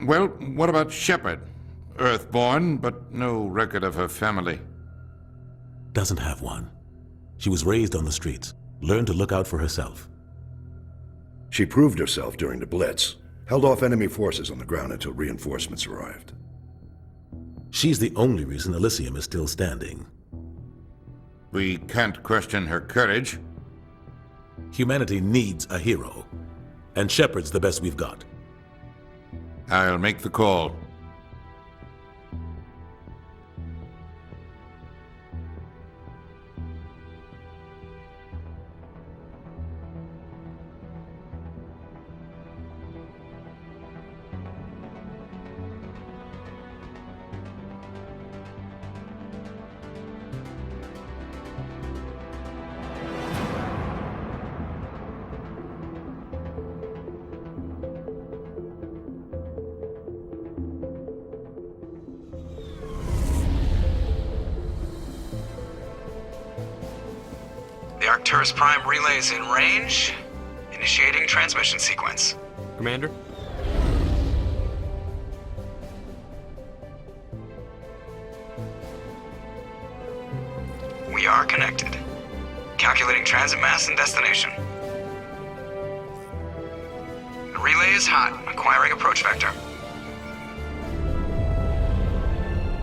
Well, what about Shepard? Earthborn, but no record of her family. Doesn't have one. She was raised on the streets, learned to look out for herself. She proved herself during the Blitz, held off enemy forces on the ground until reinforcements arrived. She's the only reason Elysium is still standing. We can't question her courage. Humanity needs a hero, and Shepard's the best we've got. I'll make the call. The Arcturus Prime relay is in range. Initiating transmission sequence. Commander? We are connected. Calculating transit mass and destination. The relay is hot, acquiring approach vector.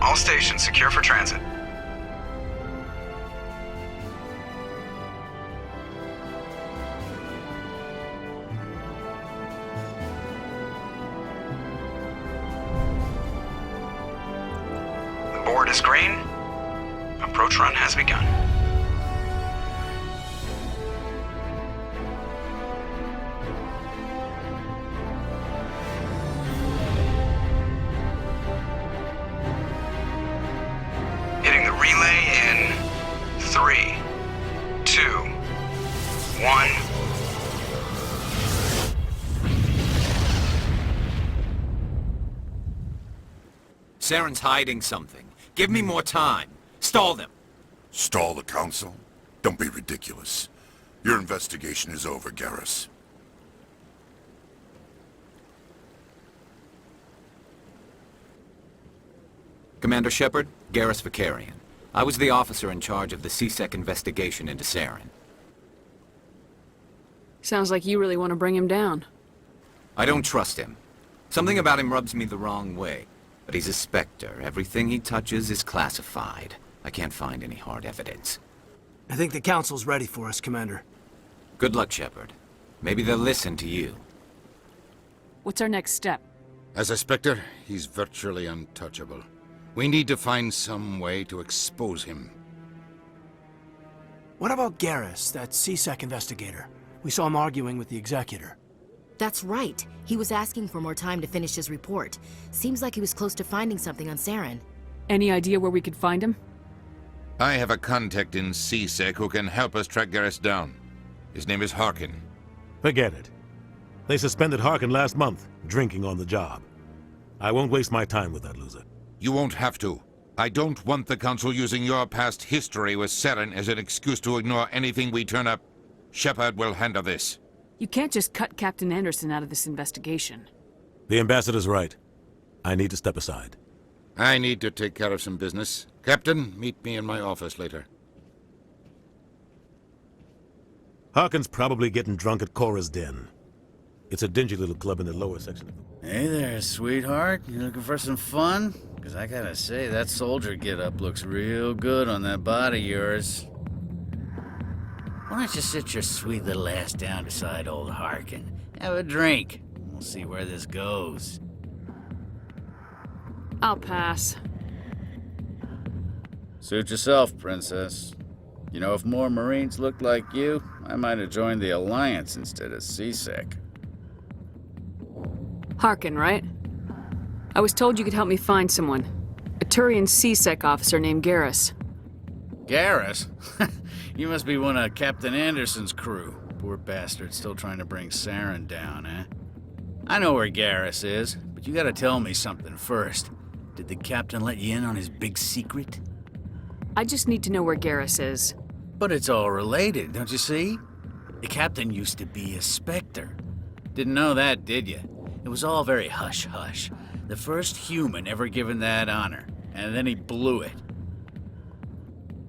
All stations secure for transit. The board is green. Approach run has begun. Hitting the relay in 3, 2, 1. Saren's hiding something. Give me more time. Stall them. Stall the Council? Don't be ridiculous. Your investigation is over, Garrus. Commander Shepard, Garrus Vakarian. I was the officer in charge of the C-Sec investigation into Saren. Sounds like you really want to bring him down. I don't trust him. Something about him rubs me the wrong way. But he's a Spectre. Everything he touches is classified. I can't find any hard evidence. I think the Council's ready for us, Commander. Good luck, Shepard. Maybe they'll listen to you. What's our next step? As a Spectre, he's virtually untouchable. We need to find some way to expose him. What about Garrus, that C-Sec investigator? We saw him arguing with the Executor. That's right. He was asking for more time to finish his report. Seems like he was close to finding something on Saren. Any idea where we could find him? I have a contact in C-Sec who can help us track Garrus down. His name is Harkin. Forget it. They suspended Harkin last month, drinking on the job. I won't waste my time with that loser. You won't have to. I don't want the Council using your past history with Saren as an excuse to ignore anything we turn up. Shepard will handle this. You can't just cut Captain Anderson out of this investigation. The Ambassador's right. I need to step aside. I need to take care of some business. Captain, meet me in my office later. Harkin's probably getting drunk at Cora's Den. It's a dingy little club in the lower section of the... Hey there, sweetheart. You looking for some fun? Because I gotta say, that soldier get-up looks real good on that body of yours. Why don't you sit your sweet little ass down beside old Harkin? Have a drink. We'll see where this goes. I'll pass. Suit yourself, Princess. You know, if more Marines looked like you, I might have joined the Alliance instead of C-Sec. Harkin, right? I was told you could help me find someone. A Turian C-Sec officer named Garrus. Garrus? You must be one of Captain Anderson's crew. Poor bastard still trying to bring Saren down, eh? I know where Garrus is, but you gotta tell me something first. Did the captain let you in on his big secret? I just need to know where Garrus is. But it's all related, don't you see? The captain used to be a Spectre. Didn't know that, did you? It was all very hush-hush. The first human ever given that honor, and then he blew it.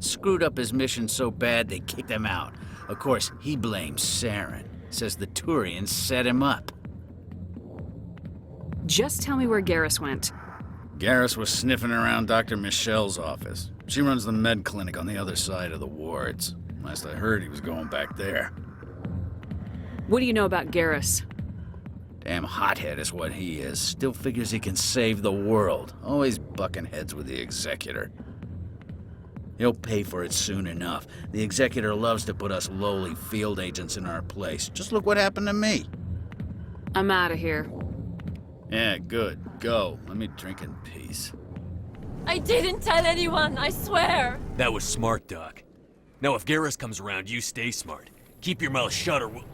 Screwed up his mission so bad they kicked him out. Of course, he blames Saren. Says the Turians set him up. Just tell me where Garrus went. Garrus was sniffing around Dr. Michel's office. She runs the med clinic on the other side of the wards. Last I heard, he was going back there. What do you know about Garrus? Damn hothead is what he is. Still figures he can save the world. Always bucking heads with the Executor. He'll pay for it soon enough. The Executor loves to put us lowly field agents in our place. Just look what happened to me. I'm out of here. Yeah, good. Go. Let me drink in peace. I didn't tell anyone, I swear! That was smart, Doc. Now if Garrus comes around, you stay smart. Keep your mouth shut or we'll...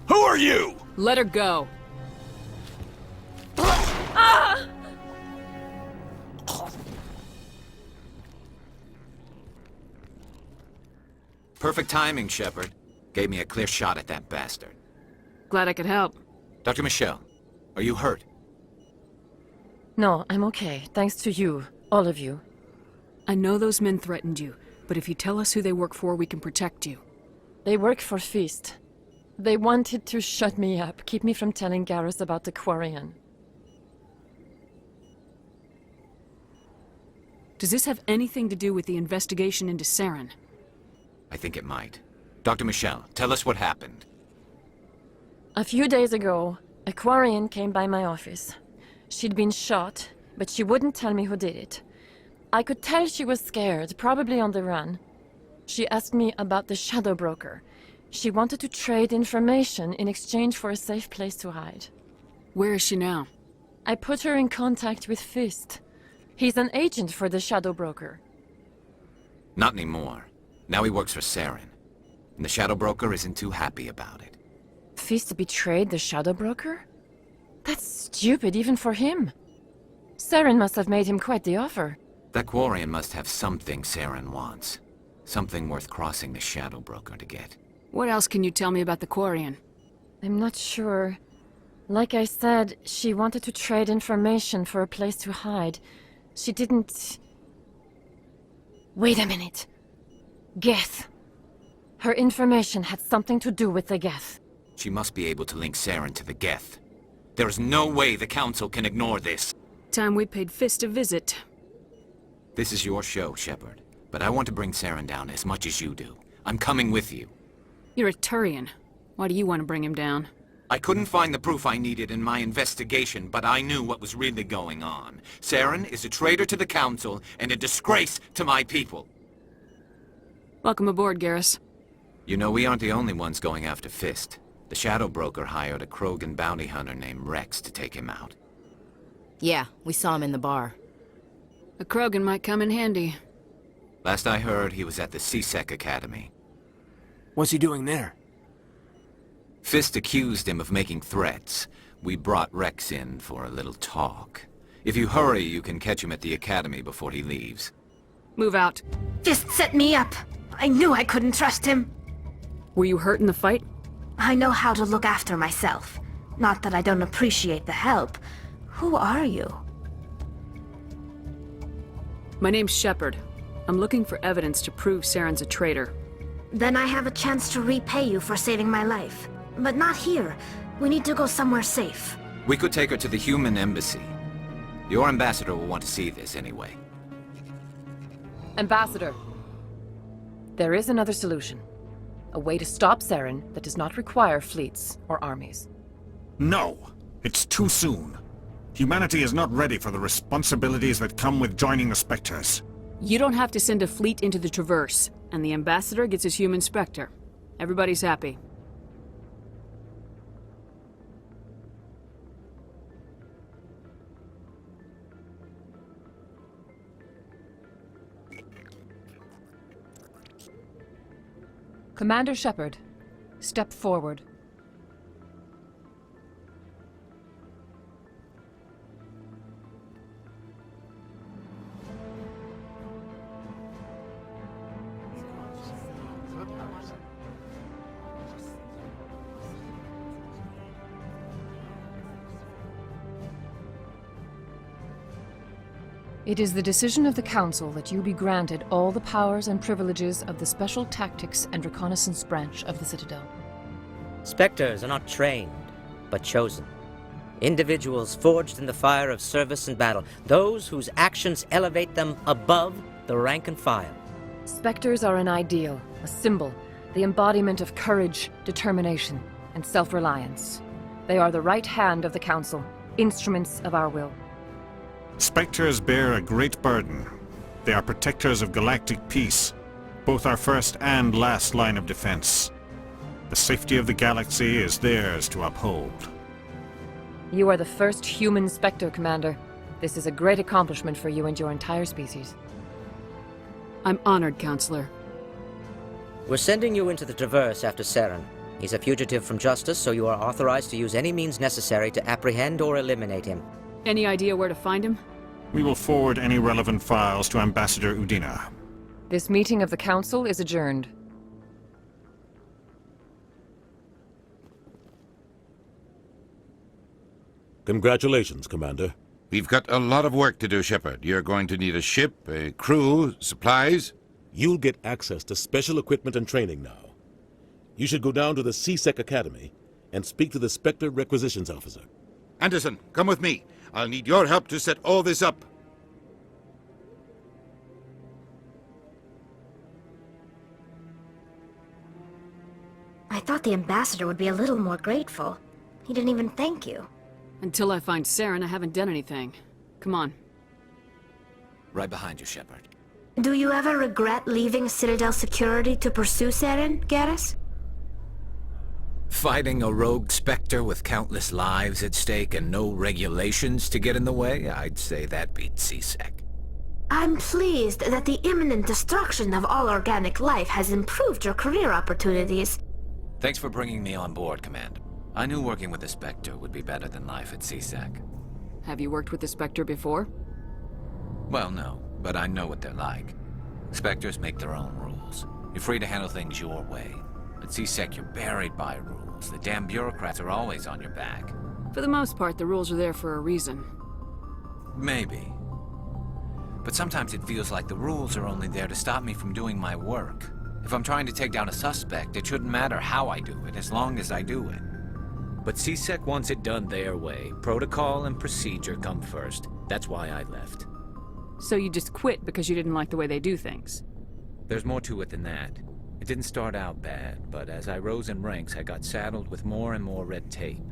Who are you? Let her go. Ah! Perfect timing, Shepard. Gave me a clear shot at that bastard. Glad I could help. Dr. Michel, are you hurt? No, I'm okay, thanks to you, all of you. I know those men threatened you, but if you tell us who they work for, we can protect you. They work for Feast. They wanted to shut me up, keep me from telling Garrus about the Quarian. Does this have anything to do with the investigation into Saren? I think it might. Dr. Michel, tell us what happened. A few days ago, a Quarian came by my office. She'd been shot, but she wouldn't tell me who did it. I could tell she was scared, probably on the run. She asked me about the Shadow Broker. She wanted to trade information in exchange for a safe place to hide. Where is she now? I put her in contact with Fist. He's an agent for the Shadow Broker. Not anymore. Now he works for Saren. And the Shadow Broker isn't too happy about it. Fist betrayed the Shadow Broker? That's stupid even for him. Saren must have made him quite the offer. That Quarian must have something Saren wants. Something worth crossing the Shadow Broker to get. What else can you tell me about the Quarian? I'm not sure. Like I said, she wanted to trade information for a place to hide. She didn't... Wait a minute. Geth. Her information had something to do with the Geth. She must be able to link Saren to the Geth. There is no way the Council can ignore this. Time we paid Fist a visit. This is your show, Shepard. But I want to bring Saren down as much as you do. I'm coming with you. You're a Turian. Why do you want to bring him down? I couldn't find the proof I needed in my investigation, but I knew what was really going on. Saren is a traitor to the Council and a disgrace to my people. Welcome aboard, Garrus. You know, we aren't the only ones going after Fist. The Shadow Broker hired a Krogan bounty hunter named Wrex to take him out. Yeah, we saw him in the bar. A Krogan might come in handy. Last I heard, he was at the C-Sec Academy. What's he doing there? Fist accused him of making threats. We brought Wrex in for a little talk. If you hurry, you can catch him at the Academy before he leaves. Move out. Fist set me up. I knew I couldn't trust him. Were you hurt in the fight? I know how to look after myself. Not that I don't appreciate the help. Who are you? My name's Shepard. I'm looking for evidence to prove Saren's a traitor. Then I have a chance to repay you for saving my life. But not here. We need to go somewhere safe. We could take her to the human embassy. Your ambassador will want to see this anyway. Ambassador. There is another solution. A way to stop Saren that does not require fleets or armies. No! It's too soon. Humanity is not ready for the responsibilities that come with joining the Spectres. You don't have to send a fleet into the Traverse, and the ambassador gets his human Spectre. Everybody's happy. Commander Shepard, step forward. It is the decision of the Council that you be granted all the powers and privileges of the Special Tactics and Reconnaissance branch of the Citadel. Spectres are not trained, but chosen. Individuals forged in the fire of service and battle, those whose actions elevate them above the rank and file. Spectres are an ideal, a symbol, the embodiment of courage, determination, and self-reliance. They are the right hand of the Council, instruments of our will. Spectres bear a great burden. They are protectors of galactic peace, both our first and last line of defense. The safety of the galaxy is theirs to uphold. You are the first human Spectre, Commander. This is a great accomplishment for you and your entire species. I'm honored, Counselor. We're sending you into the Traverse after Saren. He's a fugitive from justice, so you are authorized to use any means necessary to apprehend or eliminate him. Any idea where to find him? We will forward any relevant files to Ambassador Udina. This meeting of the Council is adjourned. Congratulations, Commander. We've got a lot of work to do, Shepard. You're going to need a ship, a crew, supplies. You'll get access to special equipment and training now. You should go down to the C-Sec Academy and speak to the Spectre Requisitions Officer. Anderson, come with me. I'll need your help to set all this up. I thought the ambassador would be a little more grateful. He didn't even thank you. Until I find Saren, I haven't done anything. Come on. Right behind you, Shepard. Do you ever regret leaving Citadel security to pursue Saren, Garrus? Fighting a rogue Spectre with countless lives at stake and no regulations to get in the way? I'd say that beats C-Sec. I'm pleased that the imminent destruction of all organic life has improved your career opportunities. Thanks for bringing me on board, Commander. I knew working with the Spectre would be better than life at C-Sec. Have you worked with the Spectre before? Well, no, but I know what they're like. Spectres make their own rules. You're free to handle things your way. At C-Sec, you're buried by rules. The damn bureaucrats are always on your back. For the most part, the rules are there for a reason. Maybe. But sometimes it feels like the rules are only there to stop me from doing my work. If I'm trying to take down a suspect, it shouldn't matter how I do it, as long as I do it. But C-Sec wants it done their way. Protocol and procedure come first. That's why I left. So you just quit because you didn't like the way they do things? There's more to it than that. It didn't start out bad, but as I rose in ranks, I got saddled with more and more red tape.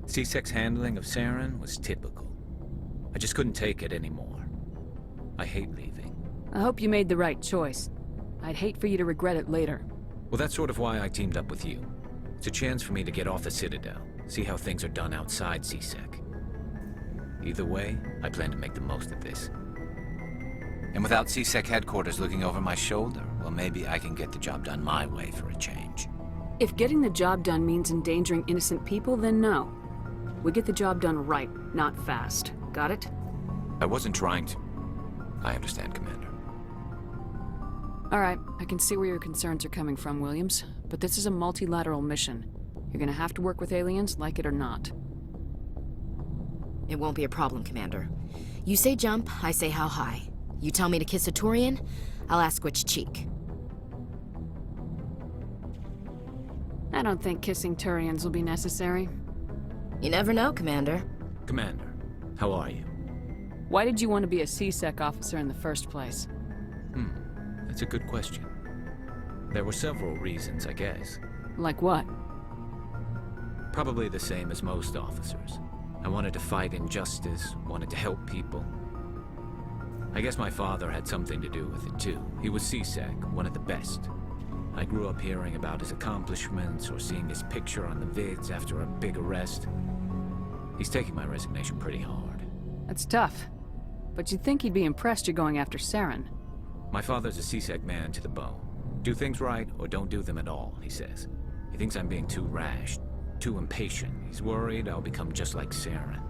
C-Sec's handling of Saren was typical. I just couldn't take it anymore. I hate leaving. I hope you made the right choice. I'd hate for you to regret it later. Well, that's sort of why I teamed up with you. It's a chance for me to get off the Citadel, see how things are done outside C-Sec. Either way, I plan to make the most of this. And without C-Sec headquarters looking over my shoulder, well, maybe I can get the job done my way for a change. If getting the job done means endangering innocent people, then no. We get the job done right, not fast. Got it? I wasn't trying to. I understand, Commander. All right, I can see where your concerns are coming from, Williams. But this is a multilateral mission. You're gonna have to work with aliens, like it or not. It won't be a problem, Commander. You say jump, I say how high. You tell me to kiss a Turian, I'll ask which cheek. I don't think kissing Turians will be necessary. You never know, Commander. Commander, how are you? Why did you want to be a C-Sec officer in the first place? That's a good question. There were several reasons, I guess. Like what? Probably the same as most officers. I wanted to fight injustice, wanted to help people. I guess my father had something to do with it too. He was C-Sec, one of the best. I grew up hearing about his accomplishments or seeing his picture on the vids after a big arrest. He's taking my resignation pretty hard. That's tough. But you'd think he'd be impressed you're going after Saren. My father's a C-Sec man to the bone. Do things right or don't do them at all, he says. He thinks I'm being too rash, too impatient. He's worried I'll become just like Saren.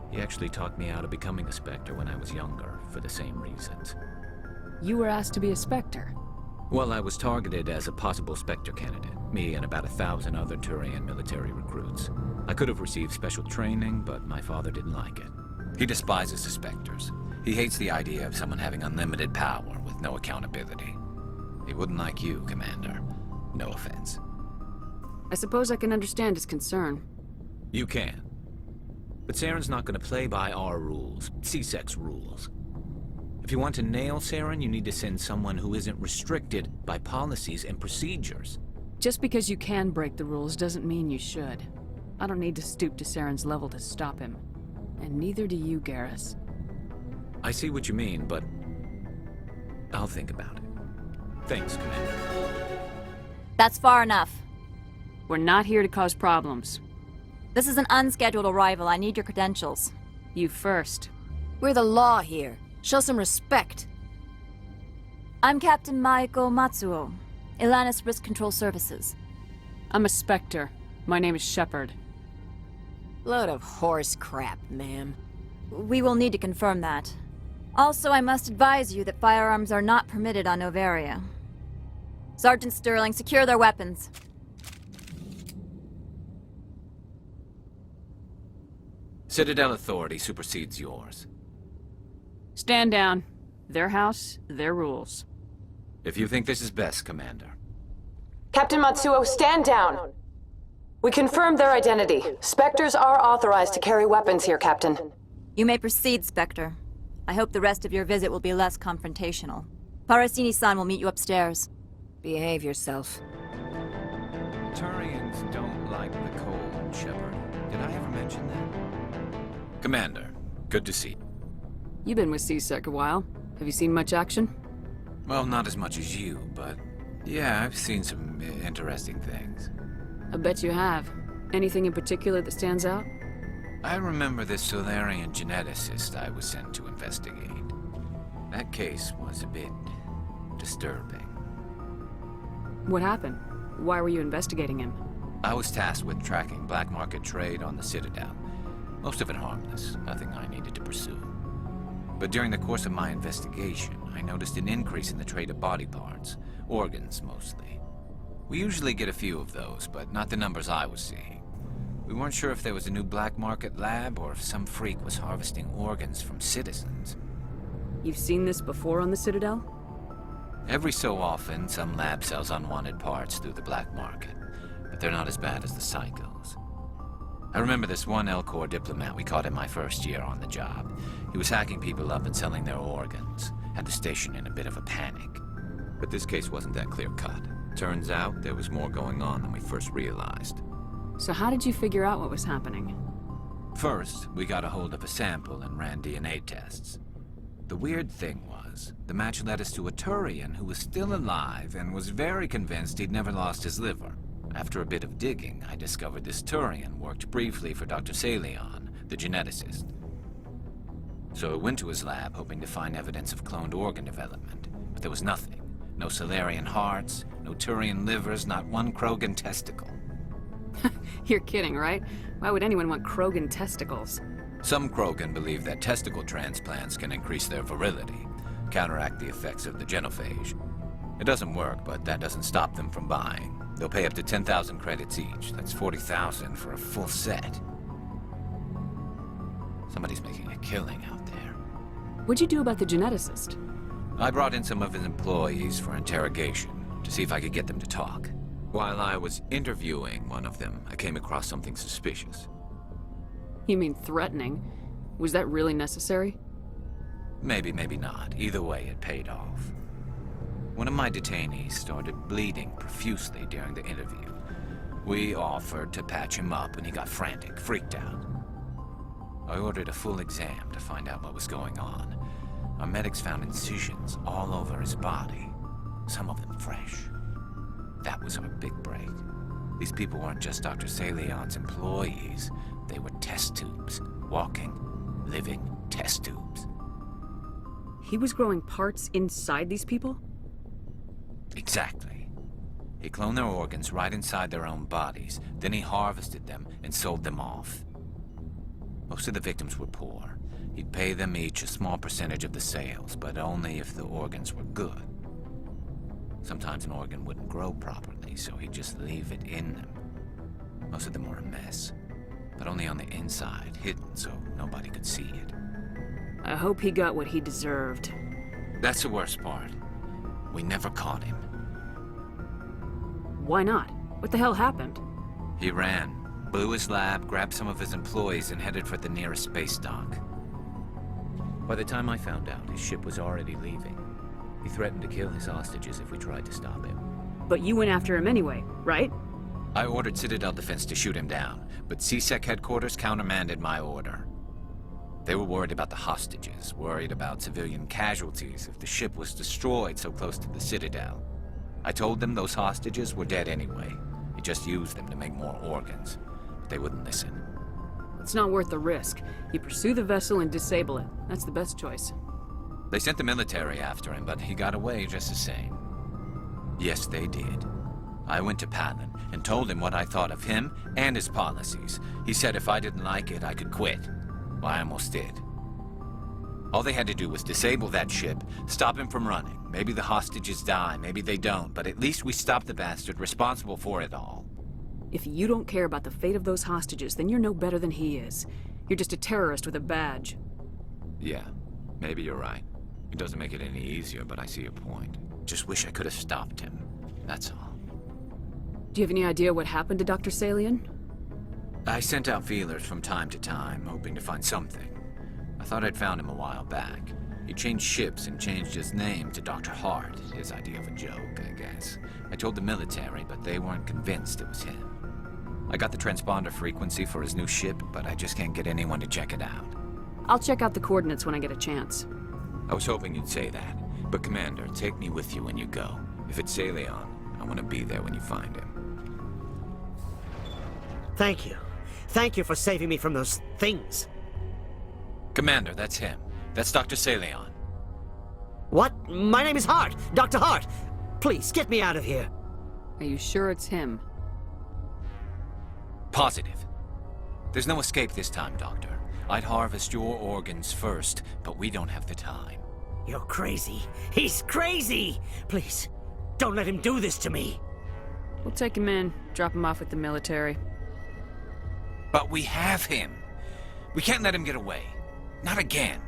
He actually talked me out of becoming a Spectre when I was younger, for the same reasons. You were asked to be a Spectre? Well, I was targeted as a possible Spectre candidate, me and about 1,000 other Turian military recruits. I could have received special training, but my father didn't like it. He despises the Spectres. He hates the idea of someone having unlimited power with no accountability. He wouldn't like you, Commander. No offense. I suppose I can understand his concern. You can. But Saren's not going to play by our rules, C-Sec's rules. If you want to nail Saren, you need to send someone who isn't restricted by policies and procedures. Just because you can break the rules doesn't mean you should. I don't need to stoop to Saren's level to stop him. And neither do you, Garrus. I see what you mean, but I'll think about it. Thanks, Commander. That's far enough. We're not here to cause problems. This is an unscheduled arrival. I need your credentials. You first. We're the law here. Show some respect. I'm Captain Maiko Matsuo, Ilanis Risk Control Services. I'm a Spectre. My name is Shepard. Load of horse crap, ma'am. We will need to confirm that. Also, I must advise you that firearms are not permitted on Noveria. Sergeant Sterling, secure their weapons. Citadel authority supersedes yours. Stand down. Their house, their rules. If you think this is best, Commander. Captain Matsuo, stand down! We confirmed their identity. Spectres are authorized to carry weapons here, Captain. You may proceed, Spectre. I hope the rest of your visit will be less confrontational. Parasini-san will meet you upstairs. Behave yourself. Turians don't like the cold, Shepard. Did I ever mention that? Commander, good to see you. You've been with C-Sec a while. Have you seen much action? Well, not as much as you, but yeah, I've seen some interesting things. I bet you have. Anything in particular that stands out? I remember this Solarian geneticist I was sent to investigate. That case was a bit disturbing. What happened? Why were you investigating him? I was tasked with tracking black market trade on the Citadel. Most of it harmless, nothing I needed to pursue. But during the course of my investigation, I noticed an increase in the trade of body parts, organs mostly. We usually get a few of those, but not the numbers I was seeing. We weren't sure if there was a new black market lab or if some freak was harvesting organs from citizens. You've seen this before on the Citadel? Every so often, some lab sells unwanted parts through the black market, but they're not as bad as the psychos. I remember this one L-Corps diplomat we caught in my first year on the job. He was hacking people up and selling their organs. Had the station in a bit of a panic. But this case wasn't that clear-cut. Turns out there was more going on than we first realized. So how did you figure out what was happening? First, we got a hold of a sample and ran DNA tests. The weird thing was, the match led us to a Turian who was still alive and was very convinced he'd never lost his liver. After a bit of digging, I discovered this Turian worked briefly for Dr. Saleon, the geneticist. So I went to his lab hoping to find evidence of cloned organ development, but there was nothing. No Solarian hearts, no Turian livers, not one Krogan testicle. You're kidding, right? Why would anyone want Krogan testicles? Some Krogan believe that testicle transplants can increase their virility, counteract the effects of the genophage. It doesn't work, but that doesn't stop them from buying. They'll pay up to 10,000 credits each. That's 40,000 for a full set. Somebody's making a killing out there. What'd you do about the geneticist? I brought in some of his employees for interrogation, to see if I could get them to talk. While I was interviewing one of them, I came across something suspicious. You mean threatening? Was that really necessary? Maybe, maybe not. Either way, it paid off. One of my detainees started bleeding profusely during the interview. We offered to patch him up and he got frantic, freaked out. I ordered a full exam to find out what was going on. Our medics found incisions all over his body, some of them fresh. That was our big break. These people weren't just Dr. Saleon's employees. They were test tubes. Walking, living test tubes. He was growing parts inside these people? Exactly. He cloned their organs right inside their own bodies. Then he harvested them and sold them off. Most of the victims were poor. He'd pay them each a small percentage of the sales, but only if the organs were good. Sometimes an organ wouldn't grow properly, so he'd just leave it in them. Most of them were a mess, but only on the inside, hidden so nobody could see it. I hope he got what he deserved. That's the worst part. We never caught him. Why not? What the hell happened? He ran, blew his lab, grabbed some of his employees, and headed for the nearest space dock. By the time I found out, his ship was already leaving. He threatened to kill his hostages if we tried to stop him. But you went after him anyway, right? I ordered Citadel Defense to shoot him down, but CSEC headquarters countermanded my order. They were worried about the hostages, worried about civilian casualties if the ship was destroyed so close to the Citadel. I told them those hostages were dead anyway. He just used them to make more organs. But they wouldn't listen. It's not worth the risk. You pursue the vessel and disable it. That's the best choice. They sent the military after him, but he got away just the same. Yes, they did. I went to Palin and told him what I thought of him and his policies. He said if I didn't like it, I could quit. Well, I almost did. All they had to do was disable that ship, stop him from running. Maybe the hostages die, maybe they don't, but at least we stopped the bastard responsible for it all. If you don't care about the fate of those hostages, then you're no better than he is. You're just a terrorist with a badge. Yeah, maybe you're right. It doesn't make it any easier, but I see your point. Just wish I could have stopped him. That's all. Do you have any idea what happened to Dr. Saleon? I sent out feelers from time to time, hoping to find something. I thought I'd found him a while back. He changed ships and changed his name to Dr. Hart, his idea of a joke, I guess. I told the military, but they weren't convinced it was him. I got the transponder frequency for his new ship, but I just can't get anyone to check it out. I'll check out the coordinates when I get a chance. I was hoping you'd say that. But Commander, take me with you when you go. If it's Saleon, I want to be there when you find him. Thank you. Thank you for saving me from those things. Commander, that's him. That's Dr. Saleon. What? My name is Hart. Dr. Hart. Please, get me out of here. Are you sure it's him? Positive. There's no escape this time, Doctor. I'd harvest your organs first, but we don't have the time. You're crazy. He's crazy! Please, don't let him do this to me. We'll take him in, drop him off with the military. But we have him. We can't let him get away. Not again.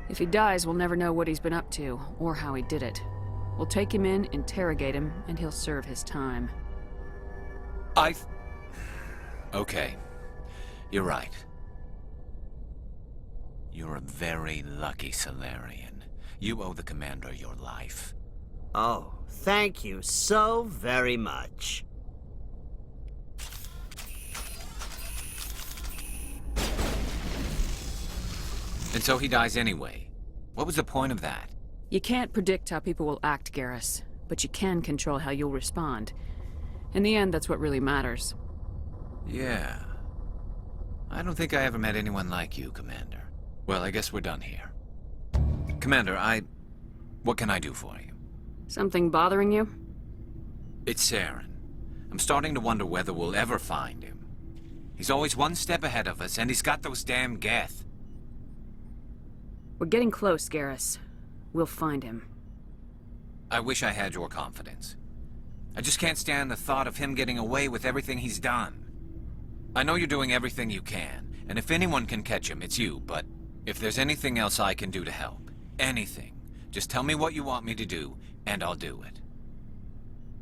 If he dies, we'll never know what he's been up to, or how he did it. We'll take him in, interrogate him, and he'll serve his time. Okay. You're right. You're a very lucky Salarian. You owe the Commander your life. Oh, thank you so very much. And so he dies anyway. What was the point of that? You can't predict how people will act, Garrus, but you can control how you'll respond. In the end, that's what really matters. Yeah. I don't think I ever met anyone like you, Commander. Well, I guess we're done here. Commander, what can I do for you? Something bothering you? It's Saren. I'm starting to wonder whether we'll ever find him. He's always one step ahead of us, and he's got those damn Geth. We're getting close, Garrus. We'll find him. I wish I had your confidence. I just can't stand the thought of him getting away with everything he's done. I know you're doing everything you can, and if anyone can catch him, it's you, but if there's anything else I can do to help, anything, just tell me what you want me to do, and I'll do it.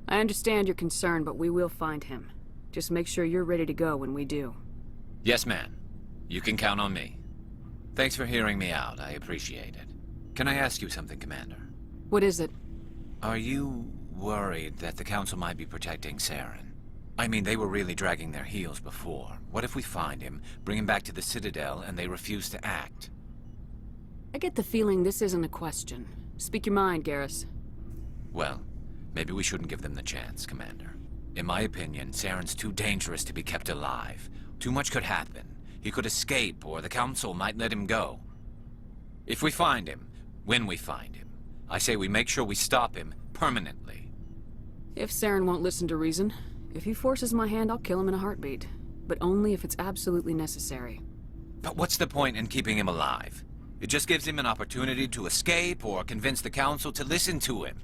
I understand your concern, but we will find him. Just make sure you're ready to go when we do. Yes, ma'am. You can count on me. Thanks for hearing me out. I appreciate it. Can I ask you something, Commander? What is it? Are you worried that the Council might be protecting Saren? I mean, they were really dragging their heels before. What if we find him, bring him back to the Citadel, and they refuse to act? I get the feeling this isn't a question. Speak your mind, Garrus. Well, maybe we shouldn't give them the chance, Commander. In my opinion, Saren's too dangerous to be kept alive. Too much could happen. He could escape, or the Council might let him go. If we find him, when we find him, I say we make sure we stop him permanently. If Saren won't listen to reason, if he forces my hand, I'll kill him in a heartbeat. But only if it's absolutely necessary. But what's the point in keeping him alive? It just gives him an opportunity to escape or convince the Council to listen to him.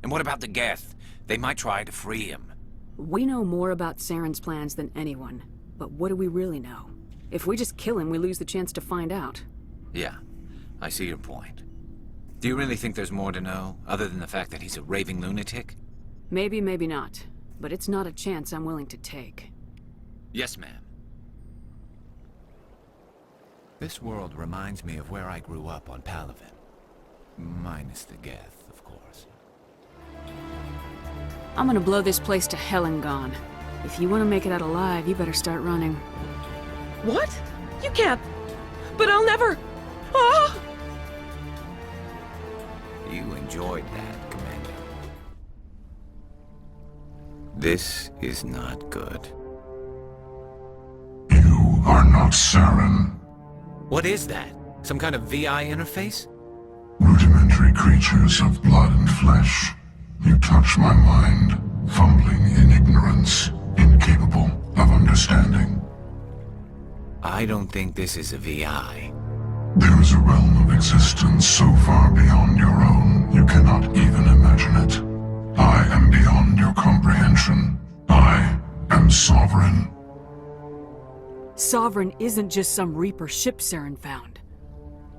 And what about the Geth? They might try to free him. We know more about Saren's plans than anyone. But what do we really know? If we just kill him, we lose the chance to find out. Yeah, I see your point. Do you really think there's more to know, other than the fact that he's a raving lunatic? Maybe, maybe not. But it's not a chance I'm willing to take. Yes, ma'am. This world reminds me of where I grew up on Palaven. Minus the Geth, of course. I'm gonna blow this place to hell and gone. If you want to make it out alive, you better start running. What? You can't. But I'll never. Ah! You enjoyed that, Commander. This is not good. You are not Saren. What is that? Some kind of VI interface? Rudimentary creatures of blood and flesh. You touch my mind, fumbling in ignorance, incapable of understanding. I don't think this is a VI. There is a realm of existence so far beyond your own, you cannot even imagine it. I am beyond your comprehension. I am sovereign. Sovereign isn't just some Reaper ship Saren found.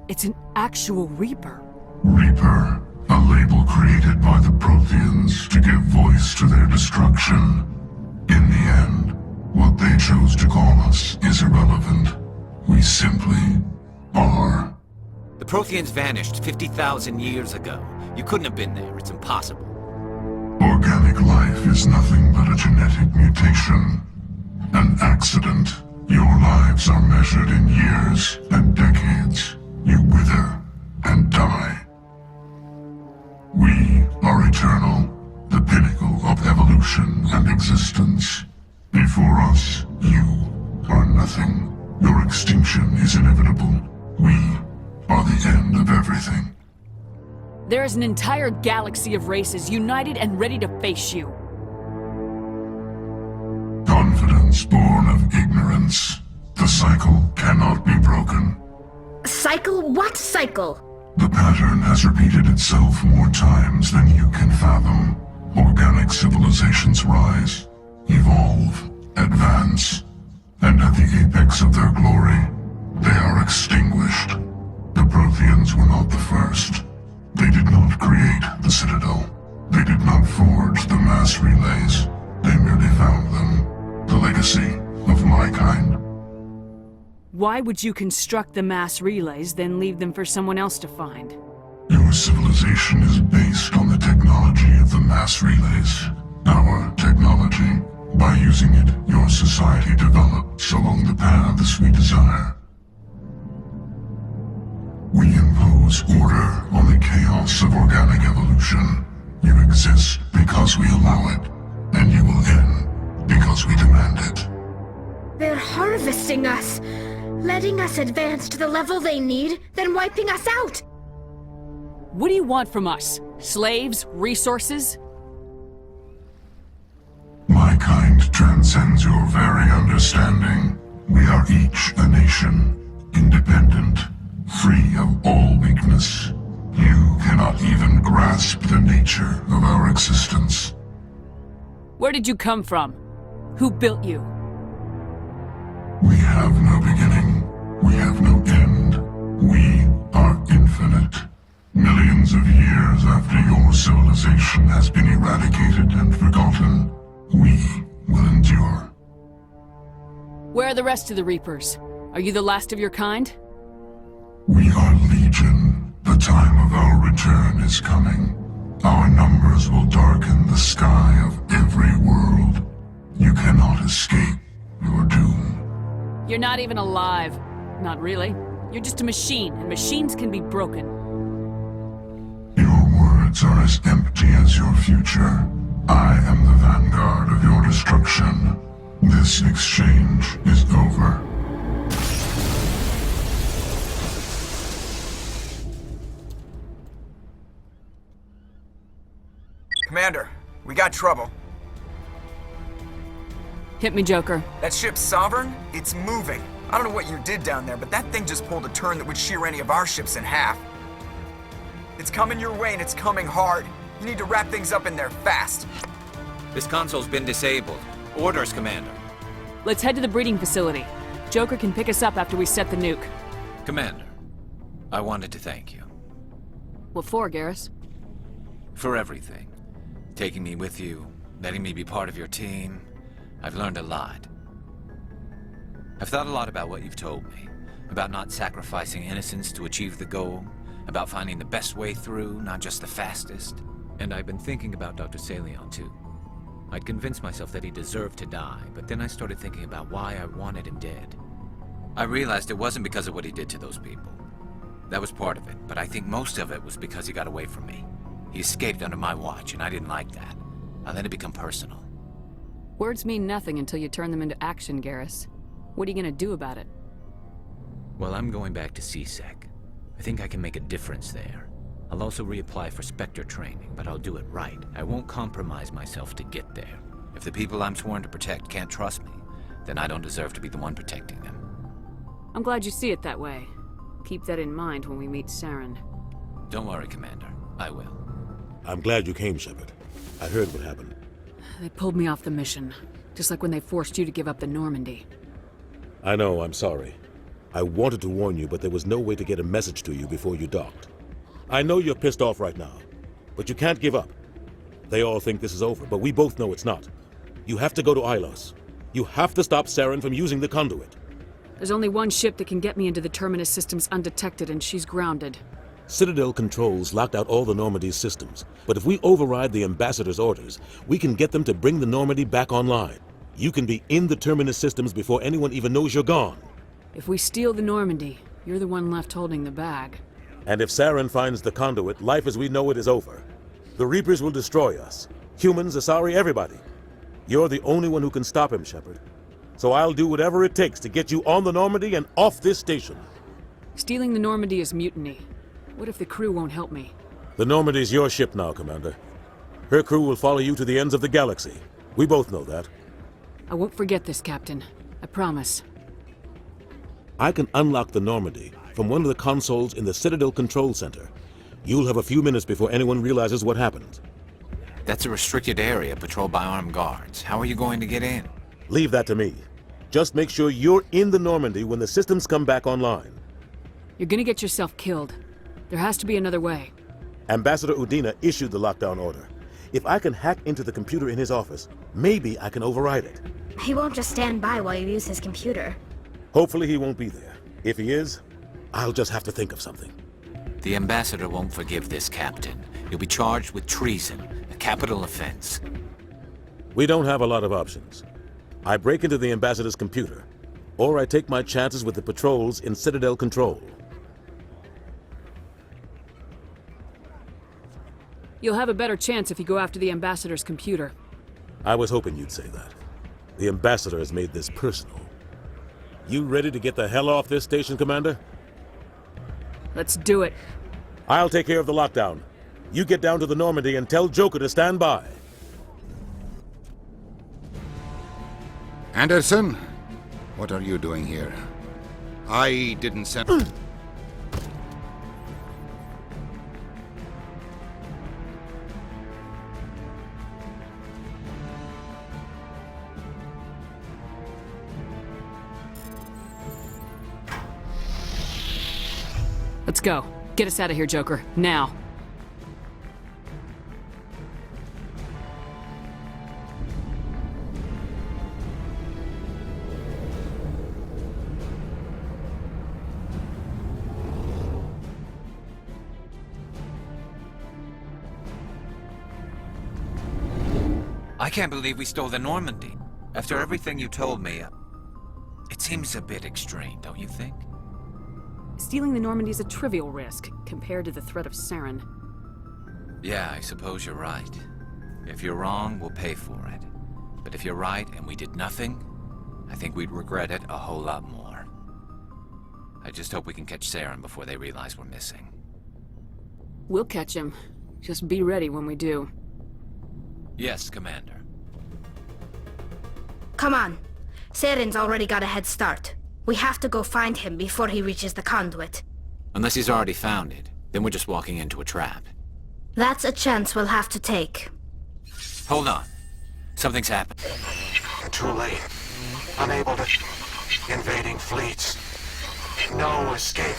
It's an actual Reaper. Reaper, a label created by the Protheans to give voice to their destruction. In the end, what they chose to call us is irrelevant. We simply are. The Protheans vanished 50,000 years ago. You couldn't have been there. It's impossible. Organic life is nothing but a genetic mutation. An accident. Your lives are measured in years and decades. You wither and die. We are eternal, the pinnacle of evolution and existence. Before us, you are nothing. Your extinction is inevitable. We are the end of everything. There is an entire galaxy of races united and ready to face you. Confidence born of ignorance. The cycle cannot be broken. Cycle? What cycle? The pattern has repeated itself more times than you can fathom. Organic civilizations rise, evolve, advance, and at the apex of their glory, they are extinguished. The Protheans were not the first. They did not create the Citadel. They did not forge the mass relays. They merely found them. The legacy of my kind. Why would you construct the mass relays, then leave them for someone else to find? Your civilization is based on the technology of the mass relays. Our technology. By using it, your society develops along the paths we desire. We impose order on the chaos of organic evolution. You exist because we allow it, and you will end because we demand it. They're harvesting us, letting us advance to the level they need, then wiping us out! What do you want from us? Slaves? Resources? My kind transcends your very understanding. We are each a nation, independent, free of all weakness. You cannot even grasp the nature of our existence. Where did you come from? Who built you? We have no beginning. We have no end. We are infinite. Millions of years after your civilization has been eradicated and forgotten, we will endure. Where are the rest of the Reapers? Are you the last of your kind? We are legion. The time of our return is coming. Our numbers will darken the sky of every world. You cannot escape your doom. You're not even alive. Not really. You're just a machine, and machines can be broken. Your words are as empty as your future. I am the vanguard of your destruction. This exchange is over. Commander, we got trouble. Hit me, Joker. That ship's Sovereign? It's moving. I don't know what you did down there, but that thing just pulled a turn that would shear any of our ships in half. It's coming your way and it's coming hard. You need to wrap things up in there fast. This console's been disabled. Orders, Commander. Let's head to the breeding facility. Joker can pick us up after we set the nuke. Commander, I wanted to thank you. What for, Garrus? For everything. Taking me with you, letting me be part of your team. I've learned a lot. I've thought a lot about what you've told me. About not sacrificing innocence to achieve the goal. About finding the best way through, not just the fastest. And I've been thinking about Dr. Saleon, too. I'd convinced myself that he deserved to die, but then I started thinking about why I wanted him dead. I realized it wasn't because of what he did to those people. That was part of it, but I think most of it was because he got away from me. He escaped under my watch, and I didn't like that. I let it become personal. Words mean nothing until you turn them into action, Garrus. What are you gonna do about it? Well, I'm going back to CSEC. I think I can make a difference there. I'll also reapply for Spectre training, but I'll do it right. I won't compromise myself to get there. If the people I'm sworn to protect can't trust me, then I don't deserve to be the one protecting them. I'm glad you see it that way. Keep that in mind when we meet Saren. Don't worry, Commander. I will. I'm glad you came, Shepard. I heard what happened. They pulled me off the mission, just like when they forced you to give up the Normandy. I know, I'm sorry. I wanted to warn you, but there was no way to get a message to you before you docked. I know you're pissed off right now, but you can't give up. They all think this is over, but we both know it's not. You have to go to Ilos. You have to stop Saren from using the conduit. There's only one ship that can get me into the Terminus systems undetected, and she's grounded. Citadel controls locked out all the Normandy's systems, but if we override the Ambassador's orders, we can get them to bring the Normandy back online. You can be in the Terminus systems before anyone even knows you're gone. If we steal the Normandy, you're the one left holding the bag. And if Saren finds the conduit, life as we know it is over. The Reapers will destroy us. Humans, Asari, everybody. You're the only one who can stop him, Shepard. So I'll do whatever it takes to get you on the Normandy and off this station. Stealing the Normandy is mutiny. What if the crew won't help me? The Normandy's your ship now, Commander. Her crew will follow you to the ends of the galaxy. We both know that. I won't forget this, Captain. I promise. I can unlock the Normandy from one of the consoles in the Citadel Control Center. You'll have a few minutes before anyone realizes what happened. That's a restricted area patrolled by armed guards. How are you going to get in? Leave that to me. Just make sure you're in the Normandy when the systems come back online. You're gonna get yourself killed. There has to be another way. Ambassador Udina issued the lockdown order. If I can hack into the computer in his office, maybe I can override it. He won't just stand by while you use his computer. Hopefully he won't be there. If he is, I'll just have to think of something. The Ambassador won't forgive this, Captain. You'll be charged with treason, a capital offense. We don't have a lot of options. I break into the Ambassador's computer, or I take my chances with the patrols in Citadel Control. You'll have a better chance if you go after the Ambassador's computer. I was hoping you'd say that. The Ambassador has made this personal. You ready to get the hell off this station, Commander? Let's do it. I'll take care of the lockdown. You get down to the Normandy and tell Joker to stand by. Anderson? What are you doing here? I didn't send... Let's go. Get us out of here, Joker. Now. I can't believe we stole the Normandy. After everything you told me, it seems a bit extreme, don't you think? Stealing the Normandy is a trivial risk compared to the threat of Saren. Yeah, I suppose you're right. If you're wrong, we'll pay for it. But if you're right and we did nothing, I think we'd regret it a whole lot more. I just hope we can catch Saren before they realize we're missing. We'll catch him. Just be ready when we do. Yes, Commander. Come on. Saren's already got a head start. We have to go find him before he reaches the conduit. Unless he's already found it, then we're just walking into a trap. That's a chance we'll have to take. Hold on. Something's happened. Too late. Unable to... Invading fleets. No escape.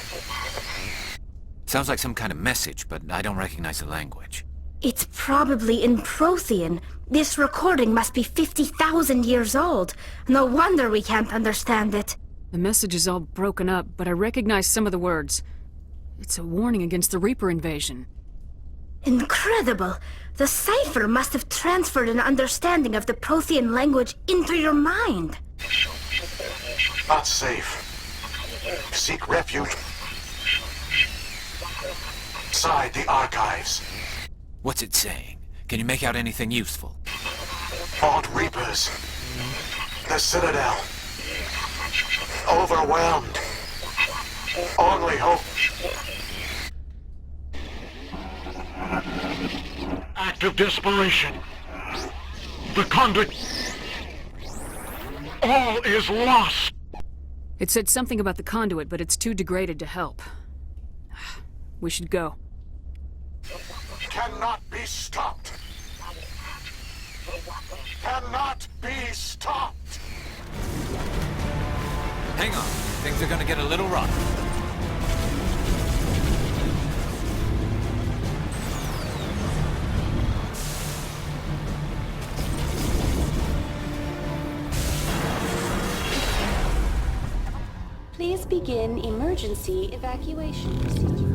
Sounds like some kind of message, but I don't recognize the language. It's probably in Prothean. This recording must be 50,000 years old. No wonder we can't understand it. The message is all broken up, but I recognize some of the words. It's a warning against the Reaper invasion. Incredible! The cipher must have transferred an understanding of the Prothean language into your mind. Not safe. Seek refuge inside the archives. What's it saying? Can you make out anything useful? Fought Reapers. The Citadel. Overwhelmed. Only hope. Act of desperation. The conduit. All is lost. It said something about the conduit, but it's too degraded to help. We should go. Cannot be stopped. Cannot be stopped. Hang on. Things are gonna get a little rough. Please begin emergency evacuation procedure.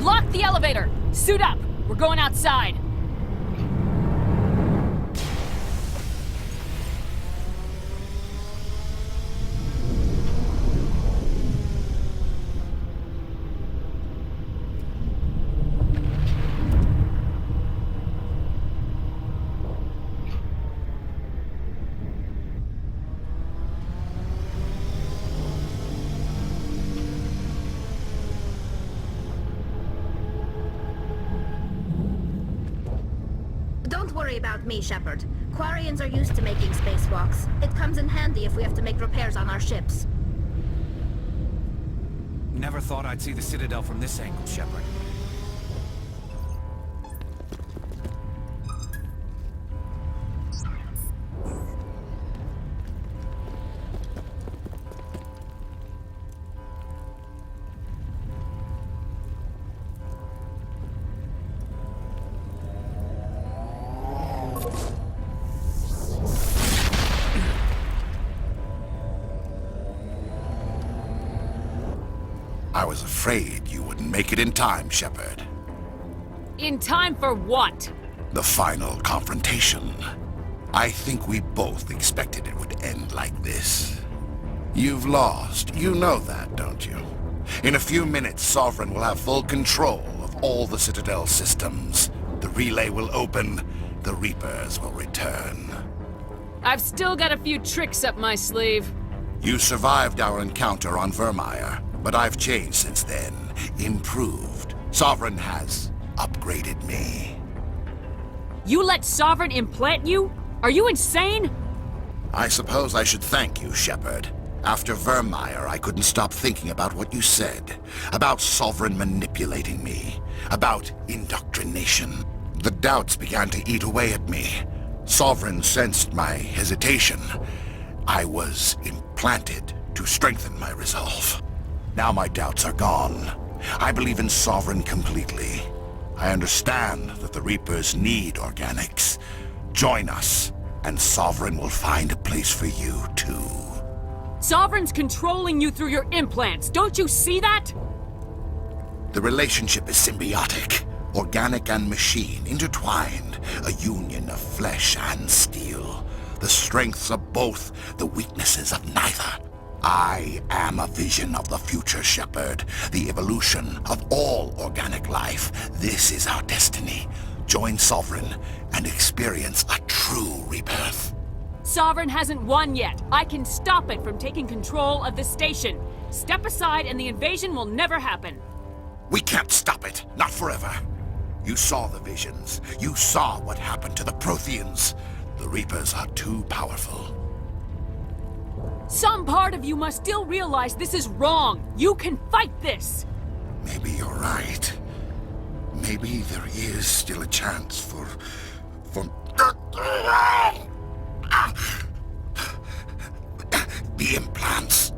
Lock the elevator! Suit up! We're going outside! Don't worry about me, Shepard. Quarians are used to making spacewalks. It comes in handy if we have to make repairs on our ships. Never thought I'd see the Citadel from this angle, Shepard. I was afraid you wouldn't make it in time, Shepard. In time for what? The final confrontation. I think we both expected it would end like this. You've lost. You know that, don't you? In a few minutes, Sovereign will have full control of all the Citadel systems. The relay will open. The Reapers will return. I've still got a few tricks up my sleeve. You survived our encounter on Virmire, but I've changed since then. Improved. Sovereign has upgraded me. You let Sovereign implant you? Are you insane? I suppose I should thank you, Shepard. After Virmire, I couldn't stop thinking about what you said. About Sovereign manipulating me. About indoctrination. The doubts began to eat away at me. Sovereign sensed my hesitation. I was implanted to strengthen my resolve. Now my doubts are gone. I believe in Sovereign completely. I understand that the Reapers need organics. Join us, and Sovereign will find a place for you, too. Sovereign's controlling you through your implants. Don't you see that? The relationship is symbiotic. Organic and machine, intertwined. A union of flesh and steel. The strengths of both, the weaknesses of neither. I am a vision of the future, Shepard. The evolution of all organic life. This is our destiny. Join Sovereign and experience a true rebirth. Sovereign hasn't won yet. I can stop it from taking control of the station. Step aside and the invasion will never happen. We can't stop it. Not forever. You saw the visions. You saw what happened to the Protheans. The Reapers are too powerful. Some part of you must still realize this is wrong. You can fight this. Maybe you're right. Maybe there is still a chance for... The implants.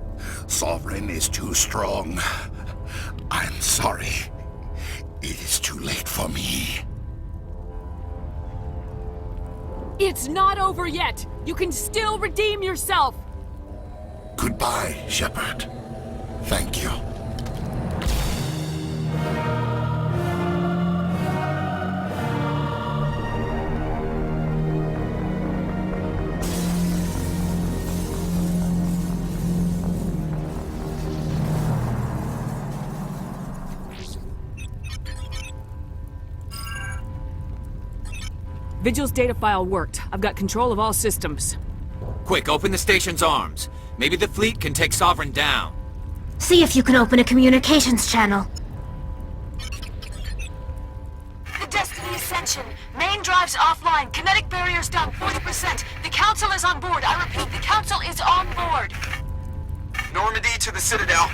Sovereign is too strong. I'm sorry. It is too late for me. It's not over yet. You can still redeem yourself. Goodbye, Shepard. Thank you. Vigil's data file worked. I've got control of all systems. Quick, open the station's arms. Maybe the fleet can take Sovereign down. See if you can open a communications channel. The Destiny Ascension. Main drives offline. Kinetic barriers down 40%. The Council is on board. I repeat, the Council is on board. Normandy to the Citadel.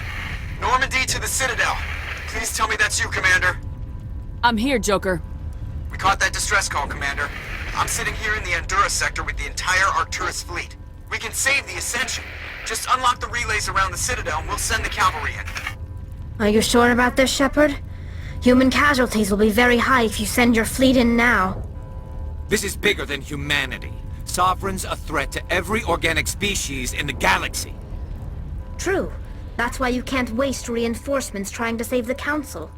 Normandy to the Citadel. Please tell me that's you, Commander. I'm here, Joker. We caught that distress call, Commander. I'm sitting here in the Endura sector with the entire Arcturus fleet. We can save the Ascension. Just unlock the relays around the Citadel and we'll send the cavalry in. Are you sure about this, Shepard? Human casualties will be very high if you send your fleet in now. This is bigger than humanity. Sovereign's a threat to every organic species in the galaxy. True. That's why you can't waste reinforcements trying to save the Council.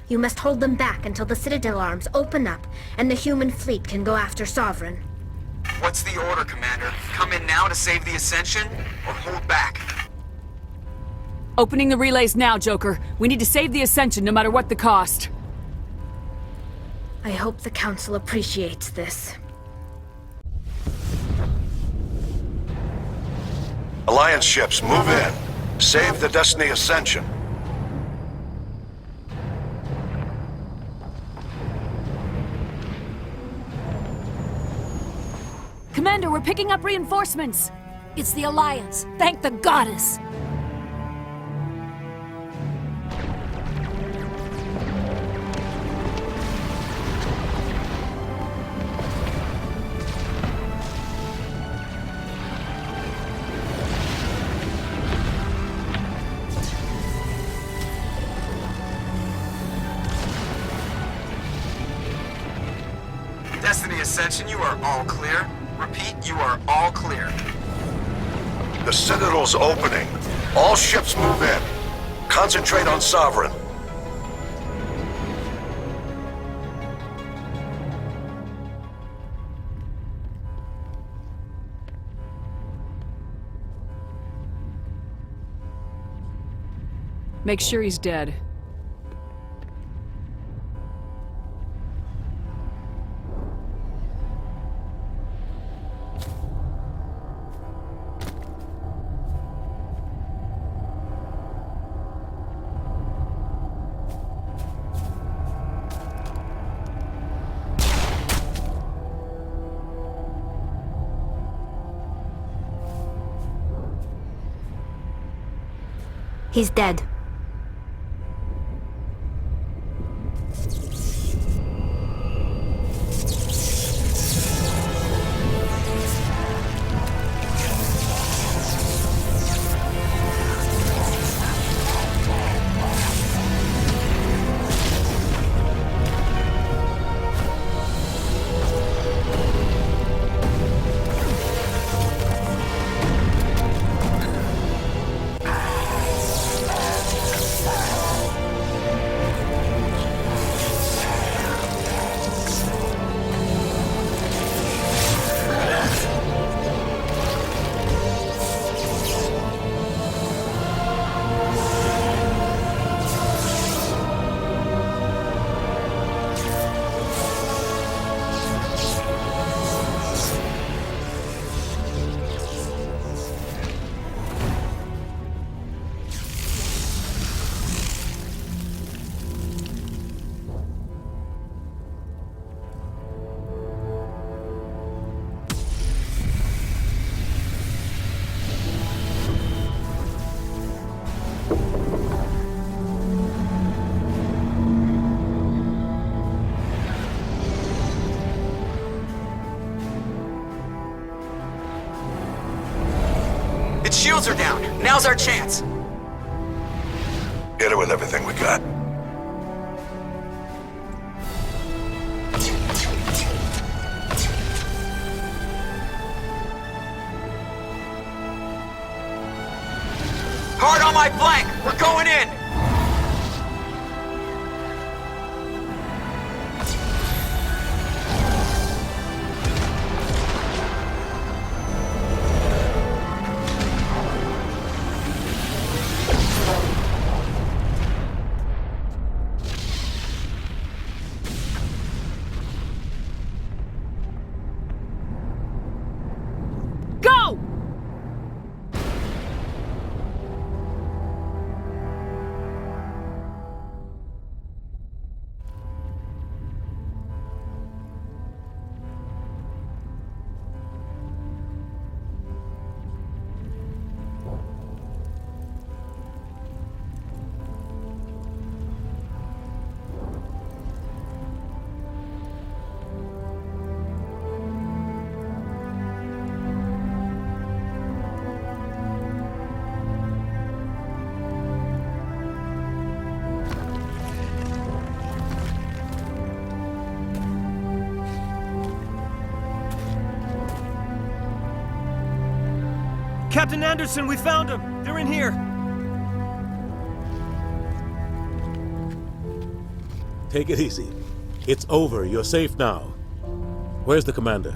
You must hold them back until the Citadel arms open up and the human fleet can go after Sovereign. What's the order, Commander? Come in now to save the Ascension, or hold back? Opening the relays now, Joker. We need to save the Ascension no matter what the cost. I hope the Council appreciates this. Alliance ships, move in. Save the Destiny Ascension. Commander, we're picking up reinforcements! It's the Alliance. Thank the goddess. Destiny Ascension, you are all clear. Repeat, you are all clear. The Citadel's opening. All ships move in. Concentrate on Sovereign. Make sure he's dead. He's dead. Its shields are down. Now's our chance. Hit it with everything we got. Hard on my flank! We're going in! Captain Anderson, we found them! They're in here! Take it easy. It's over. You're safe now. Where's the commander?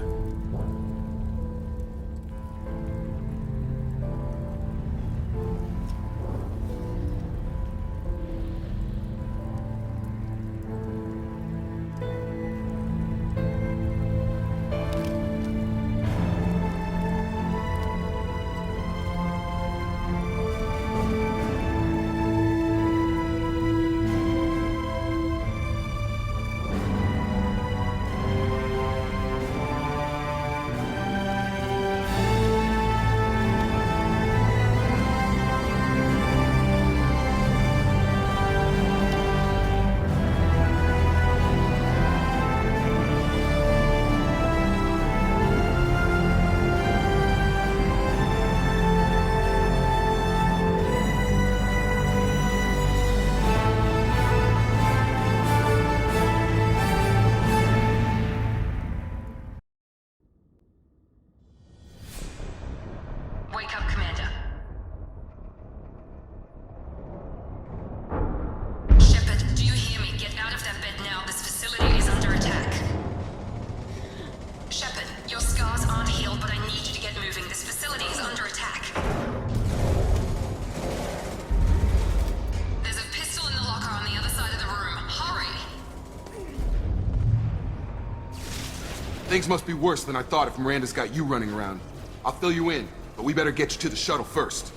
Things must be worse than I thought if Miranda's got you running around. I'll fill you in, but we better get you to the shuttle first.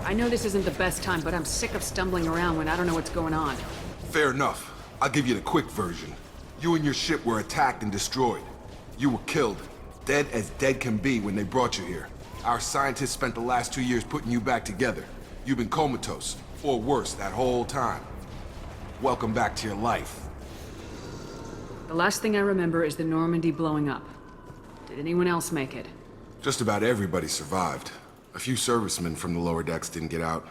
I know this isn't the best time, but I'm sick of stumbling around when I don't know what's going on. Fair enough. I'll give you the quick version. You and your ship were attacked and destroyed. You were killed. Dead as dead can be when they brought you here. Our scientists spent the last 2 years putting you back together. You've been comatose, or worse, that whole time. Welcome back to your life. The last thing I remember is the Normandy blowing up. Did anyone else make it? Just about everybody survived. A few servicemen from the lower decks didn't get out.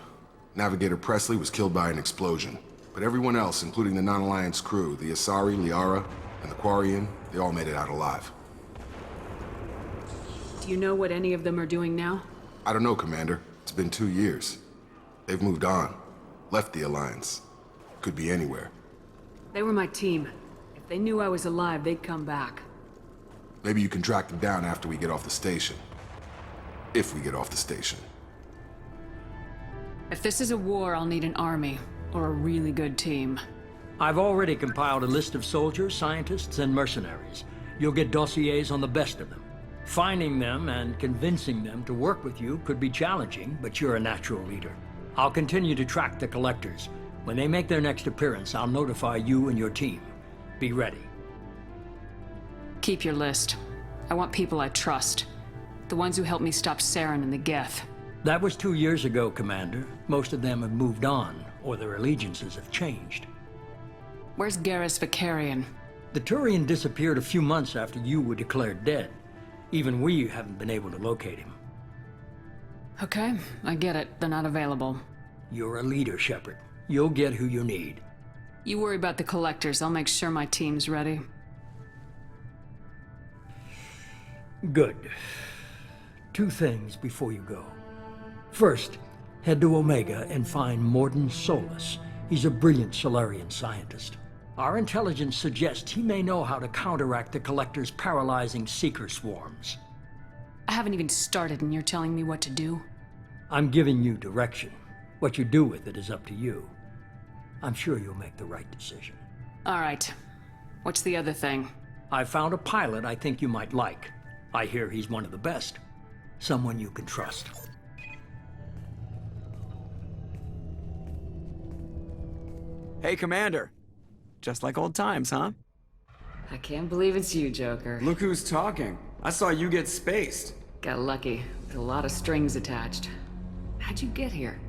Navigator Presley was killed by an explosion. But everyone else, including the non-Alliance crew, the Asari, Liara, and the Quarian, they all made it out alive. Do you know what any of them are doing now? I don't know, Commander. It's been 2 years. They've moved on. Left the Alliance. Could be anywhere. They were my team. If they knew I was alive, they'd come back. Maybe you can track them down after we get off the station. If we get off the station. If this is a war, I'll need an army. Or a really good team. I've already compiled a list of soldiers, scientists, and mercenaries. You'll get dossiers on the best of them. Finding them and convincing them to work with you could be challenging, but you're a natural leader. I'll continue to track the collectors. When they make their next appearance, I'll notify you and your team. Be ready. Keep your list. I want people I trust. The ones who helped me stop Saren and the Geth. That was 2 years ago, Commander. Most of them have moved on, or their allegiances have changed. Where's Garrus Vakarian? The Turian disappeared a few months after you were declared dead. Even we haven't been able to locate him. Okay, I get it. They're not available. You're a leader, Shepard. You'll get who you need. You worry about the collectors. I'll make sure my team's ready. Good. 2 things before you go. First, head to Omega and find Mordin Solus. He's a brilliant Solarian scientist. Our intelligence suggests he may know how to counteract the Collector's paralyzing Seeker swarms. I haven't even started and you're telling me what to do? I'm giving you direction. What you do with it is up to you. I'm sure you'll make the right decision. All right. What's the other thing? I found a pilot I think you might like. I hear he's one of the best. Someone you can trust. Hey, Commander. Just like old times, huh? I can't believe it's you, Joker. Look who's talking. I saw you get spaced. Got lucky. With a lot of strings attached. How'd you get here?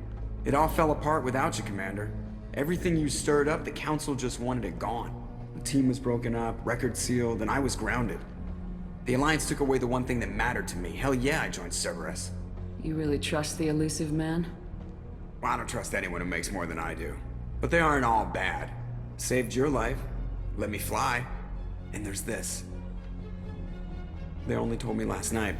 It all fell apart without you, Commander. Everything you stirred up, the Council just wanted it gone. The team was broken up, record sealed, and I was grounded. The Alliance took away the one thing that mattered to me. Hell yeah, I joined Cerberus. You really trust the elusive man? Well, I don't trust anyone who makes more than I do. But they aren't all bad. Saved your life, let me fly, and there's this. They only told me last night.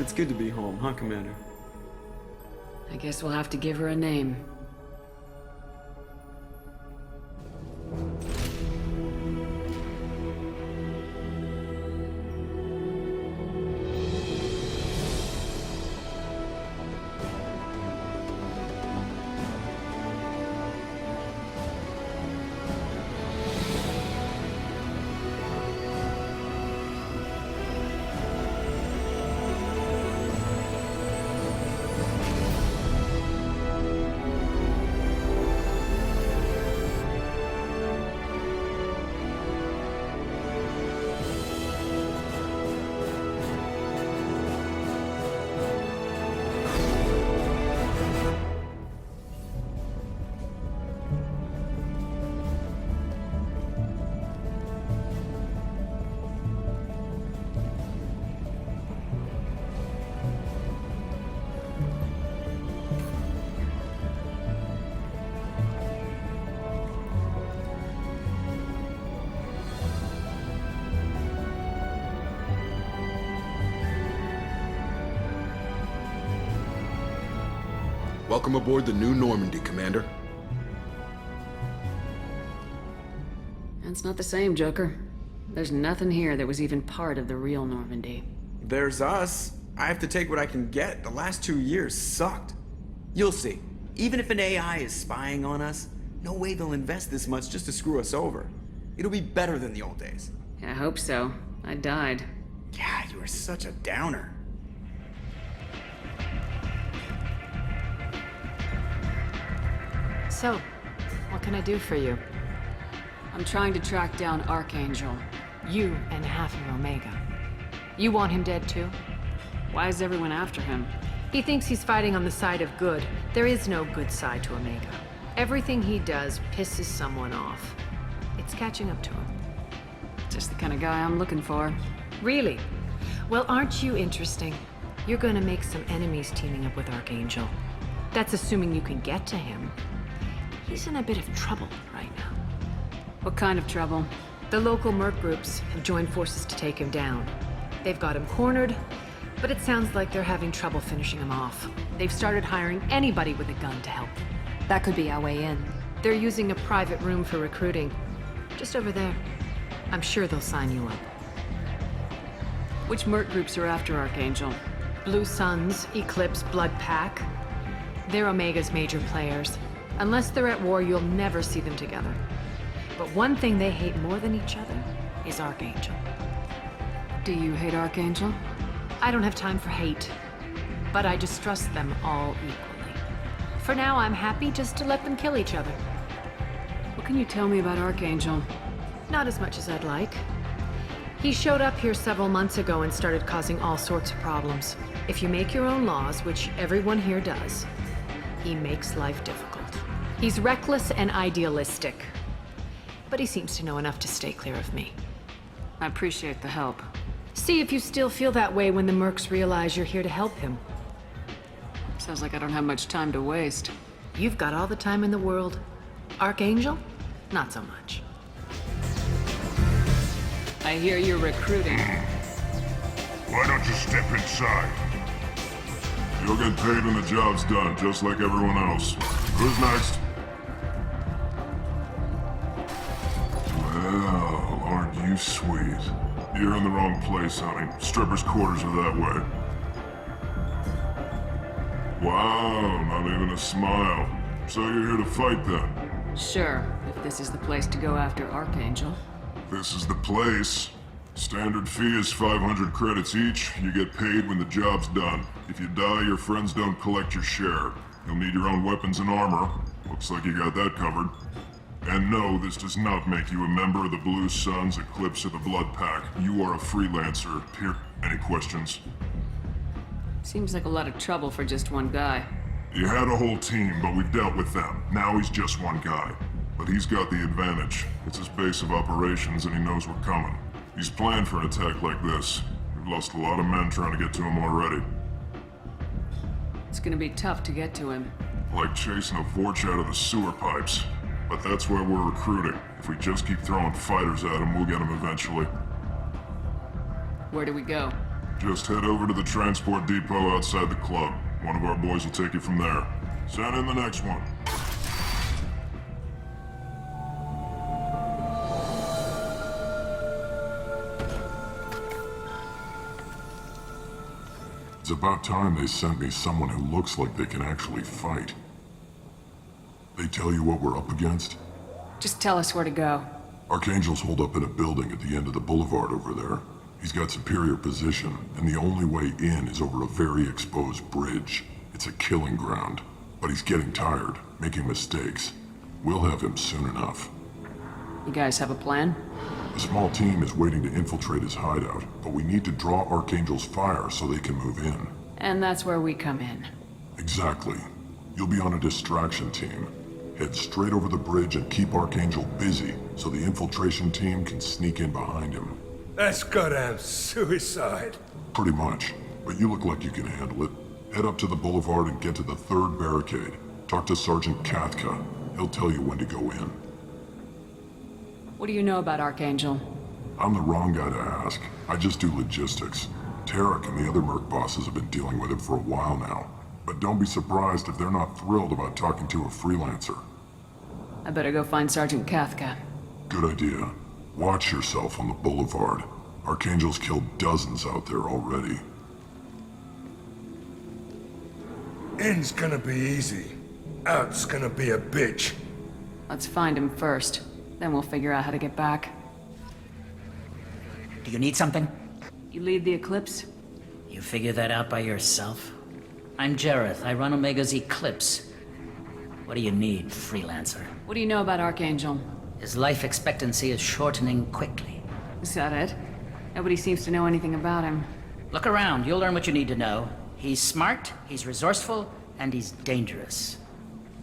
It's good to be home, huh, Commander? I guess we'll have to give her a name. Welcome aboard the new Normandy, Commander. That's not the same, Joker. There's nothing here that was even part of the real Normandy. There's us. I have to take what I can get. The last 2 years sucked. You'll see. Even if an AI is spying on us, no way they'll invest this much just to screw us over. It'll be better than the old days. I hope so. I died. Yeah, you were such a downer. So, what can I do for you? I'm trying to track down Archangel. You and half of Omega. You want him dead too? Why is everyone after him? He thinks he's fighting on the side of good. There is no good side to Omega. Everything he does pisses someone off. It's catching up to him. Just the kind of guy I'm looking for. Really? Well, aren't you interesting? You're gonna make some enemies teaming up with Archangel. That's assuming you can get to him. He's in a bit of trouble right now. What kind of trouble? The local merc groups have joined forces to take him down. They've got him cornered, but it sounds like they're having trouble finishing him off. They've started hiring anybody with a gun to help. That could be our way in. They're using a private room for recruiting. Just over there. I'm sure they'll sign you up. Which merc groups are after Archangel? Blue Suns, Eclipse, Blood Pack. They're Omega's major players. Unless they're at war, you'll never see them together. But one thing they hate more than each other is Archangel. Do you hate Archangel? I don't have time for hate, but I distrust them all equally. For now, I'm happy just to let them kill each other. What can you tell me about Archangel? Not as much as I'd like. He showed up here several months ago and started causing all sorts of problems. If you make your own laws, which everyone here does, he makes life difficult. He's reckless and idealistic, but he seems to know enough to stay clear of me. I appreciate the help. See if you still feel that way when the mercs realize you're here to help him. Sounds like I don't have much time to waste. You've got all the time in the world. Archangel? Not so much. I hear you're recruiting. Why don't you step inside? You'll get paid when the job's done, just like everyone else. Who's next? Well, aren't you sweet? You're in the wrong place, honey. Strippers' quarters are that way. Wow, not even a smile. So you're here to fight then? Sure, if this is the place to go after Archangel. This is the place. Standard fee is 500 credits each. You get paid when the job's done. If you die, your friends don't collect your share. You'll need your own weapons and armor. Looks like you got that covered. And no, this does not make you a member of the Blue Suns, Eclipse, or the Blood Pack. You are a freelancer. Here, any questions? Seems like a lot of trouble for just one guy. You had a whole team, but we've dealt with them. Now he's just one guy. But he's got the advantage. It's his base of operations and he knows we're coming. He's planned for an attack like this. We've lost a lot of men trying to get to him already. It's gonna be tough to get to him. Like chasing a Vorch out of the sewer pipes. But that's where we're recruiting. If we just keep throwing fighters at him, we'll get him eventually. Where do we go? Just head over to the transport depot outside the club. One of our boys will take you from there. Send in the next one. It's about time they sent me someone who looks like they can actually fight. They tell you what we're up against? Just tell us where to go. Archangel's holed up in a building at the end of the boulevard over there. He's got superior position, and the only way in is over a very exposed bridge. It's a killing ground. But he's getting tired, making mistakes. We'll have him soon enough. You guys have a plan? A small team is waiting to infiltrate his hideout, but we need to draw Archangel's fire so they can move in. And that's where we come in. Exactly. You'll be on a distraction team. Head straight over the bridge and keep Archangel busy so the infiltration team can sneak in behind him. That's goddamn suicide. Pretty much, but you look like you can handle it. Head up to the boulevard and get to the third barricade. Talk to Sergeant Kathka. He'll tell you when to go in. What do you know about Archangel? I'm the wrong guy to ask. I just do logistics. Tarek and the other merc bosses have been dealing with him for a while now. But don't be surprised if they're not thrilled about talking to a freelancer. I better go find Sergeant Kathka. Good idea. Watch yourself on the boulevard. Archangel's killed dozens out there already. In's gonna be easy. Out's gonna be a bitch. Let's find him first. Then we'll figure out how to get back. Do you need something? You lead the Eclipse? You figure that out by yourself? I'm Jareth. I run Omega's Eclipse. What do you need, freelancer? What do you know about Archangel? His life expectancy is shortening quickly. Is that it? Nobody seems to know anything about him. Look around. You'll learn what you need to know. He's smart, he's resourceful, and he's dangerous.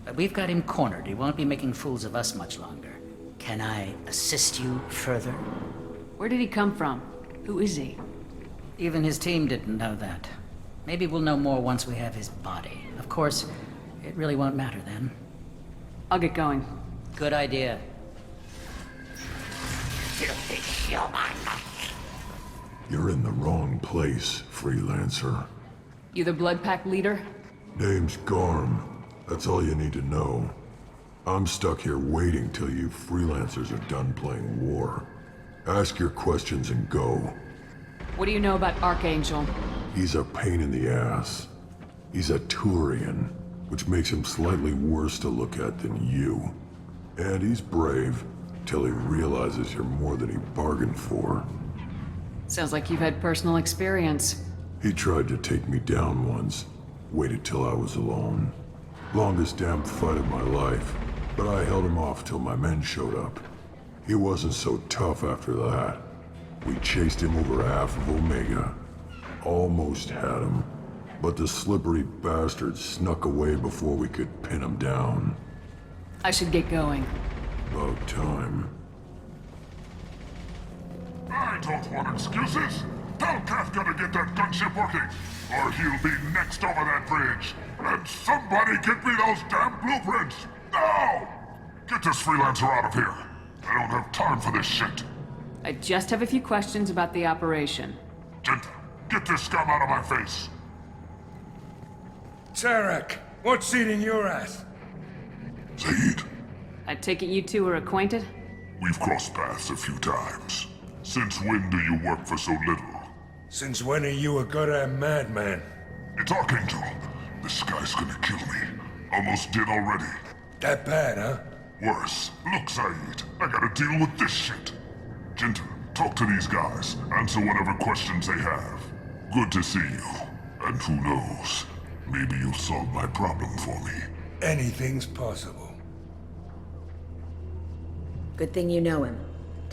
But we've got him cornered. He won't be making fools of us much longer. Can I assist you further? Where did he come from? Who is he? Even his team didn't know that. Maybe we'll know more once we have his body. Of course, it really won't matter then. I'll get going. Good idea. You're in the wrong place, freelancer. You the Blood Pack leader? Name's Garm. That's all you need to know. I'm stuck here waiting till you freelancers are done playing war. Ask your questions and go. What do you know about Archangel? He's a pain in the ass. He's a Turian, which makes him slightly worse to look at than you. And he's brave, till he realizes you're more than he bargained for. Sounds like you've had personal experience. He tried to take me down once. Waited till I was alone. Longest damn fight of my life. But I held him off till my men showed up. He wasn't so tough after that. We chased him over half of Omega. Almost had him. But the slippery bastard snuck away before we could pin him down. I should get going. About time. I don't want excuses. Tell Kafka to get that gunship working, or he'll be next over that bridge. And somebody get me those damn blueprints! Now! Get this freelancer out of here. I don't have time for this shit. I just have a few questions about the operation. Genta, get this scum out of my face. Tarek, what's eating your ass? Zaeed, I take it you two are acquainted? we've crossed paths a few times. Since when do you work for so little? Since when are you a goddamn madman? It's Archangel. This guy's gonna kill me. Almost did already. That bad, huh? Worse. Look, Zaeed, I gotta deal with this shit. Genta, talk to these guys. Answer whatever questions they have. Good to see you. And who knows, maybe you'll solve my problem for me. Anything's possible. Good thing you know him.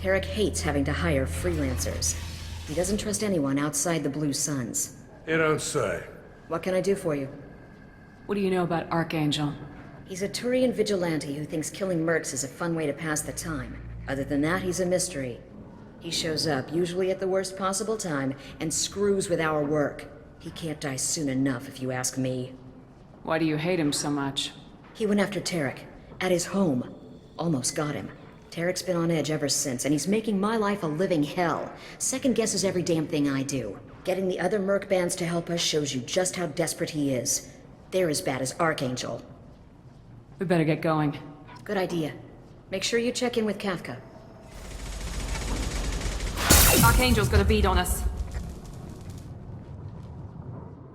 Tarek hates having to hire freelancers. He doesn't trust anyone outside the Blue Suns. You don't say. What can I do for you? What do you know about Archangel? He's a Turian vigilante who thinks killing mercs is a fun way to pass the time. Other than that, he's a mystery. He shows up, usually at the worst possible time, and screws with our work. He can't die soon enough, if you ask me. Why do you hate him so much? He went after Tarek, at his home. Almost got him. Tarek's been on edge ever since, and he's making my life a living hell. Second guesses every damn thing I do. Getting the other merc bands to help us shows you just how desperate he is. They're as bad as Archangel. We better get going. Good idea. Make sure you check in with Kafka. Archangel's got a bead on us.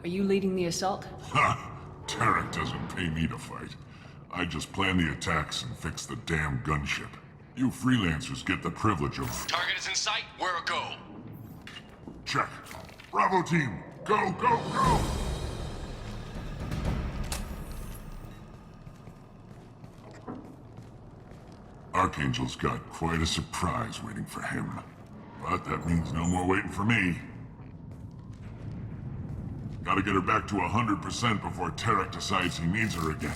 Are you leading the assault? Ha! Tarek doesn't pay me to fight. I just plan the attacks and fix the damn gunship. You freelancers get the privilege of... Target is in sight. Where go? Check. Bravo team! Go, go, go! Archangel's got quite a surprise waiting for him. But that means no more waiting for me. Gotta get her back to 100% before Tarek decides he needs her again.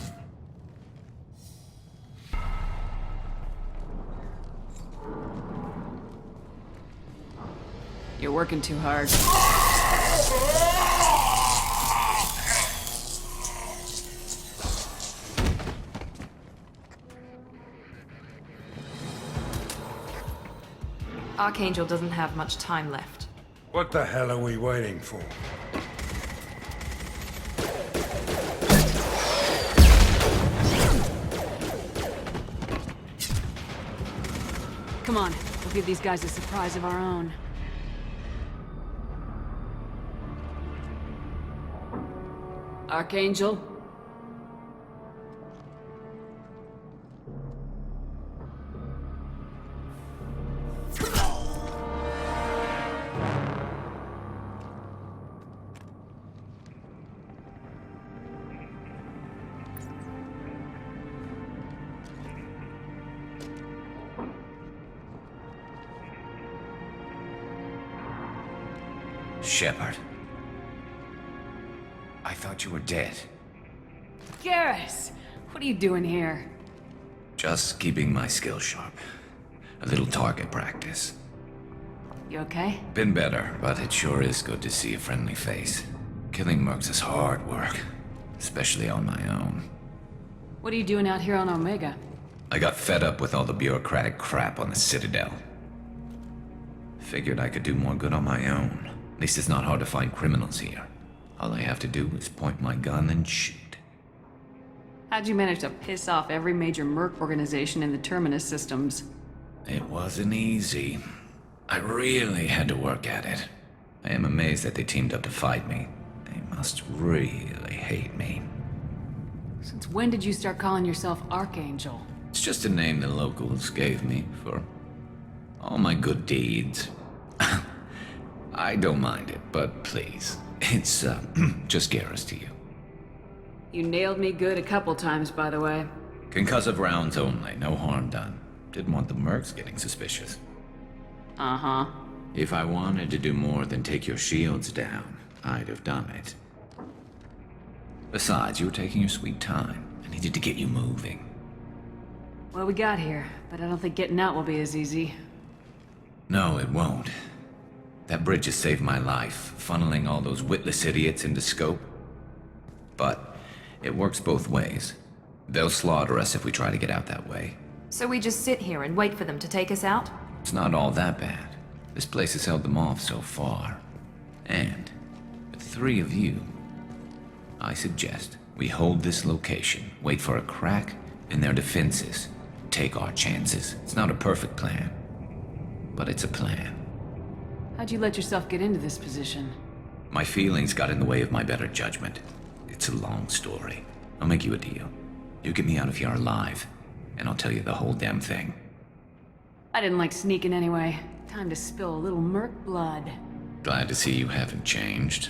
You're working too hard. Archangel doesn't have much time left. What the hell are we waiting for? Come on, we'll give these guys a surprise of our own. Archangel? Shepard. I thought you were dead. Garrus! What are you doing here? Just keeping my skills sharp. A little target practice. You okay? Been better, but it sure is good to see a friendly face. Killing mercs is hard work, especially on my own. What are you doing out here on Omega? I got fed up with all the bureaucratic crap on the Citadel. Figured I could do more good on my own. At least it's not hard to find criminals here. All I have to do is point my gun and shoot. How'd you manage to piss off every major merc organization in the Terminus systems? It wasn't easy. I really had to work at it. I am amazed that they teamed up to fight me. They must really hate me. Since when did you start calling yourself Archangel? It's just a name the locals gave me for all my good deeds. I don't mind it, but please. It's, just Garrus to you. You nailed me good a couple times, by the way. Concussive rounds only, no harm done. Didn't want the mercs getting suspicious. Uh-huh. If I wanted to do more than take your shields down, I'd have done it. Besides, you were taking your sweet time. I needed to get you moving. Well, we got here, but I don't think getting out will be as easy. No, it won't. That bridge has saved my life, funneling all those witless idiots into scope. But it works both ways. They'll slaughter us if we try to get out that way. So we just sit here and wait for them to take us out? It's not all that bad. This place has held them off so far. And with 3 of you, I suggest we hold this location, wait for a crack in their defenses, take our chances. It's not a perfect plan, but it's a plan. How'd you let yourself get into this position? My feelings got in the way of my better judgment. It's a long story. I'll make you a deal. You get me out of here alive, and I'll tell you the whole damn thing. I didn't like sneaking anyway. Time to spill a little merc blood. Glad to see you haven't changed.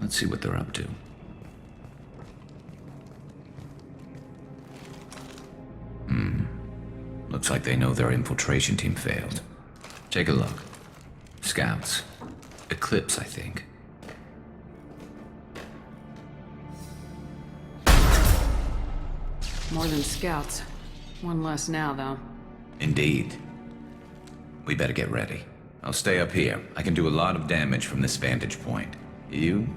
Let's see what they're up to. Looks like they know their infiltration team failed. Take a look. Scouts. Eclipse, I think. More than scouts. One less now, though. Indeed. We better get ready. I'll stay up here. I can do a lot of damage from this vantage point. You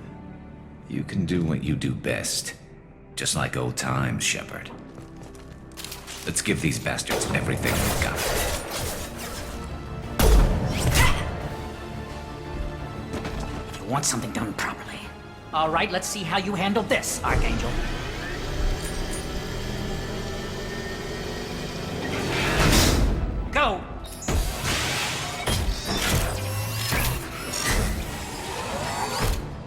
can do what you do best. Just like old times, Shepard. Let's give these bastards everything we've got. You want something done properly. All right, let's see how you handle this, Archangel. Go!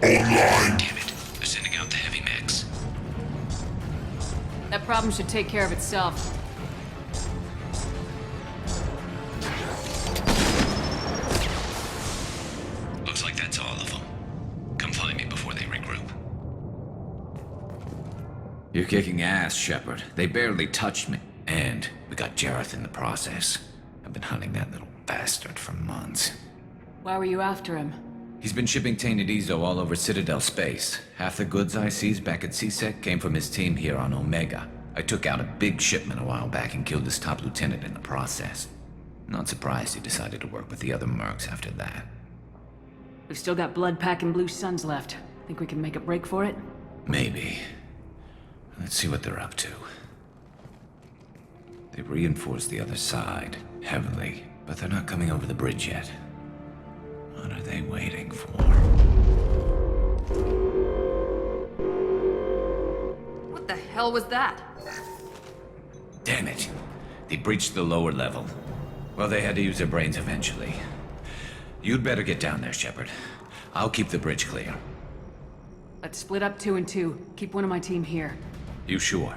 Online! Damn it. They're sending out the heavy mechs. That problem should take care of itself. Looks like that's all of them. Come find me before they regroup. You're kicking ass, Shepard. They barely touched me. And we got Jareth in the process. I've been hunting that little bastard for months. Why were you after him? He's been shipping tainted Ezo all over Citadel space. Half the goods I seized back at CSEC came from his team here on Omega. I took out a big shipment a while back and killed his top lieutenant in the process. Not surprised he decided to work with the other mercs after that. We've still got blood-packing blue suns left. Think we can make a break for it? Maybe. Let's see what they're up to. They've reinforced the other side, heavily, but they're not coming over the bridge yet. What are they waiting for? What the hell was that? Damn it. They breached the lower level. Well, they had to use their brains eventually. You'd better get down there, Shepard. I'll keep the bridge clear. Let's split up 2 and 2. Keep one of my team here. You sure?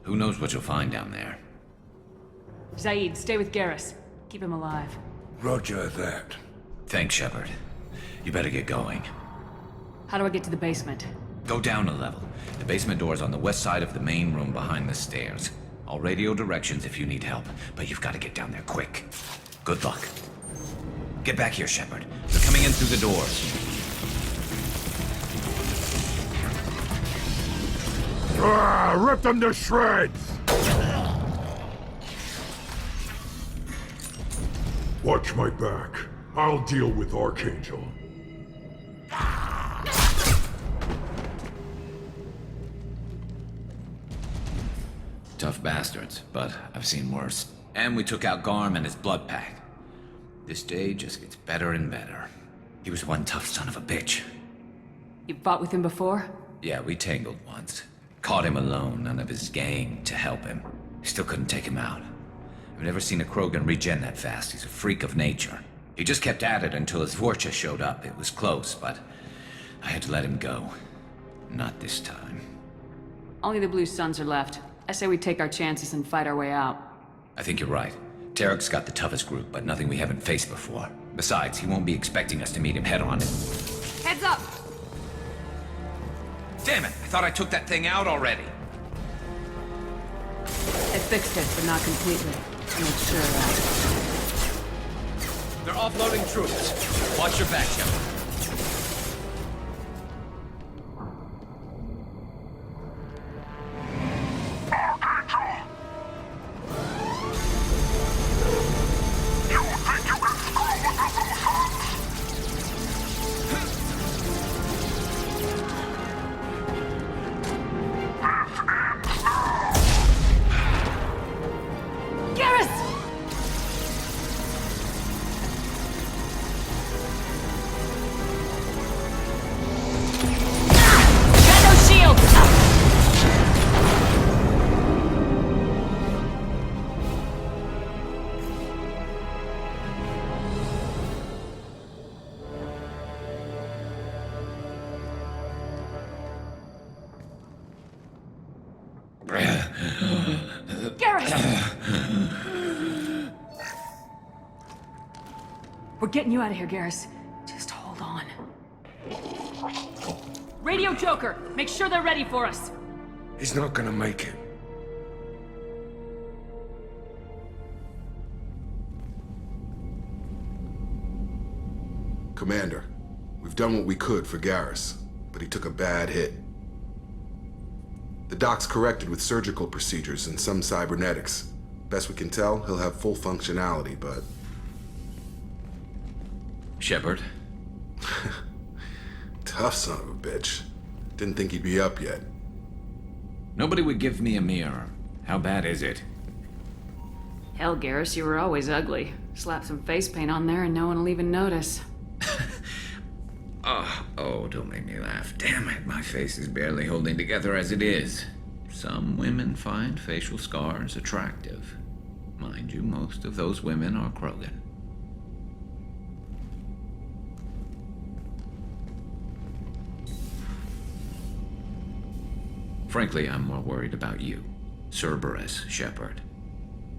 Who knows what you'll find down there? Zaeed, stay with Garrus. Keep him alive. Roger that. Thanks, Shepard. You better get going. How do I get to the basement? Go down a level. The basement door's on the west side of the main room behind the stairs. I'll radio directions if you need help, but you've got to get down there quick. Good luck. Get back here, Shepard. They're coming in through the doors. Rip them to shreds! Watch my back. I'll deal with Archangel. Tough bastards, but I've seen worse. And we took out Garm and his blood pack. This day just gets better and better. He was one tough son of a bitch. You fought with him before? Yeah, we tangled once. Caught him alone, none of his gang to help him. Still couldn't take him out. I've never seen a Krogan regen that fast. He's a freak of nature. He just kept at it until his Vorcha showed up. It was close, but I had to let him go. Not this time. Only the blue suns are left. I say we take our chances and fight our way out. I think you're right. Tarek's got the toughest group, but nothing we haven't faced before. Besides, he won't be expecting us to meet him head-on. Heads up! Damn it! I thought I took that thing out already. I fixed it, but not completely. To make sure of that. They're offloading troops. Watch your back, Shepard. We're getting you out of here, Garrus. Just hold on. Radio Joker! Make sure they're ready for us! He's not gonna make it. Commander, we've done what we could for Garrus, but he took a bad hit. The doc's corrected with surgical procedures and some cybernetics. Best we can tell, he'll have full functionality, but... Shepard? Tough son of a bitch. Didn't think he'd be up yet. Nobody would give me a mirror. How bad is it? Hell, Garrus, you were always ugly. Slap some face paint on there and no one will even notice. Oh, don't make me laugh. Damn it, my face is barely holding together as it is. Some women find facial scars attractive. Mind you, most of those women are Krogan. Frankly, I'm more worried about you. Cerberus, Shepard.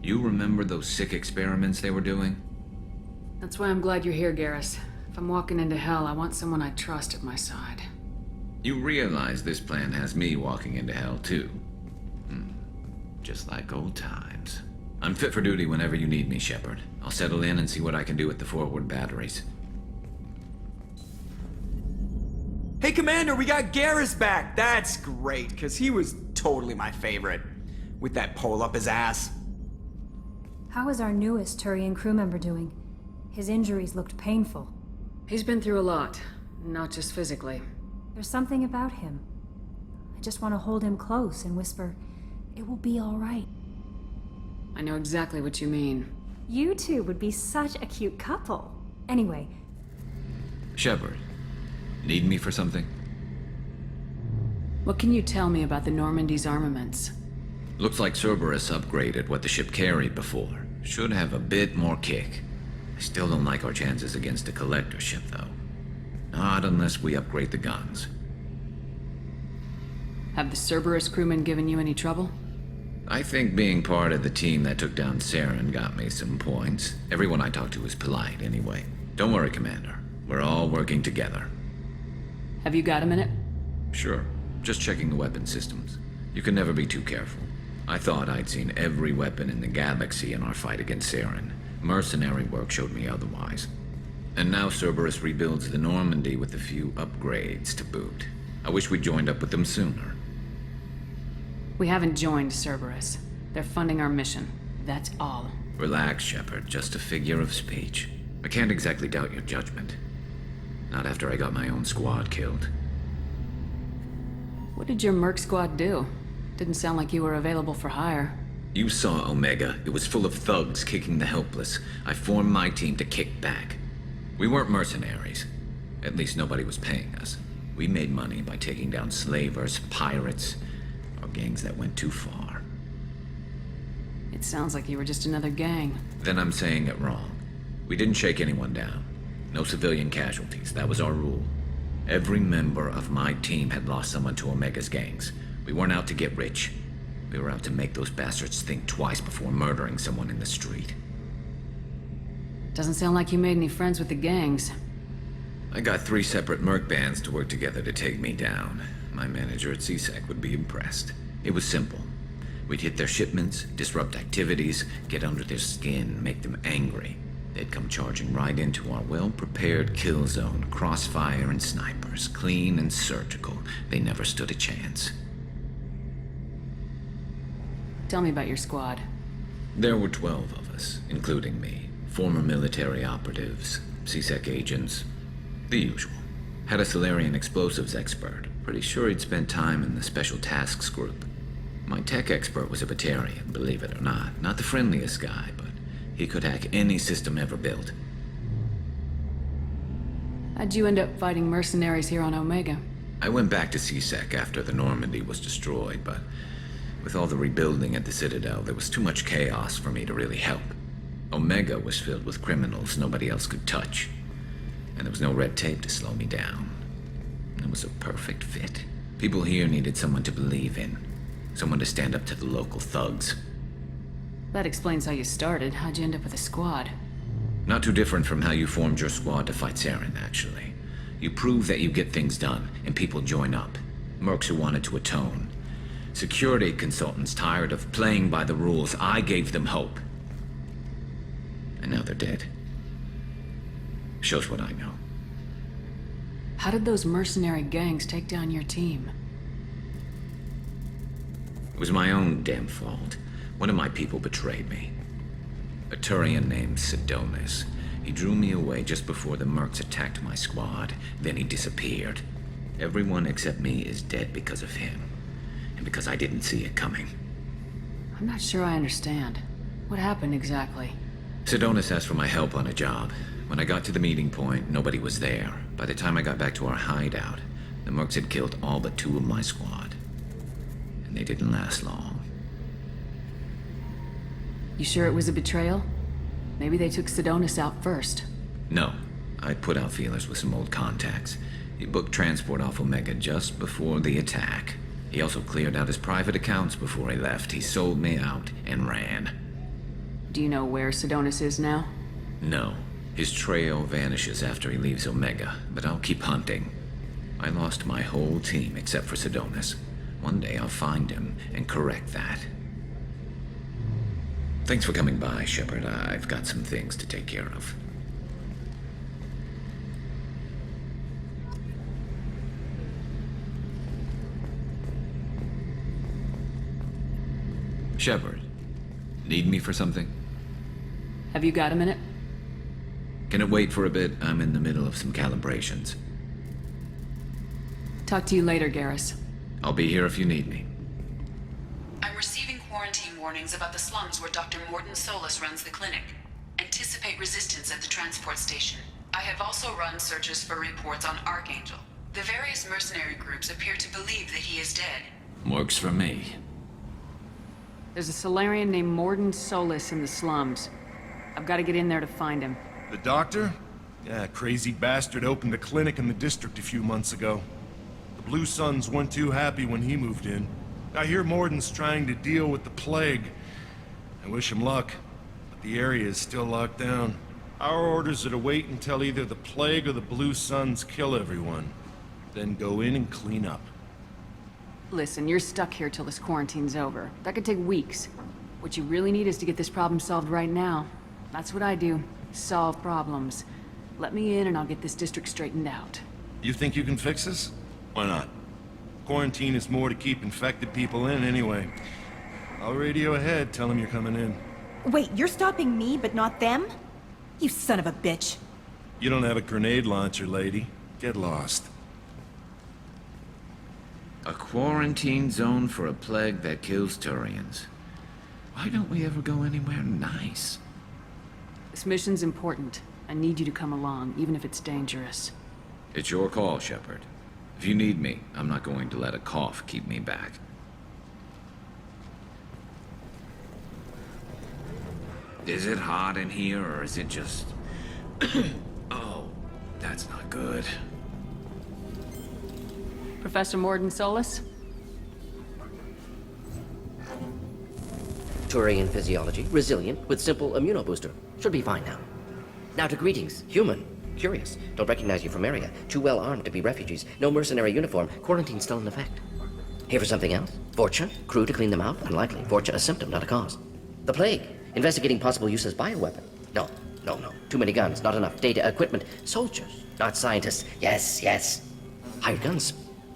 You remember those sick experiments they were doing? That's why I'm glad you're here, Garrus. If I'm walking into hell, I want someone I trust at my side. You realize this plan has me walking into hell, too. Just like old times. I'm fit for duty whenever you need me, Shepard. I'll settle in and see what I can do with the forward batteries. Hey, Commander, we got Garrus back! That's great, because he was totally my favorite. With that pole up his ass. How is our newest Turian crew member doing? His injuries looked painful. He's been through a lot, not just physically. There's something about him. I just want to hold him close and whisper, "It will be all right." I know exactly what you mean. You two would be such a cute couple. Anyway. Shepard, need me for something? What can you tell me about the Normandy's armaments? Looks like Cerberus upgraded what the ship carried before. Should have a bit more kick. I still don't like our chances against a collector ship, though. Not unless we upgrade the guns. Have the Cerberus crewmen given you any trouble? I think being part of the team that took down Saren got me some points. Everyone I talked to was polite, anyway. Don't worry, Commander. We're all working together. Have you got a minute? Sure. Just checking the weapon systems. You can never be too careful. I thought I'd seen every weapon in the galaxy in our fight against Saren. Mercenary work showed me otherwise. And now Cerberus rebuilds the Normandy with a few upgrades to boot. I wish we joined up with them sooner. We haven't joined Cerberus. They're funding our mission. That's all. Relax, Shepard. Just a figure of speech. I can't exactly doubt your judgment. Not after I got my own squad killed. What did your merc squad do? Didn't sound like you were available for hire. You saw Omega. It was full of thugs kicking the helpless. I formed my team to kick back. We weren't mercenaries. At least nobody was paying us. We made money by taking down slavers, pirates, or gangs that went too far. It sounds like you were just another gang. Then I'm saying it wrong. We didn't shake anyone down. No civilian casualties. That was our rule. Every member of my team had lost someone to Omega's gangs. We weren't out to get rich. We were out to make those bastards think twice before murdering someone in the street. Doesn't sound like you made any friends with the gangs. I got 3 separate merc bands to work together to take me down. My manager at CSEC would be impressed. It was simple. We'd hit their shipments, disrupt activities, get under their skin, make them angry. They'd come charging right into our well-prepared kill zone, crossfire and snipers, clean and surgical. They never stood a chance. Tell me about your squad. There were 12 of us, including me. Former military operatives, CSEC agents, the usual. Had a Salarian explosives expert. Pretty sure he'd spent time in the Special Tasks Group. My tech expert was a Batarian, believe it or not. Not the friendliest guy, but he could hack any system ever built. How'd you end up fighting mercenaries here on Omega? I went back to CSEC after the Normandy was destroyed, but with all the rebuilding at the Citadel, there was too much chaos for me to really help. Omega was filled with criminals nobody else could touch, and there was no red tape to slow me down. It was a perfect fit. People here needed someone to believe in, someone to stand up to the local thugs. That explains how you started. How'd you end up with a squad? Not too different from how you formed your squad to fight Saren, actually. You prove that you get things done, and people join up. Mercs who wanted to atone. Security consultants tired of playing by the rules. I gave them hope. And now they're dead. Shows what I know. How did those mercenary gangs take down your team? It was my own damn fault. One of my people betrayed me. A Turian named Sidonis. He drew me away just before the mercs attacked my squad. Then he disappeared. Everyone except me is dead because of him. And because I didn't see it coming. I'm not sure I understand. What happened exactly? Sidonis asked for my help on a job. When I got to the meeting point, nobody was there. By the time I got back to our hideout, the mercs had killed all but 2 of my squad. And they didn't last long. You sure it was a betrayal? Maybe they took Sidonis out first. No. I put out feelers with some old contacts. He booked transport off Omega just before the attack. He also cleared out his private accounts before he left. He sold me out and ran. Do you know where Sidonis is now? No. His trail vanishes after he leaves Omega, but I'll keep hunting. I lost my whole team except for Sidonis. One day I'll find him and correct that. Thanks for coming by, Shepard. I've got some things to take care of. Shepard, need me for something? Have you got a minute? Can it wait for a bit? I'm in the middle of some calibrations. Talk to you later, Garrus. I'll be here if you need me. I'm receiving quarantine warnings about the slums where Dr. Mordin Solus runs the clinic. Anticipate resistance at the transport station. I have also run searches for reports on Archangel. The various mercenary groups appear to believe that he is dead. Works for me. There's a Salarian named Mordin Solus in the slums. I've got to get in there to find him. The doctor? Yeah, crazy bastard opened a clinic in the district a few months ago. The Blue Suns weren't too happy when he moved in. I hear Mordin's trying to deal with the plague. I wish him luck, but the area is still locked down. Our orders are to wait until either the plague or the Blue Suns kill everyone. Then go in and clean up. Listen, you're stuck here till this quarantine's over. That could take weeks. What you really need is to get this problem solved right now. That's what I do. Solve problems. Let me in and I'll get this district straightened out. You think you can fix this? Why not? Quarantine is more to keep infected people in anyway. I'll radio ahead, tell them you're coming in. Wait, you're stopping me, but not them? You son of a bitch. You don't have a grenade launcher, lady. Get lost. A quarantine zone for a plague that kills Turians. Why don't we ever go anywhere nice? This mission's important. I need you to come along, even if it's dangerous. It's your call, Shepard. If you need me, I'm not going to let a cough keep me back. Is it hot in here, or is it just... Oh, that's not good. Professor Mordin Solus? Turian physiology, resilient, with simple immunobooster. Should be fine now. Now to greetings. Human. Curious. Don't recognize you from area. Too well armed to be refugees. No mercenary uniform. Quarantine still in effect. Here for something else? Vorcha? Crew to clean them out? Unlikely. Vorcha a symptom, not a cause. The plague. Investigating possible use as bioweapon. No. Too many guns, not enough. Data, equipment. Soldiers, not scientists. Yes. Hired guns?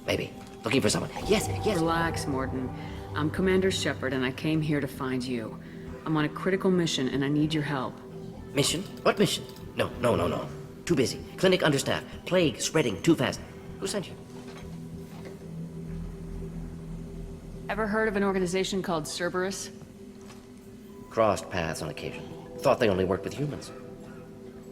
Maybe. Looking for someone. Yes. Relax, Mordin. I'm Commander Shepard, and I came here to find you. I'm on a critical mission, and I need your help. Mission? What mission? No. Too busy. Clinic understaffed. Plague spreading too fast. Who sent you? Ever heard of an organization called Cerberus? Crossed paths on occasion. Thought they only worked with humans.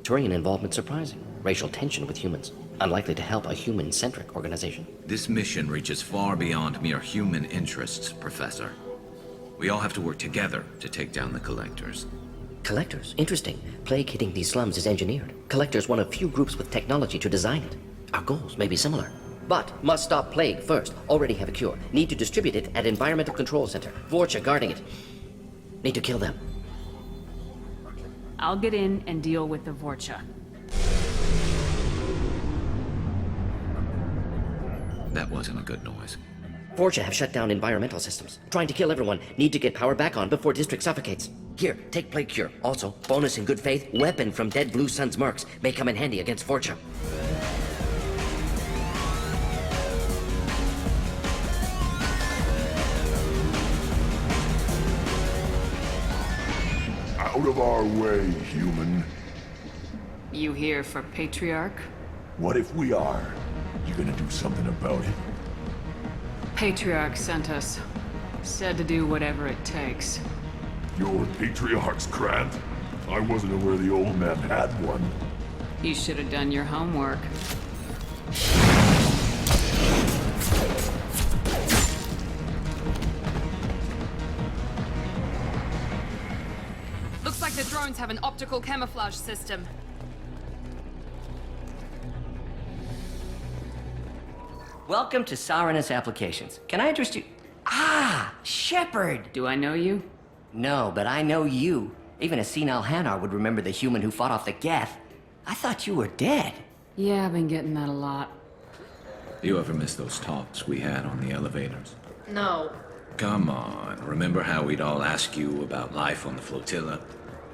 Turian involvement surprising. Racial tension with humans. Unlikely to help a human-centric organization. This mission reaches far beyond mere human interests, Professor. We all have to work together to take down the Collectors. Collectors? Interesting. Plague hitting these slums is engineered. Collectors one of few groups with technology to design it. Our goals may be similar. But must stop Plague first. Already have a cure. Need to distribute it at Environmental Control Center. Vorcha guarding it. Need to kill them. I'll get in and deal with the Vorcha. That wasn't a good noise. Vorcha have shut down environmental systems. Trying to kill everyone. Need to get power back on before District suffocates. Here, take Plague Cure. Also, bonus in good faith, weapon from dead Blue Sun's mercs. May come in handy against Vorcha. Out of our way, human. You here for Patriarch? What if we are? You gonna do something about it? Patriarch sent us. Said to do whatever it takes. Your Patriarch's Grant? I wasn't aware the old man had one. You should have done your homework. Looks like the drones have an optical camouflage system. Welcome to Sarenus Applications. Can I interest you? Ah, Shepard! Do I know you? No, but I know you. Even a senile Hanar would remember the human who fought off the Geth. I thought you were dead. Yeah, I've been getting that a lot. You ever miss those talks we had on the elevators? No. Come on, remember how we'd all ask you about life on the flotilla?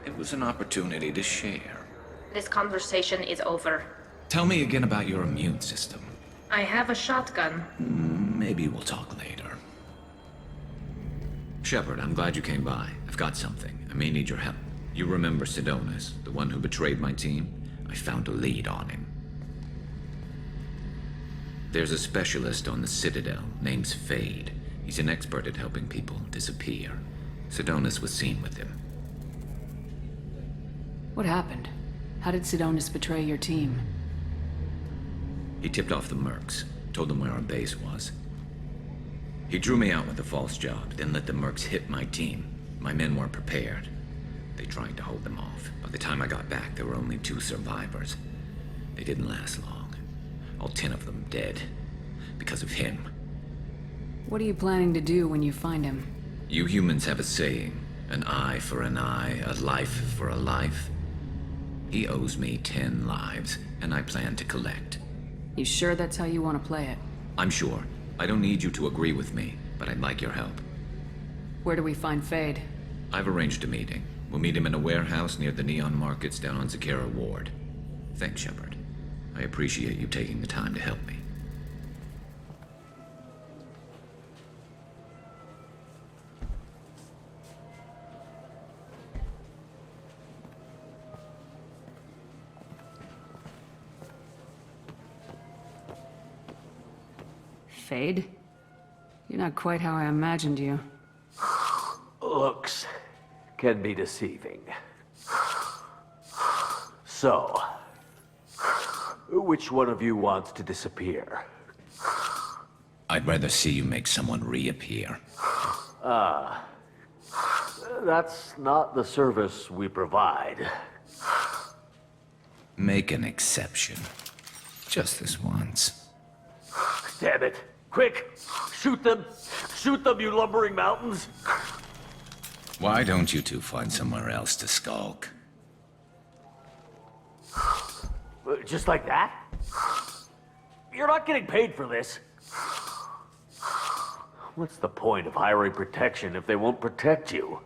It was an opportunity to share. This conversation is over. Tell me again about your immune system. I have a shotgun. Maybe we'll talk later. Shepard, I'm glad you came by. I've got something. I may need your help. You remember Sidonus, the one who betrayed my team? I found a lead on him. There's a specialist on the Citadel, name's Fade. He's an expert at helping people disappear. Sidonus was seen with him. What happened? How did Sidonus betray your team? He tipped off the mercs, told them where our base was. He drew me out with a false job, then let the mercs hit my team. My men weren't prepared. They tried to hold them off. By the time I got back, there were only 2 survivors. They didn't last long. All 10 of them dead. Because of him. What are you planning to do when you find him? You humans have a saying, an eye for an eye, a life for a life. He owes me 10 lives, and I plan to collect. You sure that's how you want to play it? I'm sure. I don't need you to agree with me, but I'd like your help. Where do we find Fade? I've arranged a meeting. We'll meet him in a warehouse near the Neon Markets down on Zakera Ward. Thanks, Shepard. I appreciate you taking the time to help me. Fade? You're not quite how I imagined you. Looks can be deceiving. So, which one of you wants to disappear? I'd rather see you make someone reappear. That's not the service we provide. Make an exception. Just this once. Damn it. Quick! Shoot them! Shoot them, you lumbering mountains! Why don't you two find somewhere else to skulk? Just like that? You're not getting paid for this. What's the point of hiring protection if they won't protect you?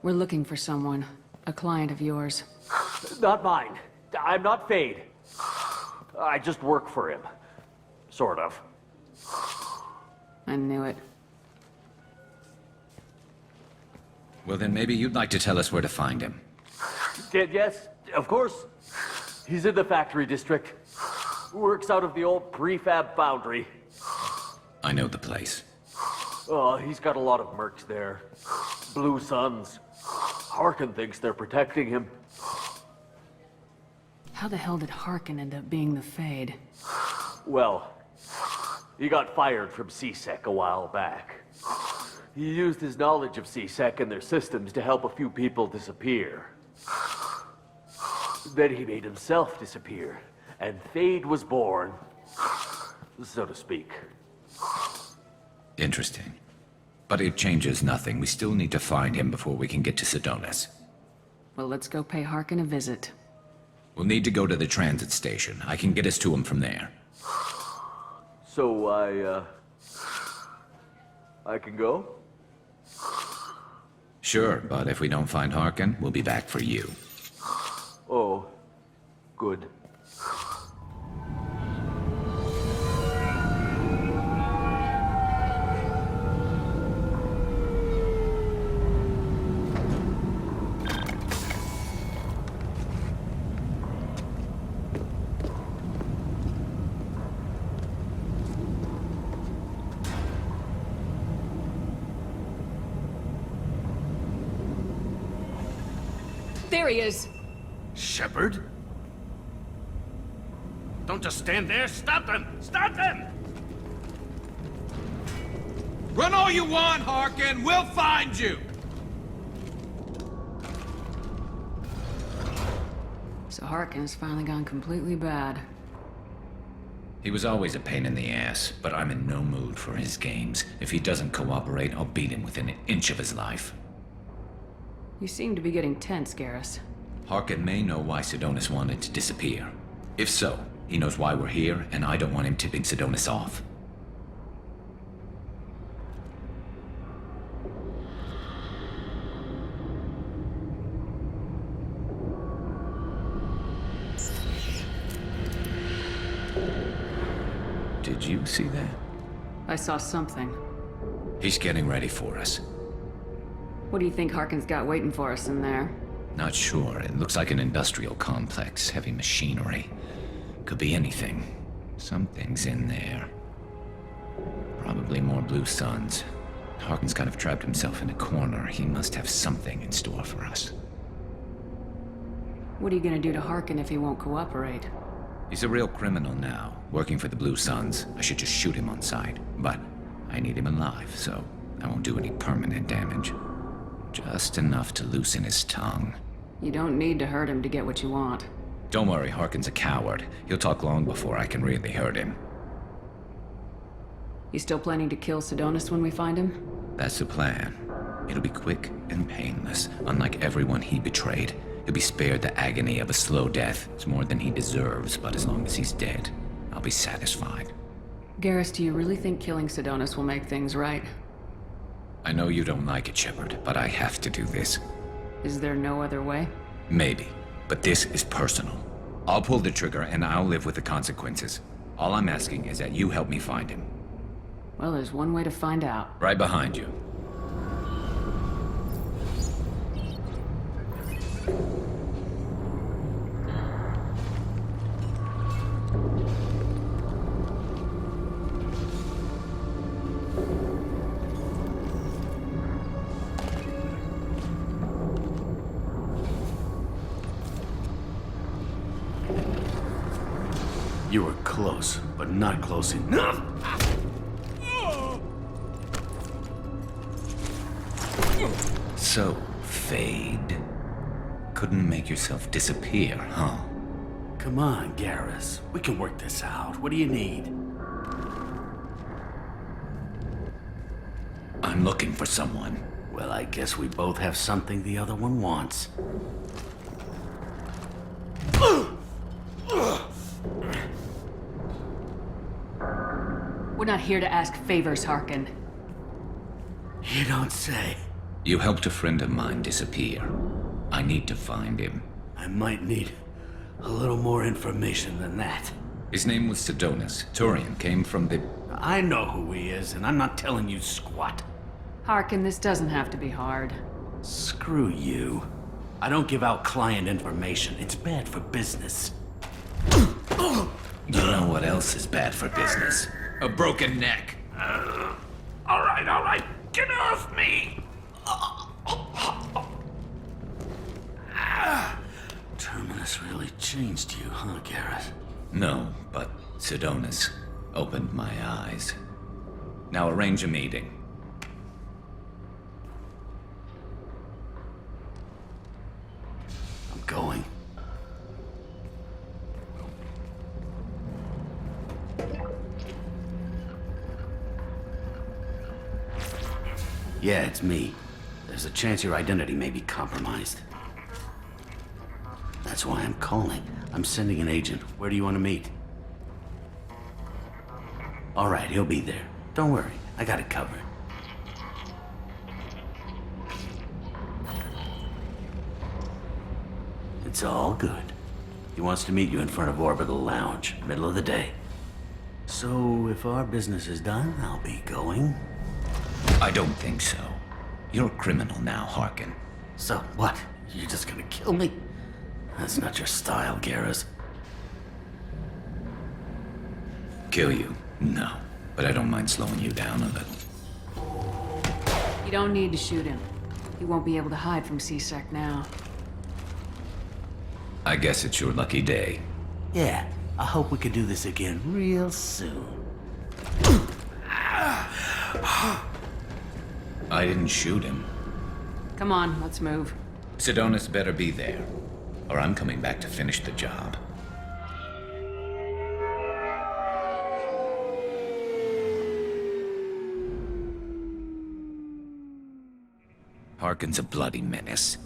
We're looking for someone. A client of yours. Not mine. I'm not Fade. I just work for him. Sort of. I knew it. Well, then maybe you'd like to tell us where to find him. Yes, of course. He's in the factory district. Works out of the old prefab foundry. I know the place. Oh, he's got a lot of mercs there. Blue Suns. Harkin thinks they're protecting him. How the hell did Harkin end up being the Fade? Well, he got fired from CSEC a while back. He used his knowledge of CSEC and their systems to help a few people disappear. Then he made himself disappear, and Fade was born, so to speak. Interesting. But it changes nothing. We still need to find him before we can get to Sidonis. Well, let's go pay Harkin a visit. We'll need to go to the transit station. I can get us to him from there. So I can go? Sure, but if we don't find Harkin, we'll be back for you. Oh, good. There he is! Shepard? Don't just stand there. Stop them! Stop them! Run all you want, Harkin. We'll find you. So Harkin's finally gone completely bad. He was always a pain in the ass, but I'm in no mood for his games. If he doesn't cooperate, I'll beat him within an inch of his life. You seem to be getting tense, Garrus. Harkin may know why Sidonis wanted to disappear. If so, he knows why we're here, and I don't want him tipping Sidonis off. Did you see that? I saw something. He's getting ready for us. What do you think Harkin's got waiting for us in there? Not sure. It looks like an industrial complex. Heavy machinery. Could be anything. Something's in there. Probably more Blue Suns. Harkin's kind of trapped himself in a corner. He must have something in store for us. What are you gonna do to Harkin if he won't cooperate? He's a real criminal now, working for the Blue Suns. I should just shoot him on sight. But I need him alive, so I won't do any permanent damage. Just enough to loosen his tongue. You don't need to hurt him to get what you want. Don't worry, Harkin's a coward. He'll talk long before I can really hurt him. You still planning to kill Sidonis when we find him? That's the plan. It'll be quick and painless. Unlike everyone he betrayed, he'll be spared the agony of a slow death. It's more than he deserves, but as long as he's dead, I'll be satisfied. Garrus, do you really think killing Sidonis will make things right? I know you don't like it, Shepard, but I have to do this. Is there no other way? Maybe, but this is personal. I'll pull the trigger and I'll live with the consequences. All I'm asking is that you help me find him. Well, there's one way to find out. Right behind you. You were close, but not close enough. So, Fade. Couldn't make yourself disappear, huh? Come on, Garrus. We can work this out. What do you need? I'm looking for someone. Well, I guess we both have something the other one wants. We're not here to ask favors, Harkin. You don't say. You helped a friend of mine disappear. I need to find him. I might need a little more information than that. His name was Sidonus. Turian came from the... I know who he is, and I'm not telling you squat. Harkin, this doesn't have to be hard. Screw you. I don't give out client information. It's bad for business. You know what else is bad for business? A broken neck. All right. Get off me! Terminus really changed you, huh, Garrus? No, but Sidonus opened my eyes. Now arrange a meeting. I'm going. Yeah, it's me. There's a chance your identity may be compromised. That's why I'm calling. I'm sending an agent. Where do you want to meet? All right, he'll be there. Don't worry, I got it covered. It's all good. He wants to meet you in front of Orbital Lounge, middle of the day. So, if our business is done, I'll be going. I don't think so. You're a criminal now, Harkin. So, what? You're just gonna kill me? That's not your style, Garrus. Kill you? No. But I don't mind slowing you down a little. You don't need to shoot him. He won't be able to hide from C-Sec now. I guess it's your lucky day. Yeah, I hope we can do this again real soon. I didn't shoot him. Come on, let's move. Sidonus better be there, or I'm coming back to finish the job. Harkin's a bloody menace.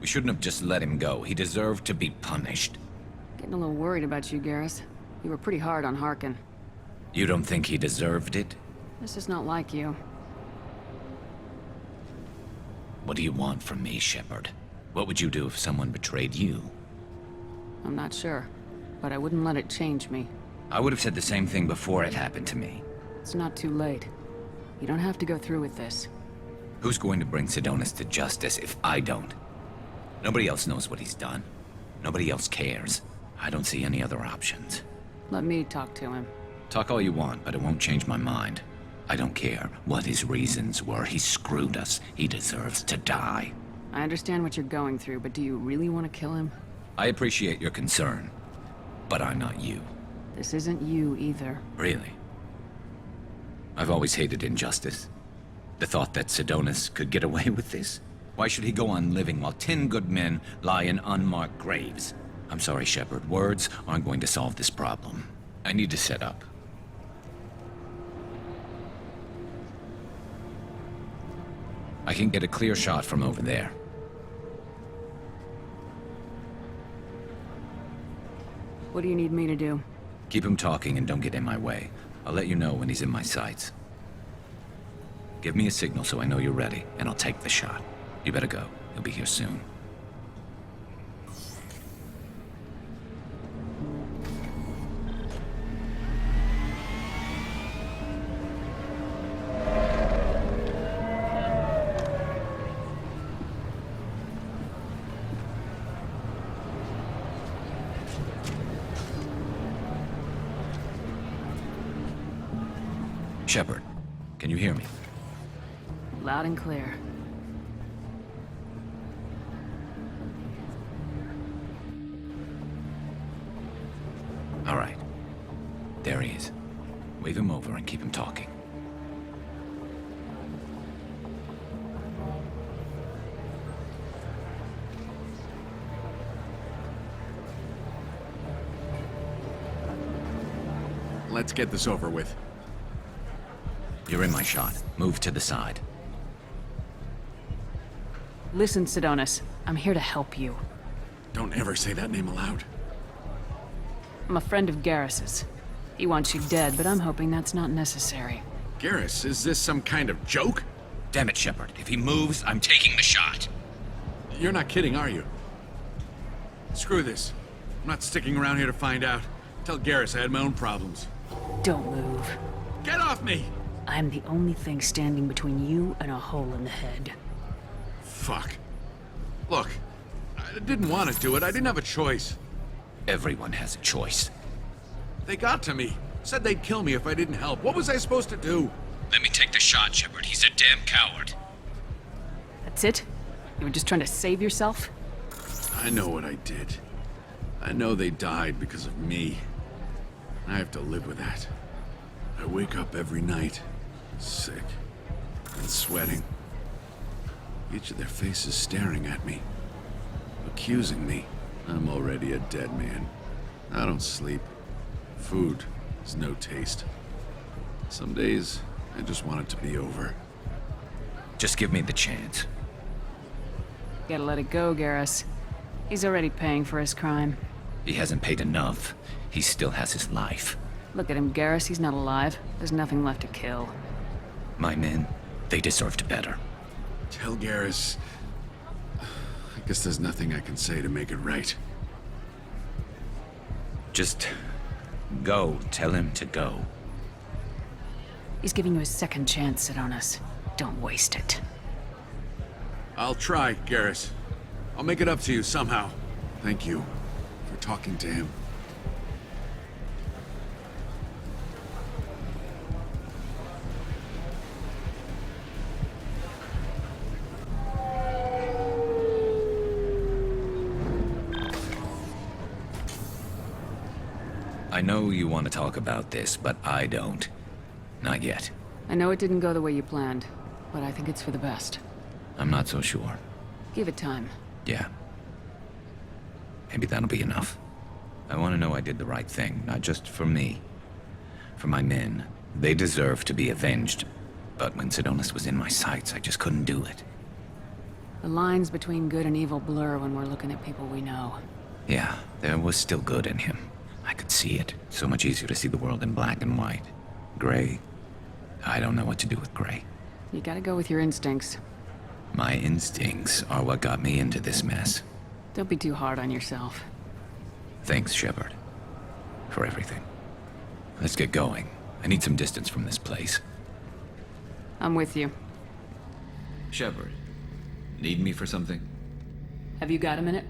We shouldn't have just let him go. He deserved to be punished. Getting a little worried about you, Garrus. You were pretty hard on Harkin. You don't think he deserved it? This is not like you. What do you want from me, Shepard? What would you do if someone betrayed you? I'm not sure, but I wouldn't let it change me. I would have said the same thing before it happened to me. It's not too late. You don't have to go through with this. Who's going to bring Sidonus to justice if I don't? Nobody else knows what he's done. Nobody else cares. I don't see any other options. Let me talk to him. Talk all you want, but it won't change my mind. I don't care what his reasons were. He screwed us. He deserves to die. I understand what you're going through, but do you really want to kill him? I appreciate your concern, but I'm not you. This isn't you either. Really? I've always hated injustice. The thought that Sidonus could get away with this? Why should he go on living while 10 good men lie in unmarked graves? I'm sorry, Shepard. Words aren't going to solve this problem. I need to set up. I can get a clear shot from over there. What do you need me to do? Keep him talking and don't get in my way. I'll let you know when he's in my sights. Give me a signal so I know you're ready, and I'll take the shot. You better go. He'll be here soon. Shepard, can you hear me? Loud and clear. All right. There he is. Wave him over and keep him talking. Let's get this over with. You're in my shot. Move to the side. Listen, Sidonus. I'm here to help you. Don't ever say that name aloud. I'm a friend of Garrus's. He wants you dead, but I'm hoping that's not necessary. Garrus, is this some kind of joke? Damn it, Shepard. If he moves, I'm taking the shot. You're not kidding, are you? Screw this. I'm not sticking around here to find out. Tell Garrus I had my own problems. Don't move. Get off me! I'm the only thing standing between you and a hole in the head. Fuck. Look, I didn't want to do it. I didn't have a choice. Everyone has a choice. They got to me. Said they'd kill me if I didn't help. What was I supposed to do? Let me take the shot, Shepard. He's a damn coward. That's it? You were just trying to save yourself? I know what I did. I know they died because of me. I have to live with that. I wake up every night, sick and sweating. Each of their faces staring at me, accusing me. I'm already a dead man. I don't sleep. Food has no taste. Some days, I just want it to be over. Just give me the chance. Gotta let it go, Garrus. He's already paying for his crime. He hasn't paid enough. He still has his life. Look at him, Garrus. He's not alive. There's nothing left to kill. My men, they deserved better. Tell Garrus... I guess there's nothing I can say to make it right. Just... go. Tell him to go. He's giving you a second chance, Sidonis. Don't waste it. I'll try, Garrus. I'll make it up to you somehow. Thank you for talking to him. I know you want to talk about this, but I don't. Not yet. I know it didn't go the way you planned, but I think it's for the best. I'm not so sure. Give it time. Yeah. Maybe that'll be enough. I want to know I did the right thing, not just for me. For my men. They deserve to be avenged. But when Sidonis was in my sights, I just couldn't do it. The lines between good and evil blur when we're looking at people we know. Yeah, there was still good in him. I could see it. So much easier to see the world in black and white. Gray. I don't know what to do with gray. You gotta go with your instincts. My instincts are what got me into this mess. Don't be too hard on yourself. Thanks, Shepard. For everything. Let's get going. I need some distance from this place. I'm with you. Shepard, need me for something? Have you got a minute?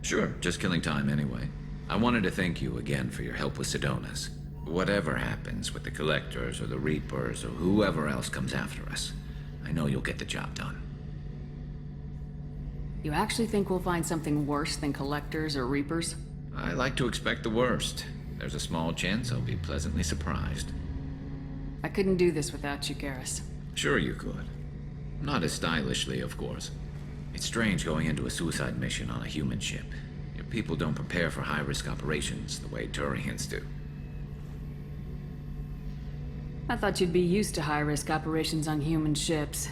Sure, just killing time anyway. I wanted to thank you again for your help with Sidonis. Whatever happens with the Collectors or the Reapers or whoever else comes after us, I know you'll get the job done. You actually think we'll find something worse than Collectors or Reapers? I like to expect the worst. There's a small chance I'll be pleasantly surprised. I couldn't do this without you, Garrus. Sure you could. Not as stylishly, of course. It's strange going into a suicide mission on a human ship. Your people don't prepare for high-risk operations the way Turians do. I thought you'd be used to high-risk operations on human ships.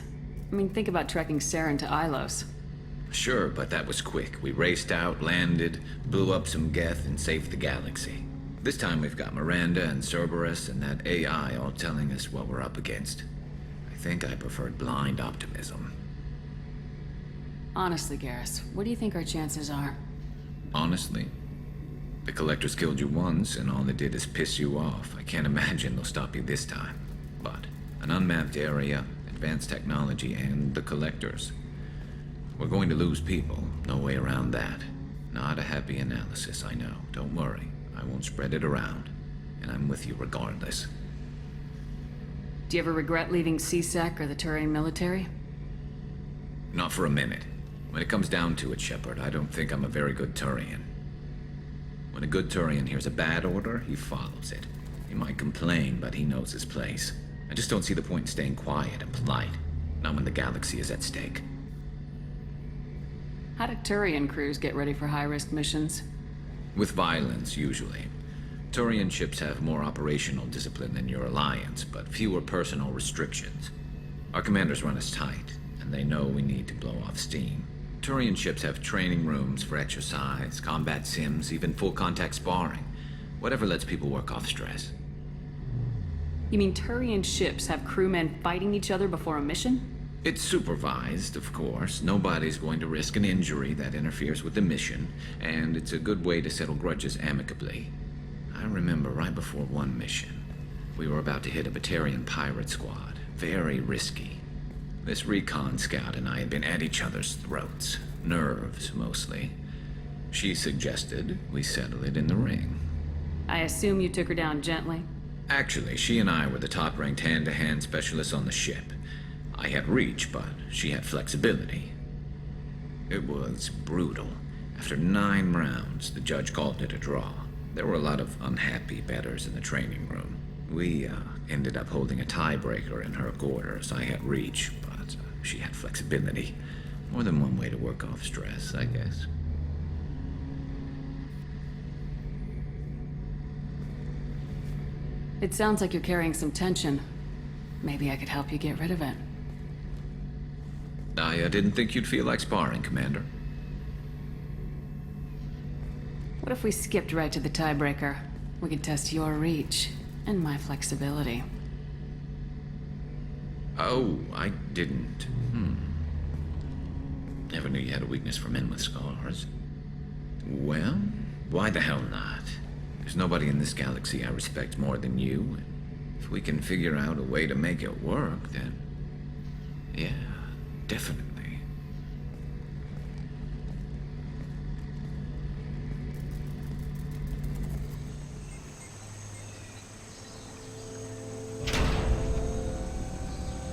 I mean, think about trekking Saren to Ilos. Sure, but that was quick. We raced out, landed, blew up some Geth, and saved the galaxy. This time we've got Miranda and Cerberus and that AI all telling us what we're up against. I think I preferred blind optimism. Honestly, Garrus, what do you think our chances are? Honestly, the Collectors killed you once, and all they did is piss you off. I can't imagine they'll stop you this time. But an unmapped area, advanced technology, and the Collectors. We're going to lose people. No way around that. Not a happy analysis, I know. Don't worry. I won't spread it around. And I'm with you regardless. Do you ever regret leaving CSEC or the Turian military? Not for a minute. When it comes down to it, Shepard, I don't think I'm a very good Turian. When a good Turian hears a bad order, he follows it. He might complain, but he knows his place. I just don't see the point in staying quiet and polite. Not when the galaxy is at stake. How do Turian crews get ready for high-risk missions? With violence, usually. Turian ships have more operational discipline than your alliance, but fewer personal restrictions. Our commanders run us tight, and they know we need to blow off steam. Turian ships have training rooms for exercise, combat sims, even full-contact sparring. Whatever lets people work off stress. You mean Turian ships have crewmen fighting each other before a mission? It's supervised, of course. Nobody's going to risk an injury that interferes with the mission, and it's a good way to settle grudges amicably. I remember right before one mission, we were about to hit a Batarian pirate squad. Very risky. This recon scout and I had been at each other's throats. Nerves, mostly. She suggested we settle it in the ring. I assume you took her down gently? Actually, she and I were the top-ranked hand-to-hand specialists on the ship. I had reach, but she had flexibility. It was brutal. After 9 rounds, the judge called it a draw. There were a lot of unhappy bettors in the training room. We ended up holding a tiebreaker in her quarters. I had reach, but she had flexibility. More than one way to work off stress, I guess. It sounds like you're carrying some tension. Maybe I could help you get rid of it. I didn't think you'd feel like sparring, Commander. What if we skipped right to the tiebreaker? We could test your reach and my flexibility. Oh, I didn't. Never knew you had a weakness for men with scars. Well, why the hell not? There's nobody in this galaxy I respect more than you. If we can figure out a way to make it work, then... yeah, definitely.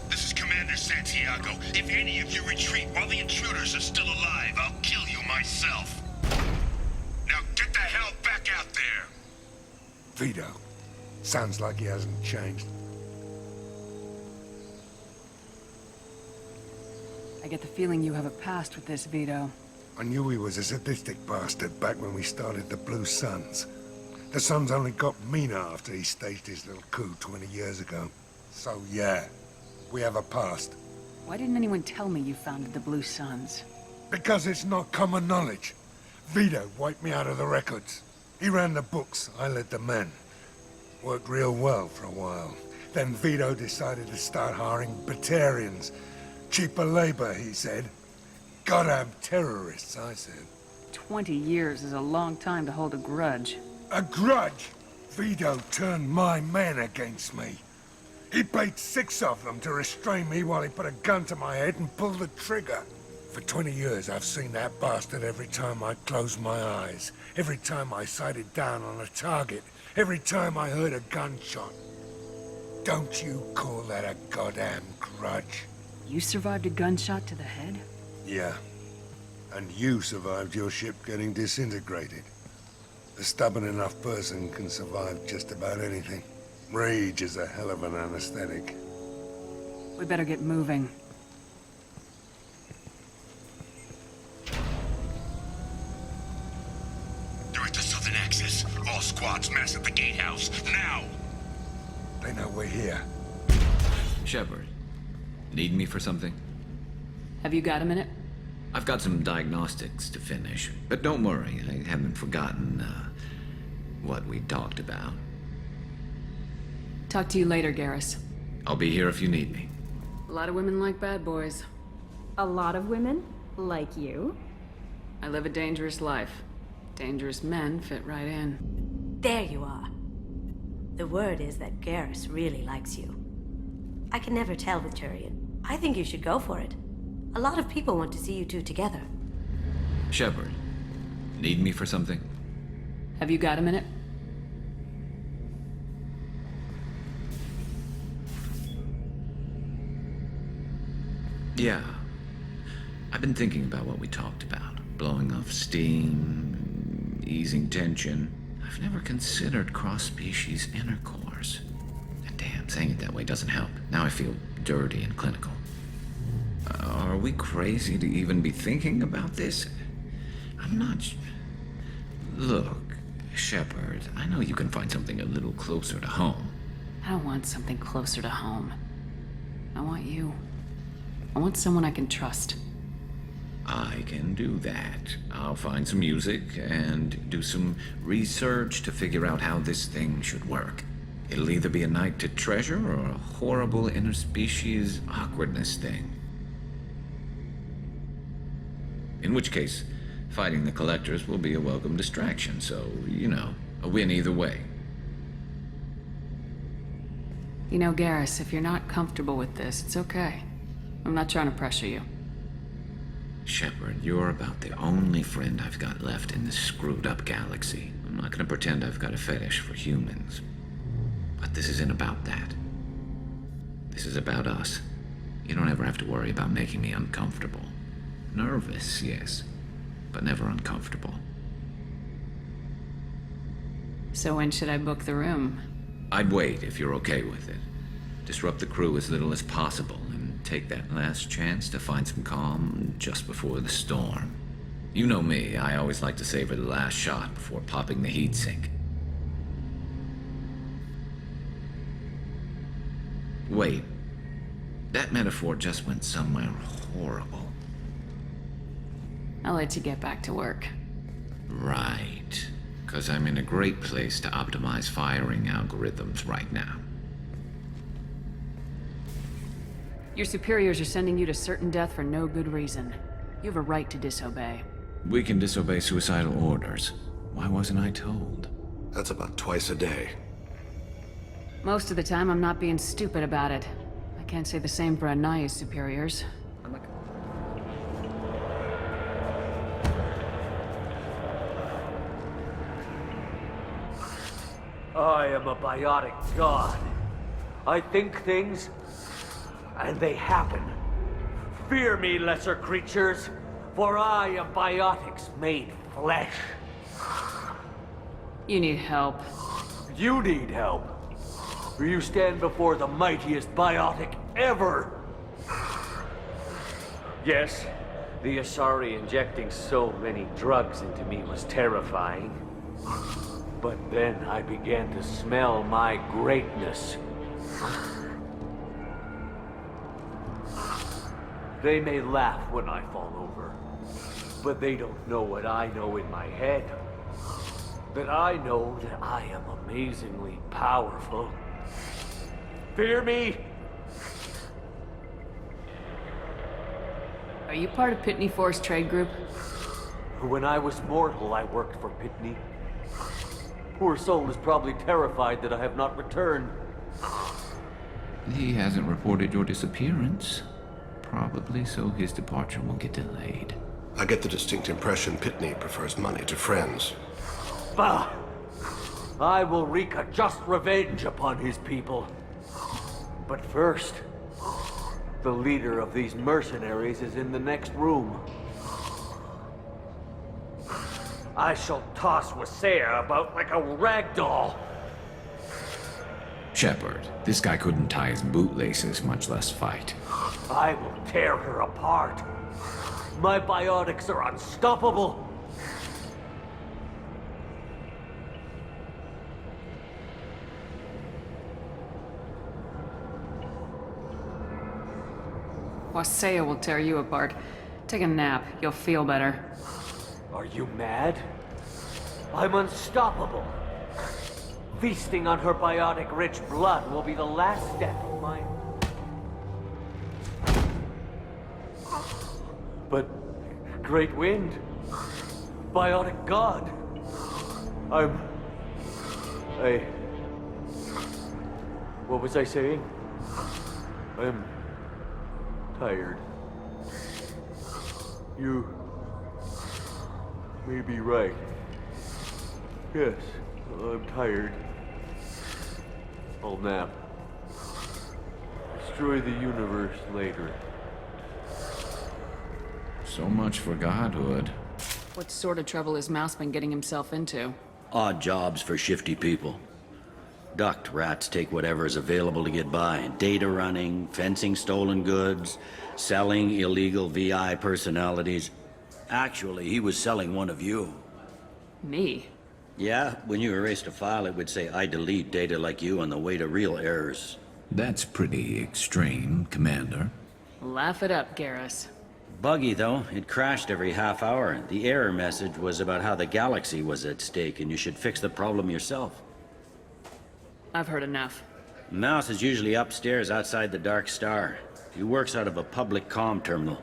This is Commander Santiago. If any of you retreat while the intruders are still alive, I'll kill you myself. Now get the hell back out there! Vito. Sounds like he hasn't changed. I get the feeling you have a past with this, Vito. I knew he was a sadistic bastard back when we started the Blue Suns. The Suns only got meaner after he staged his little coup 20 years ago. So yeah, we have a past. Why didn't anyone tell me you founded the Blue Suns? Because it's not common knowledge. Vito wiped me out of the records. He ran the books, I led the men. Worked real well for a while. Then Vito decided to start hiring Batarians. Cheaper labor, he said. Goddamn terrorists, I said. 20 years is a long time to hold a grudge. A grudge? Vito turned my men against me. He paid 6 of them to restrain me while he put a gun to my head and pulled the trigger. For 20 years, I've seen that bastard every time I closed my eyes. Every time I sighted down on a target. Every time I heard a gunshot. Don't you call that a goddamn grudge? You survived a gunshot to the head? Yeah. And you survived your ship getting disintegrated. A stubborn enough person can survive just about anything. Rage is a hell of an anesthetic. We better get moving. They're at the southern axis. All squads mass at the gatehouse, now! They know we're here. Shepard, need me for something? Have you got a minute? I've got some diagnostics to finish, but don't worry, I haven't forgotten, what we talked about. Talk to you later, Garrus. I'll be here if you need me. A lot of women like bad boys. A lot of women? Like you? I live a dangerous life. Dangerous men fit right in. There you are. The word is that Garrus really likes you. I can never tell with Turian. I think you should go for it. A lot of people want to see you two together. Shepard, need me for something? Have you got a minute? Yeah. I've been thinking about what we talked about. Blowing off steam, easing tension. I've never considered cross-species intercourse. And damn, saying it that way doesn't help. Now I feel dirty and clinical. Are we crazy to even be thinking about this? I'm not... Look, Shepard, I know you can find something a little closer to home. I don't want something closer to home. I want you. I want someone I can trust. I can do that. I'll find some music and do some research to figure out how this thing should work. It'll either be a night to treasure or a horrible interspecies awkwardness thing. In which case, fighting the Collectors will be a welcome distraction, so, you know, a win either way. You know, Garrus, if you're not comfortable with this, it's okay. I'm not trying to pressure you. Shepard, you're about the only friend I've got left in this screwed-up galaxy. I'm not gonna pretend I've got a fetish for humans. But this isn't about that. This is about us. You don't ever have to worry about making me uncomfortable. Nervous, yes, but never uncomfortable. So when should I book the room? I'd wait if you're okay with it. Disrupt the crew as little as possible and take that last chance to find some calm just before the storm. You know me, I always like to savor the last shot before popping the heatsink. Wait, that metaphor just went somewhere horrible. I'll let you get back to work. Right, because I'm in a great place to optimize firing algorithms right now. Your superiors are sending you to certain death for no good reason. You have a right to disobey. We can disobey suicidal orders. Why wasn't I told? That's about twice a day. Most of the time, I'm not being stupid about it. I can't say the same for Anaya's superiors. I am a biotic god. I think things, and they happen. Fear me, lesser creatures, for I am biotics made flesh. You need help. You need help. For you stand before the mightiest biotic ever. Yes, the Asari injecting so many drugs into me was terrifying. But then I began to smell my greatness. They may laugh when I fall over, but they don't know what I know in my head. That I know that I am amazingly powerful. Fear me? Are you part of Pitney Force Trade Group? When I was mortal, I worked for Pitney. Poor soul is probably terrified that I have not returned. He hasn't reported your disappearance. Probably so his departure will get delayed. I get the distinct impression Pitney prefers money to friends. Bah! I will wreak a just revenge upon his people. But first, the leader of these mercenaries is in the next room. I shall toss Wasea about like a rag doll. Shepard, this guy couldn't tie his bootlaces, much less fight. I will tear her apart. My biotics are unstoppable. Wasea will tear you apart. Take a nap. You'll feel better. Are you mad? I'm unstoppable. Feasting on her biotic-rich blood will be the last step of my... But... Great Wind... Biotic God... What was I saying? I'm... tired. You... may be right. Yes, I'm tired. I'll nap. Destroy the universe later. So much for godhood. What sort of trouble has Mouse been getting himself into? Odd jobs for shifty people. Ducked rats take whatever is available to get by. Data running, fencing stolen goods, selling illegal VI personalities. Actually, he was selling one of you. Me? Yeah, when you erased a file, it would say, I delete data like you on the way to real errors. That's pretty extreme, Commander. Laugh it up, Garrus. Buggy, though. It crashed every half hour. The error message was about how the galaxy was at stake, and you should fix the problem yourself. I've heard enough. Mouse is usually upstairs outside the Dark Star. He works out of a public comm terminal.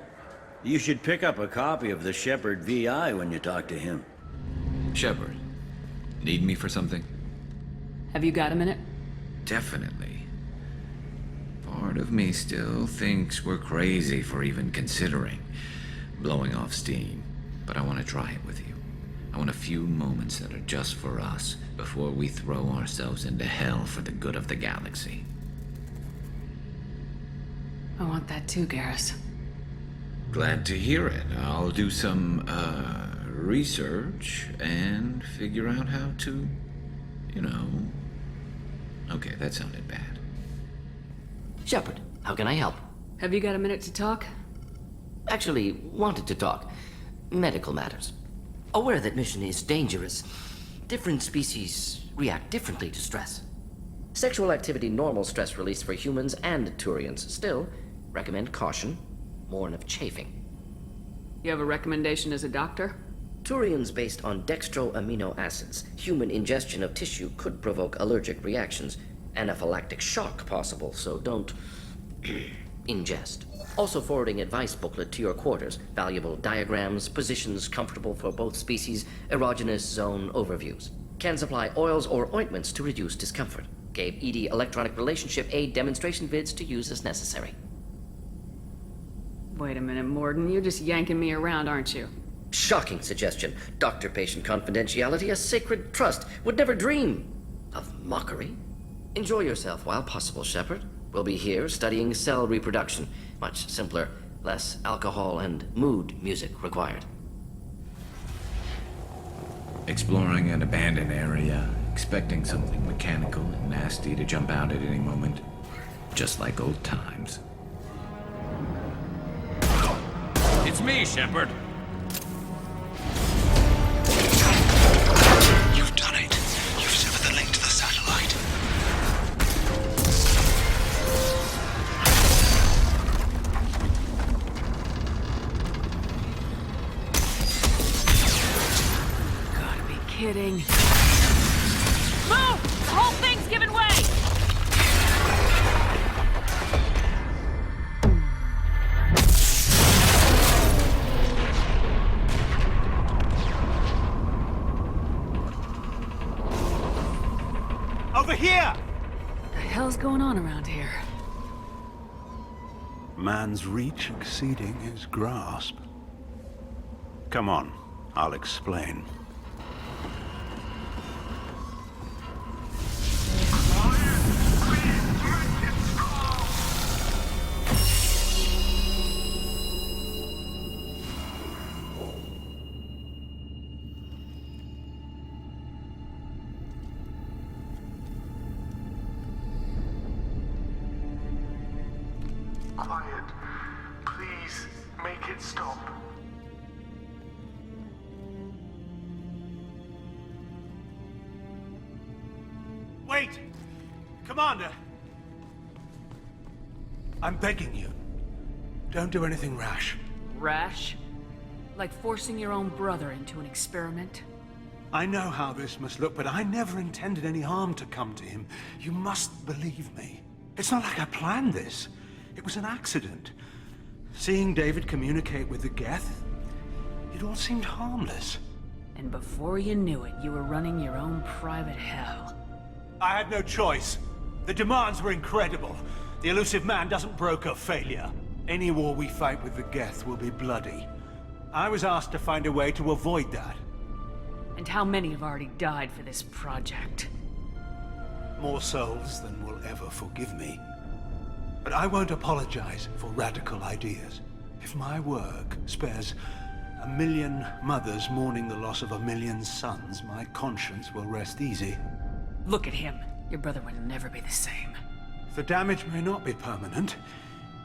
You should pick up a copy of the Shepard VI when you talk to him. Shepard, need me for something? Have you got a minute? Definitely. Part of me still thinks we're crazy for even considering blowing off steam, but I want to try it with you. I want a few moments that are just for us before we throw ourselves into hell for the good of the galaxy. I want that too, Garrus. Glad to hear it. I'll do some, research and figure out how to, you know... Okay, that sounded bad. Shepard, how can I help? Have you got a minute to talk? Actually, wanted to talk. Medical matters. Aware that mission is dangerous. Different species react differently to stress. Sexual activity normal stress release for humans and Turians. Still, recommend caution. Warn of chafing. You have a recommendation as a doctor? Turians based on dextroamino acids. Human ingestion of tissue could provoke allergic reactions. Anaphylactic shock possible, so don't ingest. Also forwarding advice booklet to your quarters. Valuable diagrams, positions comfortable for both species, erogenous zone overviews. Can supply oils or ointments to reduce discomfort. Gave ED electronic relationship aid demonstration vids to use as necessary. Wait a minute, Mordin. You're just yanking me around, aren't you? Shocking suggestion. Doctor-patient confidentiality, a sacred trust. Would never dream of mockery. Enjoy yourself while possible, Shepard. We'll be here studying cell reproduction. Much simpler, less alcohol and mood music required. Exploring an abandoned area, expecting something mechanical and nasty to jump out at any moment. Just like old times. It's me, Shepard! You've done it. You've severed the link to the satellite. Gotta be kidding. Move! The whole thing's giving way! Over here! What the hell's going on around here? Man's reach exceeding his grasp. Come on, I'll explain. Quiet. Please, make it stop. Wait! Commander! I'm begging you. Don't do anything rash. Rash? Like forcing your own brother into an experiment? I know how this must look, but I never intended any harm to come to him. You must believe me. It's not like I planned this. It was an accident. Seeing David communicate with the Geth, it all seemed harmless. And before you knew it, you were running your own private hell. I had no choice. The demands were incredible. The elusive man doesn't broker failure. Any war we fight with the Geth will be bloody. I was asked to find a way to avoid that. And how many have already died for this project? More souls than will ever forgive me. But I won't apologize for radical ideas. If my work spares 1 million mothers mourning the loss of 1 million sons, my conscience will rest easy. Look at him. Your brother would never be the same. The damage may not be permanent.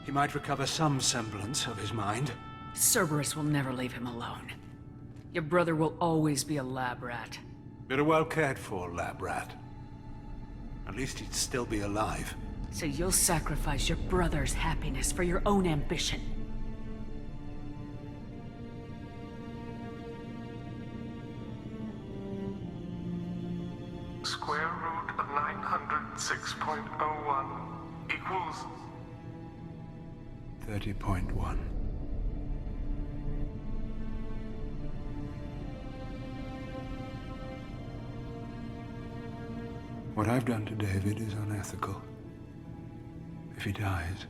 He might recover some semblance of his mind. Cerberus will never leave him alone. Your brother will always be a lab rat. You're a well cared for lab rat. At least he'd still be alive. So you'll sacrifice your brother's happiness for your own ambition. Square root of 900 30.1. What I've done to David is unethical. If he dies,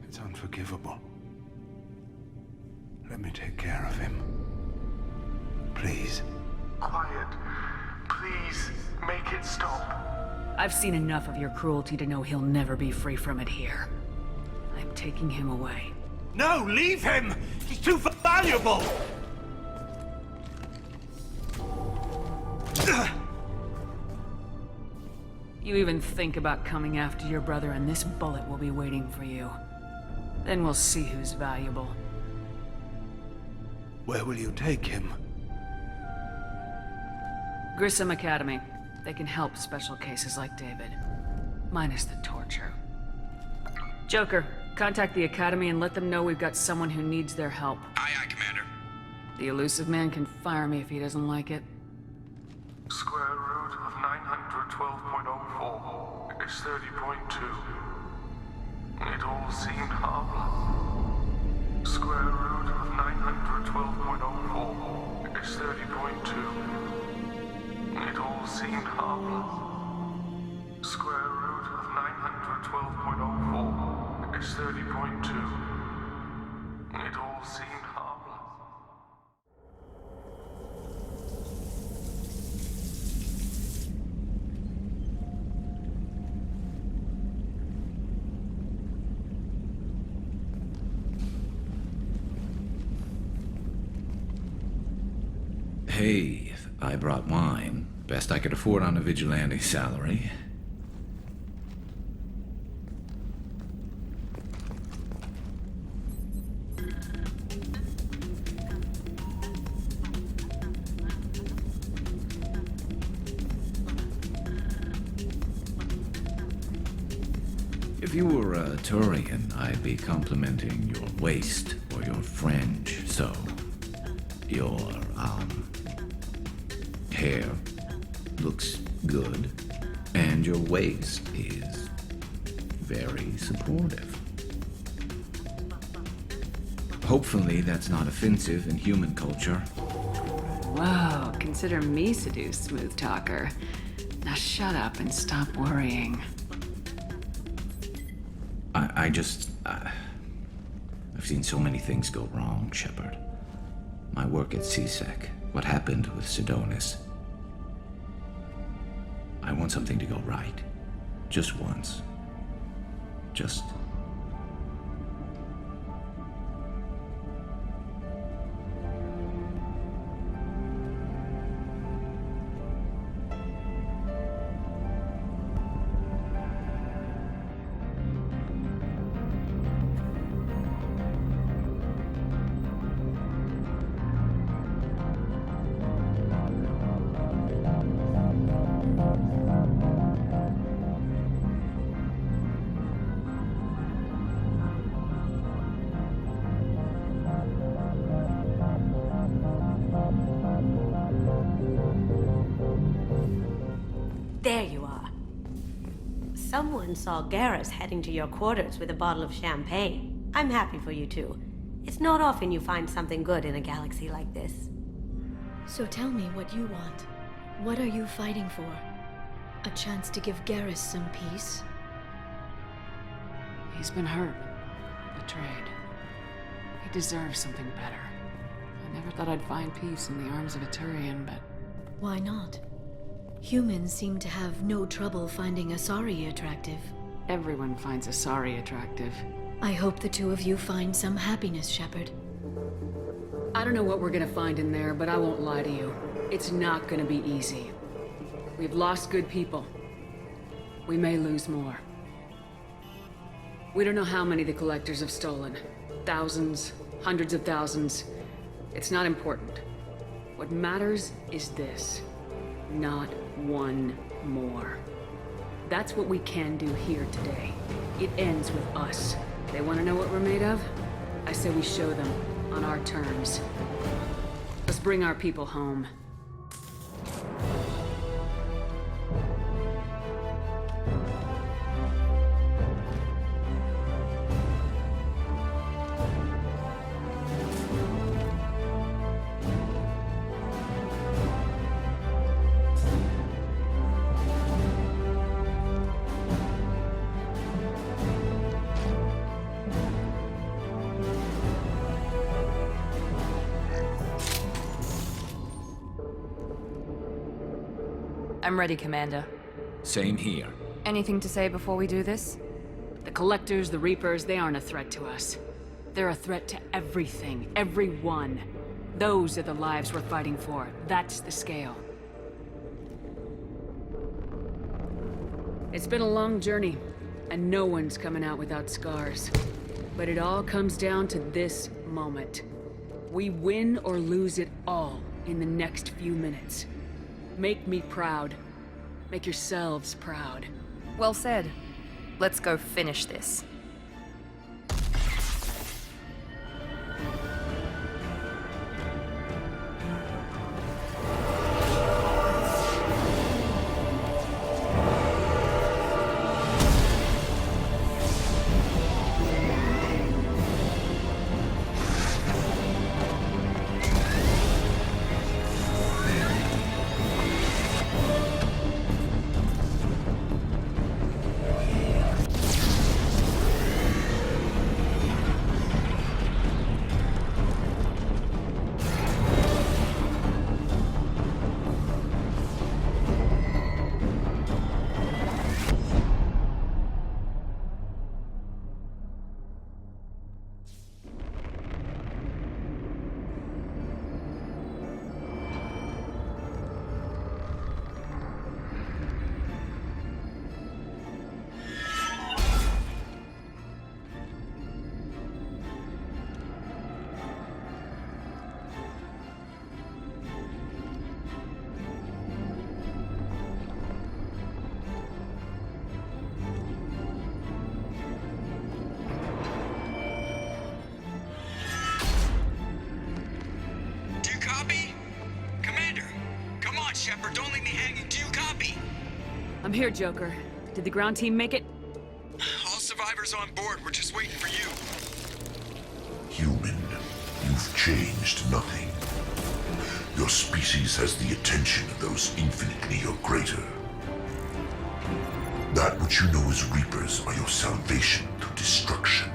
it's unforgivable. Let me take care of him. Please. Quiet. Please, make it stop. I've seen enough of your cruelty to know he'll never be free from it here. I'm taking him away. No, leave him! He's too valuable! You even think about coming after your brother and this bullet will be waiting for you. Then we'll see who's valuable. Where will you take him? Grissom Academy. They can help special cases like David. Minus the torture. Joker, contact the Academy and let them know we've got someone who needs their help. Aye, Commander. The elusive man can fire me if he doesn't like it. Square root of 912.04 is 30.2. It all seemed harmless. Square root of 912.04 is 30.2. It all seemed harmless. Square root of 912.04 is 30.2. It all seemed harmless. Hey, I brought wine. Best I could afford on a vigilante salary. If you were a Turian, I'd be complimenting your waist or your fringe, so your, hair looks good, and your waist is very supportive. Hopefully that's not offensive in human culture. Whoa, consider me seduced, smooth talker. Now shut up and stop worrying. I've seen so many things go wrong, Shepard. My work at CSEC, what happened with Sidonis. I want something to go right. Just once. Just... There you are. Someone saw Garrus heading to your quarters with a bottle of champagne. I'm happy for you too. It's not often you find something good in a galaxy like this. So tell me what you want. What are you fighting for? A chance to give Garrus some peace? He's been hurt. Betrayed. He deserves something better. I never thought I'd find peace in the arms of a Turian, but... Why not? Humans seem to have no trouble finding Asari attractive. Everyone finds Asari attractive. I hope the two of you find some happiness, Shepard. I don't know what we're gonna find in there, but I won't lie to you. It's not gonna be easy. We've lost good people. We may lose more. We don't know how many the Collectors have stolen. Thousands, hundreds of thousands. It's not important. What matters is this. Not one more. That's what we can do here today. It ends with us. They want to know what we're made of? I say we show them, on our terms. Let's bring our people home. I'm ready, Commander. Same here. Anything to say before we do this? The Collectors, the Reapers, they aren't a threat to us. They're a threat to everything, everyone. Those are the lives we're fighting for. That's the scale. It's been a long journey, and no one's coming out without scars. But it all comes down to this moment. We win or lose it all in the next few minutes. Make me proud. Make yourselves proud. Well said. Let's go finish this. Shepard, don't leave me hanging. Do you copy? I'm here, Joker. Did the ground team make it? All survivors on board. We're just waiting for you. Human, you've changed nothing. Your species has the attention of those infinitely or greater. That which you know as Reapers are your salvation through destruction.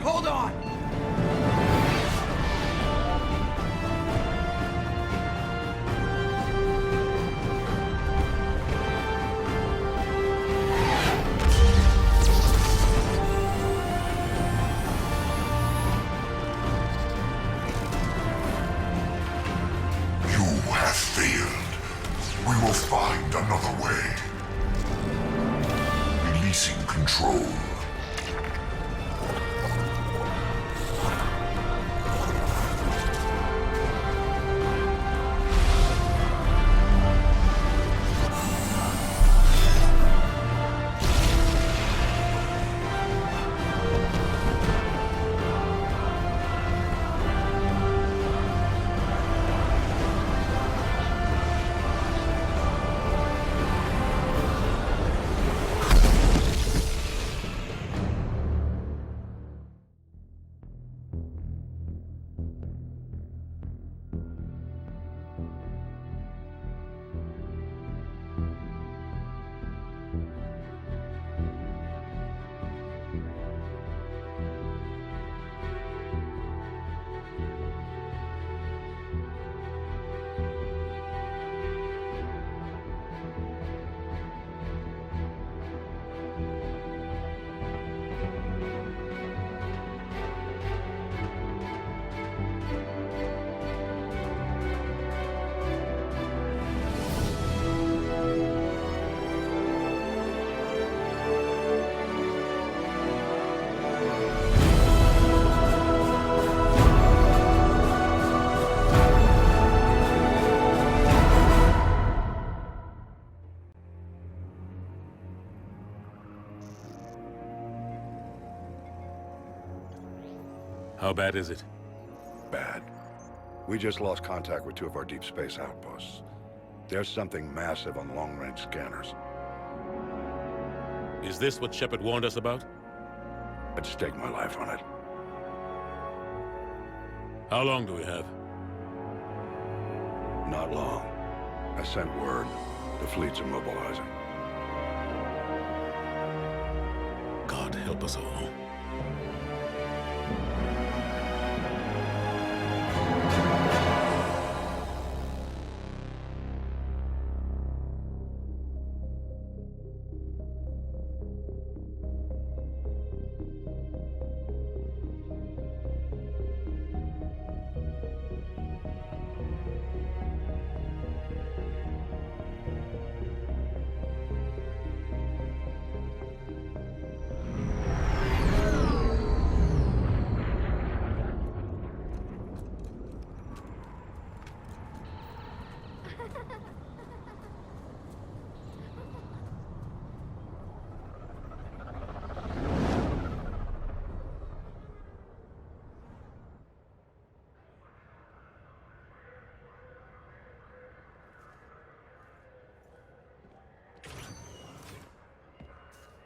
Hold on! You have failed. We will find another way. Releasing control. bad is it? Bad. We just lost contact with 2 of our deep space outposts. There's something massive on the long-range scanners. Is this what Shepard warned us about? I'd stake my life on it. How long do we have? Not long. I sent word. The fleet's immobilizing. God help us all.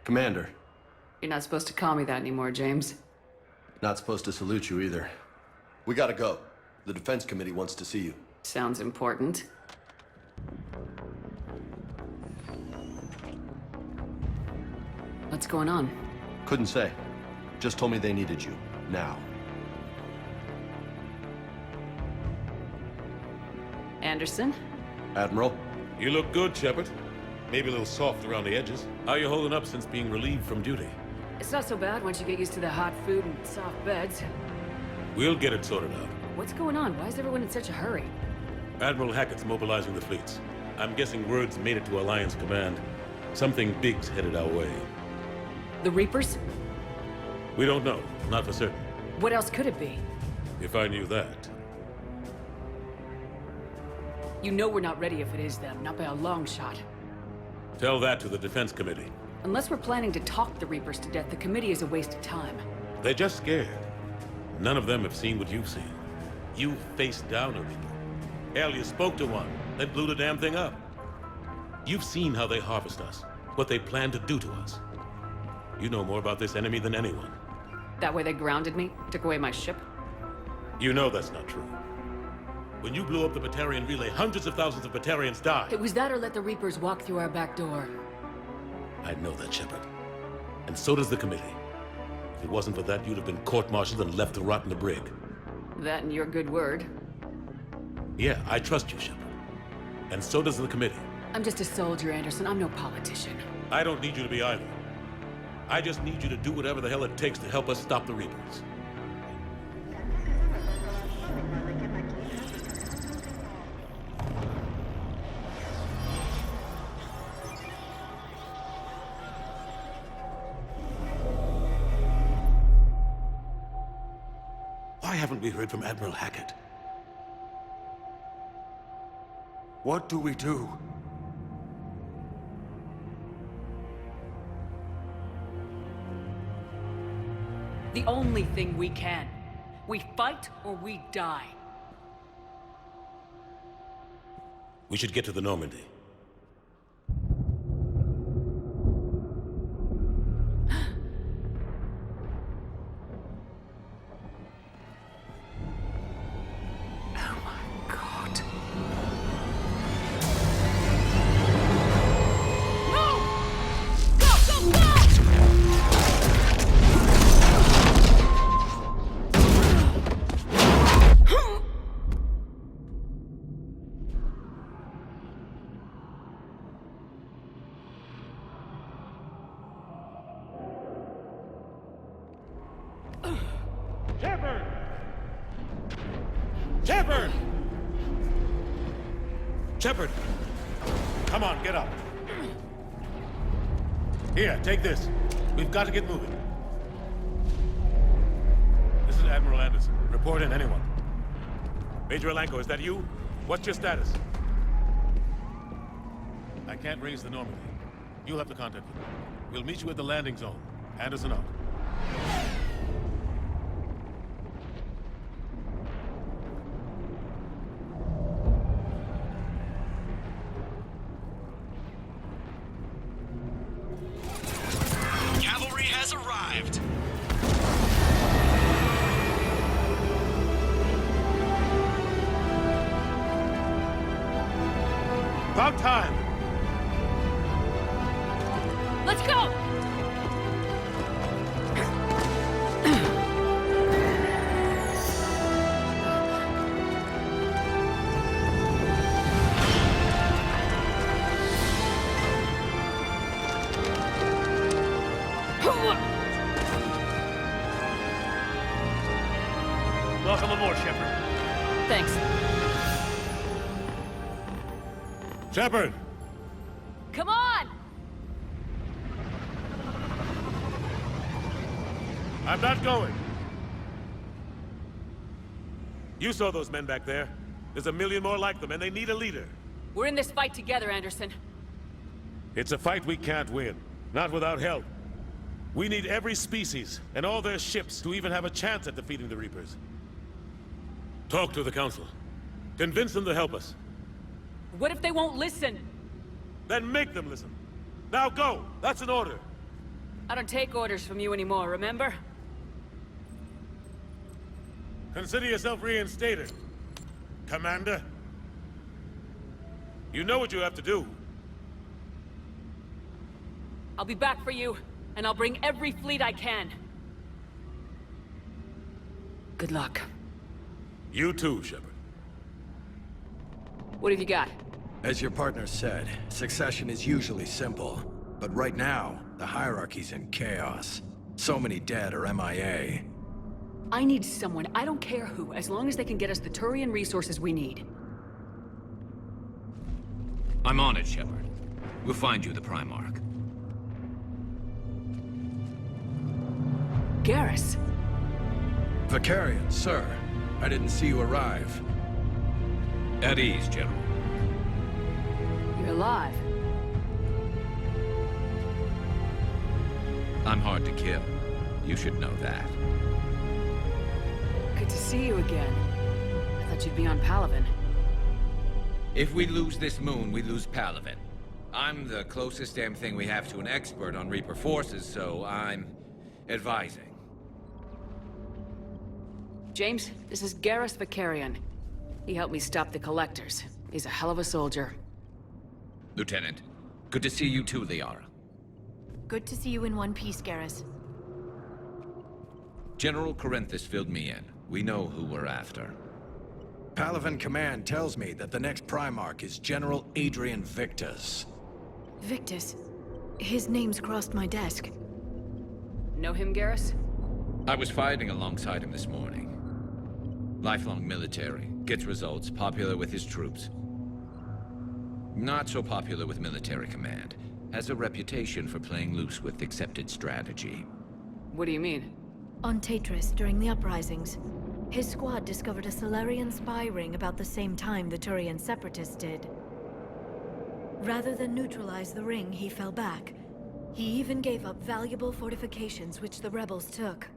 Commander. You're not supposed to call me that anymore, James. Not supposed to salute you either. We gotta go. The Defense Committee wants to see you. Sounds important. What's going on? Couldn't say. Just told me they needed you. Now. Anderson? Admiral? You look good, Shepard. Maybe a little soft around the edges. How you holding up since being relieved from duty? It's not so bad once you get used to the hot food and soft beds. We'll get it sorted out. What's going on? Why is everyone in such a hurry? Admiral Hackett's mobilizing the fleets. I'm guessing word's made it to Alliance Command. Something big's headed our way. The Reapers? We don't know. Not for certain. What else could it be? If I knew that. You know we're not ready if it is them, not by a long shot. Tell that to the Defense Committee. Unless we're planning to talk the Reapers to death, the committee is a waste of time. They're just scared. None of them have seen what you've seen. You faced down a Reaper. Hell, you spoke to one, then blew the damn thing up. You've seen how they harvest us, what they plan to do to us. You know more about this enemy than anyone. That way they grounded me, took away my ship? You know that's not true. When you blew up the Batarian relay, hundreds of thousands of Batarians died. It was that or let the Reapers walk through our back door. I know that, Shepard. And so does the committee. If it wasn't for that, you'd have been court-martialed and left to rot in the brig. That and your good word. Yeah, I trust you, Shepard. And so does the committee. I'm just a soldier, Anderson. I'm no politician. I don't need you to be either. I just need you to do whatever the hell it takes to help us stop the Reapers. Why haven't we heard from Admiral Hackett? What do we do? The only thing we can. We fight or we die. We should get to the Normandy. Shepard! Shepard! Shepard! Come on, get up. Here, take this. We've got to get moving. This is Admiral Anderson. Report in, anyone. Major Alanko, is that you? What's your status? I can't raise the Normandy. You'll have to contact them. We'll meet you at the landing zone. Anderson out. about time! Let's go! Welcome aboard, Shepard. Thanks. Shepard! Come on! I'm not going. You saw those men back there. There's a million more like them, and they need a leader. We're in this fight together, Anderson. It's a fight we can't win. Not without help. We need every species, and all their ships, to even have a chance at defeating the Reapers. Talk to the Council. Convince them to help us. What if they won't listen? Then make them listen. Now go! That's an order! I don't take orders from you anymore, remember? Consider yourself reinstated, Commander. You know what you have to do. I'll be back for you, and I'll bring every fleet I can. Good luck. You too, Shepard. What have you got? As your partner said, succession is usually simple. But right now, the hierarchy's in chaos. So many dead or MIA. I need someone, I don't care who, as long as they can get us the Turian resources we need. I'm on it, Shepard. We'll find you the Primarch. Garrus! Vakarian, sir. I didn't see you arrive. At ease, General. You're alive. I'm hard to kill. You should know that. Good to see you again. I thought you'd be on Palaven. If we lose this moon, we lose Palaven. I'm the closest damn thing we have to an expert on Reaper forces, so I'm advising. James, this is Garrus Vakarian. He helped me stop the Collectors. He's a hell of a soldier. Lieutenant, good to see you too, Liara. Good to see you in one piece, Garrus. General Corinthus filled me in. We know who we're after. Palaven Command tells me that the next Primarch is General Adrian Victus. Victus? His name's crossed my desk. Know him, Garrus? I was fighting alongside him this morning. Lifelong military, gets results, popular with his troops. Not so popular with military command. Has a reputation for playing loose with accepted strategy. What do you mean? On Tatris, during the uprisings, his squad discovered a Salarian spy ring about the same time the Turian separatists did. Rather than neutralize the ring, he fell back. He even gave up valuable fortifications which the rebels took.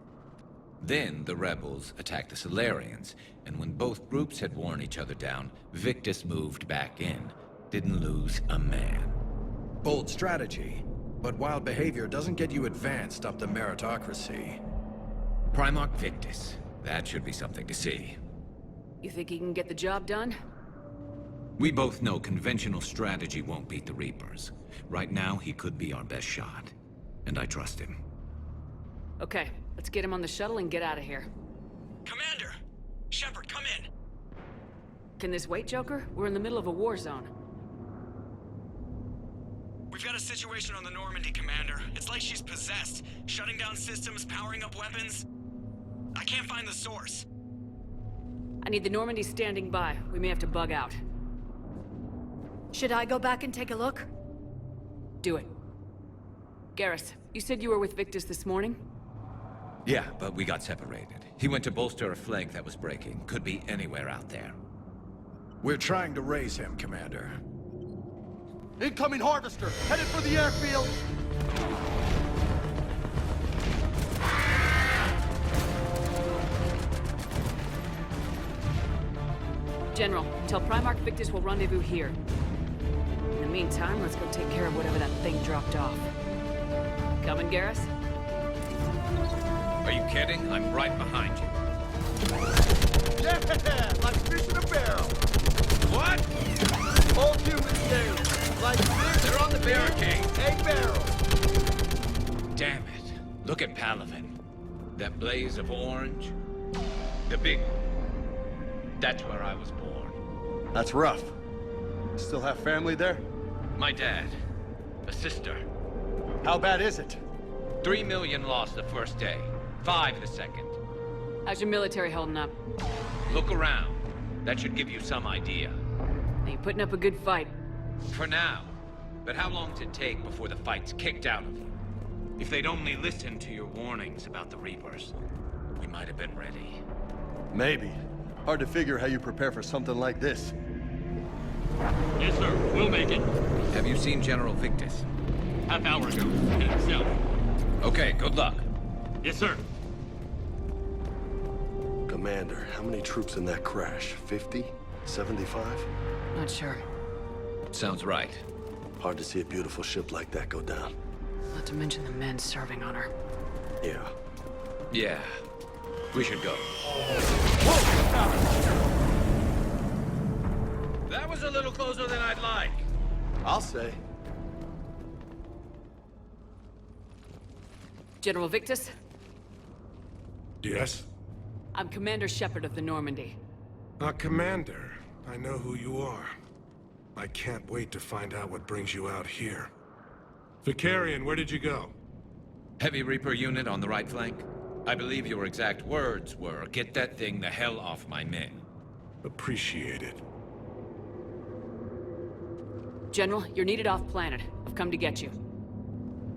Then the rebels attacked the Salarians, and when both groups had worn each other down, Victus moved back in. Didn't lose a man. Bold strategy, but wild behavior doesn't get you advanced up the meritocracy. Primarch Victus. That should be something to see. You think he can get the job done? We both know conventional strategy won't beat the Reapers. Right now, he could be our best shot. And I trust him. Okay, let's get him on the shuttle and get out of here. Commander! Shepard, come in! Can this wait, Joker? We're in the middle of a war zone. We've got a situation on the Normandy, Commander. It's like she's possessed. Shutting down systems, powering up weapons. I can't find the source. I need the Normandy standing by. We may have to bug out. Should I go back and take a look? Do it. Garrus, you said you were with Victus this morning? Yeah, but we got separated. He went to bolster a flank that was breaking. Could be anywhere out there. We're trying to raise him, Commander. Incoming Harvester! Headed for the airfield! General, tell Primarch Victus we'll rendezvous here. In the meantime, let's go take care of whatever that thing dropped off. Coming, Garrus? Are you kidding? I'm right behind you. Yeah! Like fish in a barrel! What? All humans down! barricade! Hey, Barrel! Damn it. Look at Palaven. That blaze of orange. The big... That's where I was born. That's rough. Still have family there? My dad. A sister. How bad is it? 3 million lost the first day. 5 the second. How's your military holding up? Look around. That should give you some idea. Are you putting up a good fight? For now. But how long does it take before the fight's kicked out of you? If they'd only listened to your warnings about the Reapers, we might have been ready. Maybe. Hard to figure how you prepare for something like this. Yes, sir. We'll make it. Have you seen General Victus? Half hour ago. Headed south. Okay, good luck. Yes, sir. Commander, how many troops in that crash? 50? 75? Not sure. Sounds right. Hard to see a beautiful ship like that go down. Not to mention the men serving on her. Yeah. Yeah. We should go. That was a little closer than I'd like. I'll say. General Victus? Yes? I'm Commander Shepard of the Normandy. Commander, I know who you are. I can't wait to find out what brings you out here. Vakarian, where did you go? Heavy Reaper unit on the right flank. I believe your exact words were, "Get that thing the hell off my men." Appreciate it. General, you're needed off-planet. I've come to get you.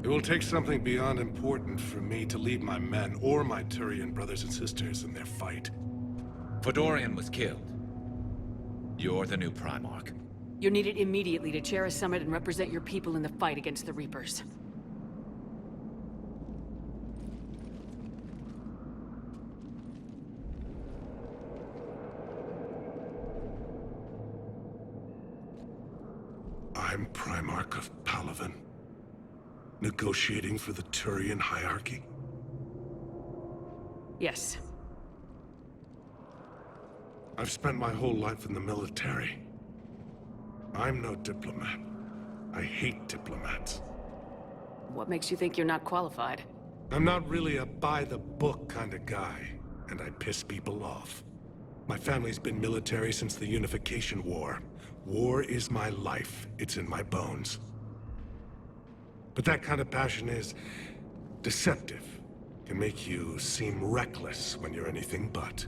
It will take something beyond important for me to lead my men or my Turian brothers and sisters in their fight. Fodorian was killed. You're the new Primarch. You're needed immediately to chair a summit and represent your people in the fight against the Reapers. I'm Primarch of Palaven. Negotiating for the Turian hierarchy? Yes. I've spent my whole life in the military. I'm no diplomat. I hate diplomats. What makes you think you're not qualified? I'm not really a by-the-book kind of guy, and I piss people off. My family's been military since the Unification War. War is my life. It's in my bones. But that kind of passion is deceptive. Can make you seem reckless when you're anything but.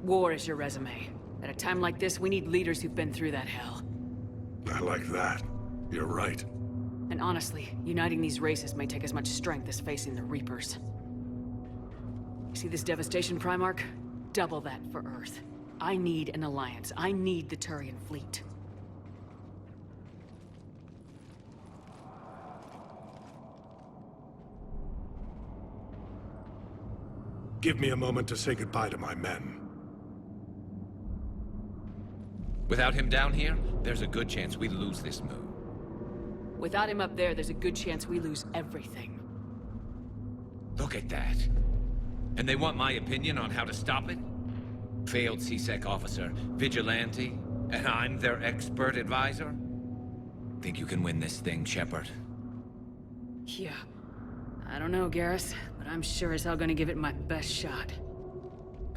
War is your resume. At a time like this, we need leaders who've been through that hell. I like that. You're right. And honestly, uniting these races may take as much strength as facing the Reapers. See this devastation, Primarch? Double that for Earth. I need an alliance. I need the Turian fleet. Give me a moment to say goodbye to my men. Without him down here, there's a good chance we lose this move. Without him up there, there's a good chance we lose everything. Look at that. And they want my opinion on how to stop it? Failed C-Sec officer, vigilante, and I'm their expert advisor? Think you can win this thing, Shepard? Yeah. I don't know, Garrus, but I'm sure as hell gonna give it my best shot.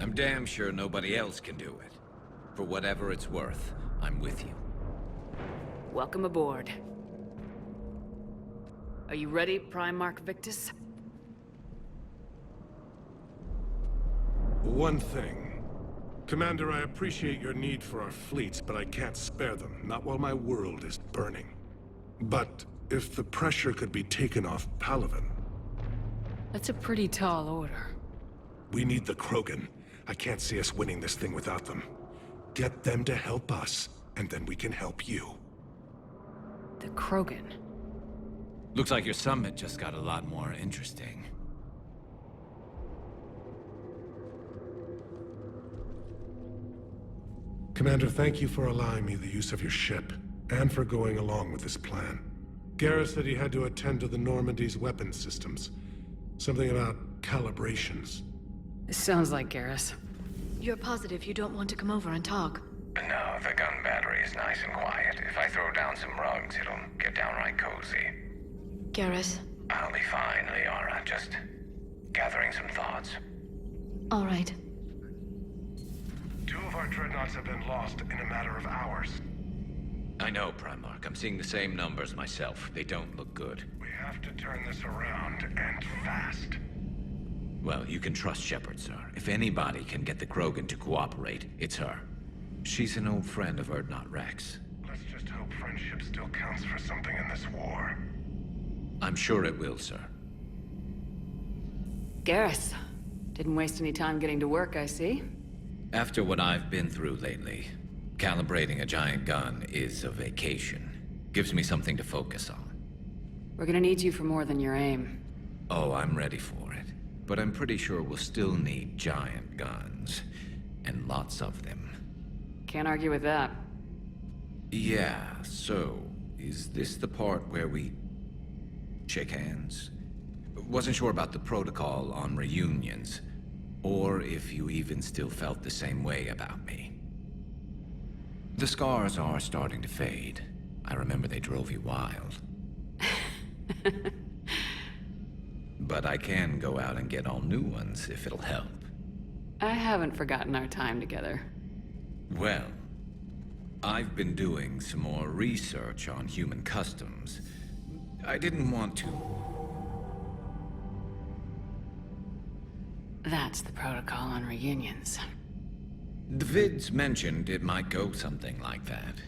I'm damn sure nobody else can do it. For whatever it's worth, I'm with you. Welcome aboard. Are you ready, Primarch Victus? One thing. Commander, I appreciate your need for our fleets, but I can't spare them, not while my world is burning. But if the pressure could be taken off Palaven... That's a pretty tall order. We need the Krogan. I can't see us winning this thing without them. Get them to help us, and then we can help you. The Krogan? Looks like your summit just got a lot more interesting. Commander, thank you for allowing me the use of your ship, and for going along with this plan. Garrus said he had to attend to the Normandy's weapons systems. Something about calibrations. It sounds like Garrus. You're positive you don't want to come over and talk? No, the gun battery is nice and quiet. If I throw down some rugs, it'll get downright cozy. Garrus. I'll be fine, Liara. Just gathering some thoughts. All right. 2 of our dreadnoughts have been lost in a matter of hours. I know, Primarch. I'm seeing the same numbers myself. They don't look good. We have to turn this around, and fast. Well, you can trust Shepard, sir. If anybody can get the Krogan to cooperate, it's her. She's an old friend of Wrex. Let's just hope friendship still counts for something in this war. I'm sure it will, sir. Garrus. Didn't waste any time getting to work, I see. After what I've been through lately, calibrating a giant gun is a vacation. Gives me something to focus on. We're gonna need you for more than your aim. Oh, I'm ready for it. But I'm pretty sure we'll still need giant guns. And lots of them. Can't argue with that. Yeah, so, is this the part where we shake hands? Wasn't sure about the protocol on reunions, or if you even still felt the same way about me. The scars are starting to fade. I remember they drove you wild. But I can go out and get all new ones if it'll help. I haven't forgotten our time together. Well, I've been doing some more research on human customs. I didn't want to. That's the protocol on reunions. The vids mentioned it might go something like that.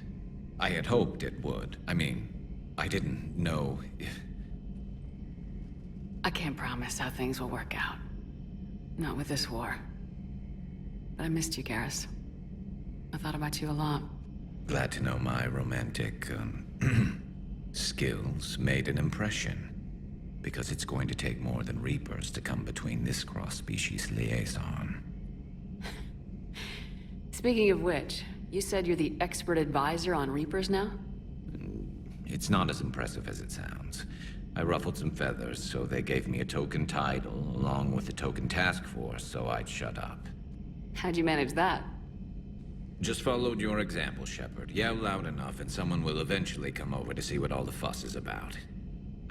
I had hoped it would. I mean, I didn't know if... I can't promise how things will work out. Not with this war. But I missed you, Garrus. I thought about you a lot. Glad to know my romantic, skills made an impression. Because it's going to take more than Reapers to come between this cross-species liaison. Speaking of which, you said you're the expert advisor on Reapers now? It's not as impressive as it sounds. I ruffled some feathers, so they gave me a token title, along with a token task force, so I'd shut up. How'd you manage that? Just followed your example, Shepard. Yell loud enough and someone will eventually come over to see what all the fuss is about.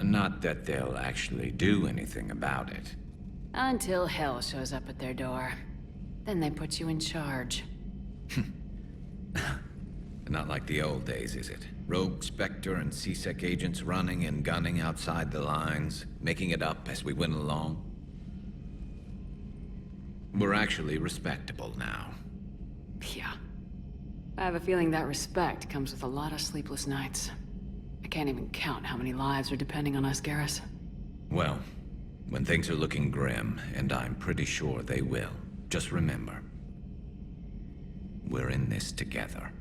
Not that they'll actually do anything about it. Until hell shows up at their door. Then they put you in charge. Not like the old days, is it? Rogue Spectre and C-Sec agents running and gunning outside the lines, making it up as we went along. We're actually respectable now. Yeah. I have a feeling that respect comes with a lot of sleepless nights. I can't even count how many lives are depending on us, Garrus. Well, when things are looking grim, and I'm pretty sure they will, just remember, we're in this together.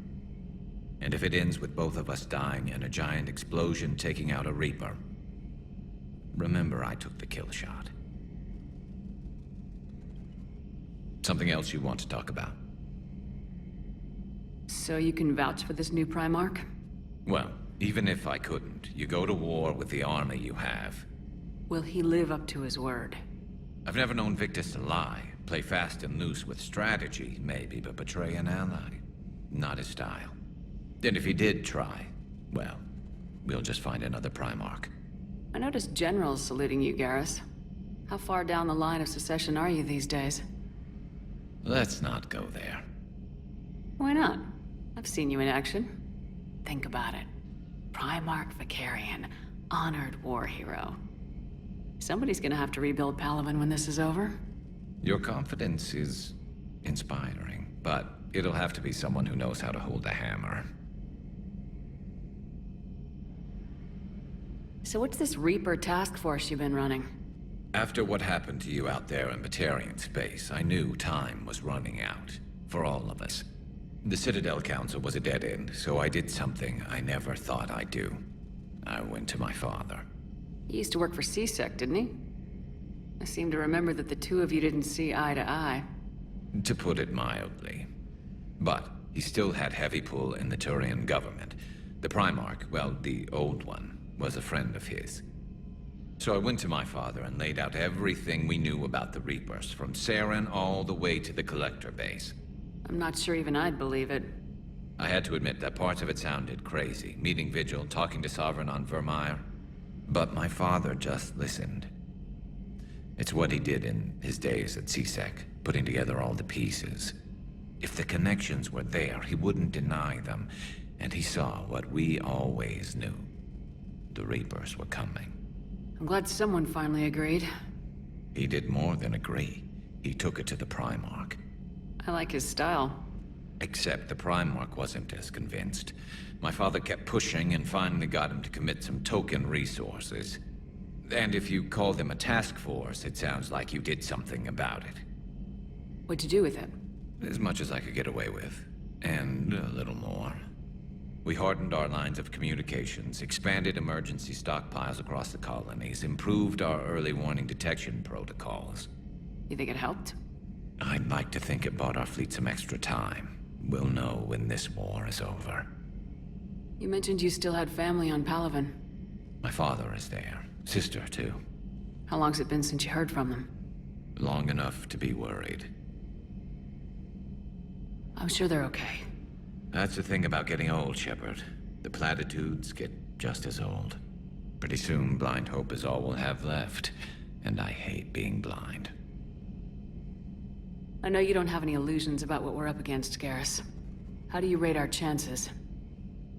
And if it ends with both of us dying in a giant explosion taking out a Reaper, remember I took the kill shot. Something else you want to talk about? So you can vouch for this new Primarch? Well, even if I couldn't, you go to war with the army you have. Will he live up to his word? I've never known Victus to lie. Play fast and loose with strategy, maybe, but betray an ally. Not his style. And if he did try, well, we'll just find another Primarch. I noticed generals saluting you, Garrus. How far down the line of secession are you these days? Let's not go there. Why not? I've seen you in action. Think about it. Primarch Vakarian, honored war hero. Somebody's gonna have to rebuild Palaven when this is over. Your confidence is inspiring, but it'll have to be someone who knows how to hold a hammer. So what's this Reaper task force you've been running? After what happened to you out there in Batarian space, I knew time was running out. For all of us. The Citadel Council was a dead end, so I did something I never thought I'd do. I went to my father. He used to work for C-Sec, didn't he? I seem to remember that the two of you didn't see eye to eye. To put it mildly. But he still had heavy pull in the Turian government. The Primarch, well, the old one, was a friend of his. So I went to my father and laid out everything we knew about the Reapers, from Saren all the way to the Collector base. I'm not sure even I'd believe it. I had to admit that parts of it sounded crazy. Meeting Vigil, talking to Sovereign on Virmire. But my father just listened. It's what he did in his days at CSEC, putting together all the pieces. If the connections were there, he wouldn't deny them. And he saw what we always knew. The Reapers were coming. I'm glad someone finally agreed. He did more than agree. He took it to the Primarch. I like his style. Except the Primarch wasn't as convinced. My father kept pushing and finally got him to commit some token resources. And if you call them a task force, it sounds like you did something about it. What'd you do with it? As much as I could get away with. And a little more. We hardened our lines of communications, expanded emergency stockpiles across the colonies, improved our early warning detection protocols. You think it helped? I'd like to think it bought our fleet some extra time. We'll know when this war is over. You mentioned you still had family on Palaven. My father is there. Sister, too. How long's it been since you heard from them? Long enough to be worried. I'm sure they're okay. That's the thing about getting old, Shepard. The platitudes get just as old. Pretty soon, blind hope is all we'll have left. And I hate being blind. I know you don't have any illusions about what we're up against, Garrus. How do you rate our chances?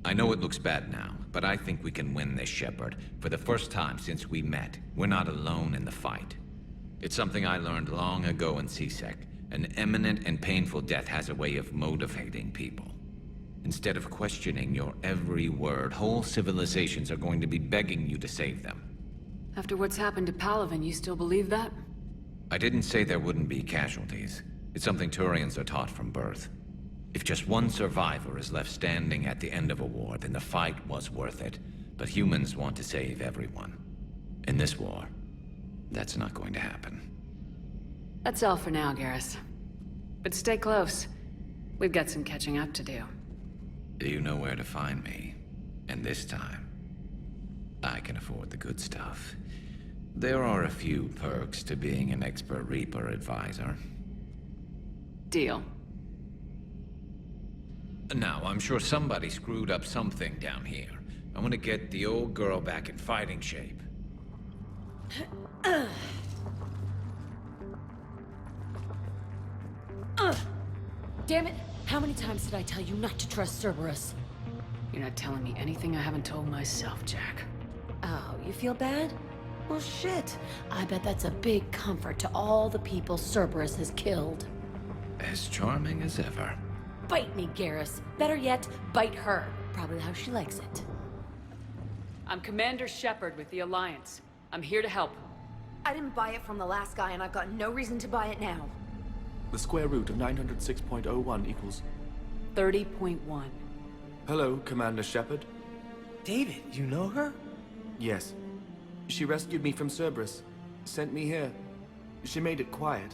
I know it looks bad now, but I think we can win this, Shepard. For the first time since we met, we're not alone in the fight. It's something I learned long ago in CSEC. An imminent and painful death has a way of motivating people. Instead of questioning your every word, whole civilizations are going to be begging you to save them. After what's happened to Palaven, you still believe that? I didn't say there wouldn't be casualties. It's something Turians are taught from birth. If just one survivor is left standing at the end of a war, then the fight was worth it. But humans want to save everyone. In this war, that's not going to happen. That's all for now, Garrus. But stay close. We've got some catching up to do. You know where to find me. And this time, I can afford the good stuff. There are a few perks to being an expert Reaper advisor. Deal. Now, I'm sure somebody screwed up something down here. I want to get the old girl back in fighting shape. Damn it! How many times did I tell you not to trust Cerberus? You're not telling me anything I haven't told myself, Jack. Oh, you feel bad? Well, shit. I bet that's a big comfort to all the people Cerberus has killed. As charming as ever. Bite me, Garrus. Better yet, bite her. Probably how she likes it. I'm Commander Shepard with the Alliance. I'm here to help. I didn't buy it from the last guy, and I've got no reason to buy it now. The square root of 906.01 equals... 30.1. Hello, Commander Shepard. David, you know her? Yes. She rescued me from Cerberus. Sent me here. She made it quiet.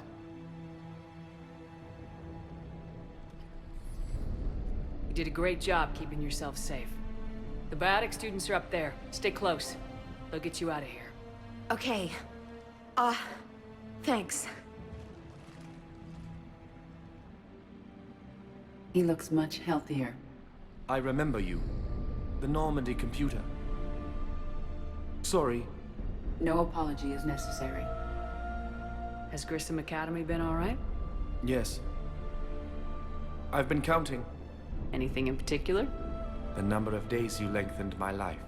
You did a great job keeping yourself safe. The biotic students are up there. Stay close. They'll get you out of here. Okay. Thanks. He looks much healthier. I remember you. The Normandy computer. Sorry. No apology is necessary. Has Grissom Academy been all right? Yes. I've been counting. Anything in particular? The number of days you lengthened my life.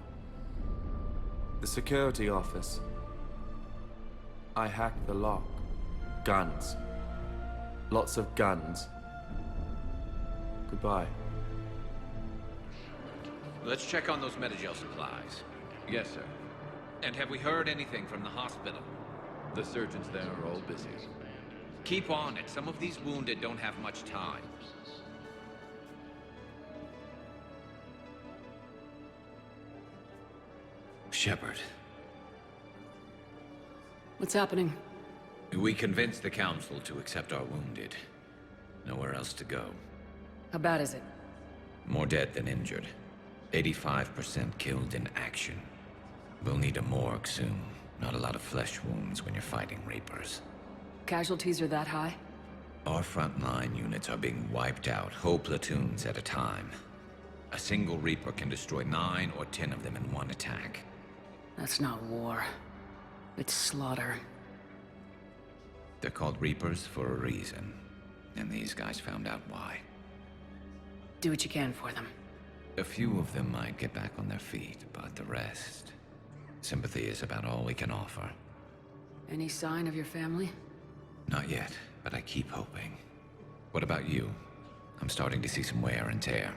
The security office. I hacked the lock. Guns. Lots of guns. Goodbye. Let's check on those Metagel supplies. Yes, sir. And have we heard anything from the hospital? The surgeons there are all busy. Keep on it. Some of these wounded don't have much time. Shepard. What's happening? We convinced the Council to accept our wounded. Nowhere else to go. How bad is it? More dead than injured. 85% killed in action. We'll need a morgue soon. Not a lot of flesh wounds when you're fighting Reapers. Casualties are that high? Our frontline units are being wiped out, whole platoons at a time. A single Reaper can destroy 9 or 10 of them in one attack. That's not war. It's slaughter. They're called Reapers for a reason. And these guys found out why. Do what you can for them. A few of them might get back on their feet, but the rest... sympathy is about all we can offer. Any sign of your family? Not yet, but I keep hoping. What about you? I'm starting to see some wear and tear.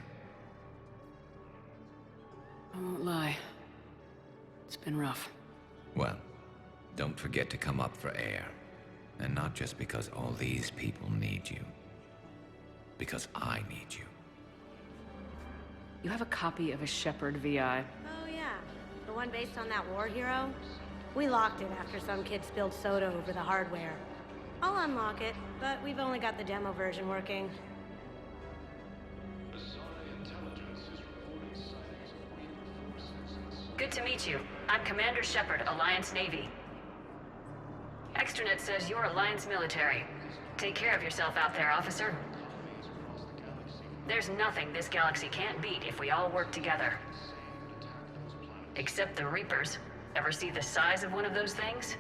I won't lie. It's been rough. Well, don't forget to come up for air. And not just because all these people need you. Because I need you. You have a copy of a Shepard VI. Oh yeah, the one based on that war hero? We locked it after some kid spilled soda over the hardware. I'll unlock it, but we've only got the demo version working. Good to meet you. I'm Commander Shepard, Alliance Navy. Extranet says you're Alliance military. Take care of yourself out there, officer. There's nothing this galaxy can't beat if we all work together. Except the Reapers. Ever see the size of one of those things?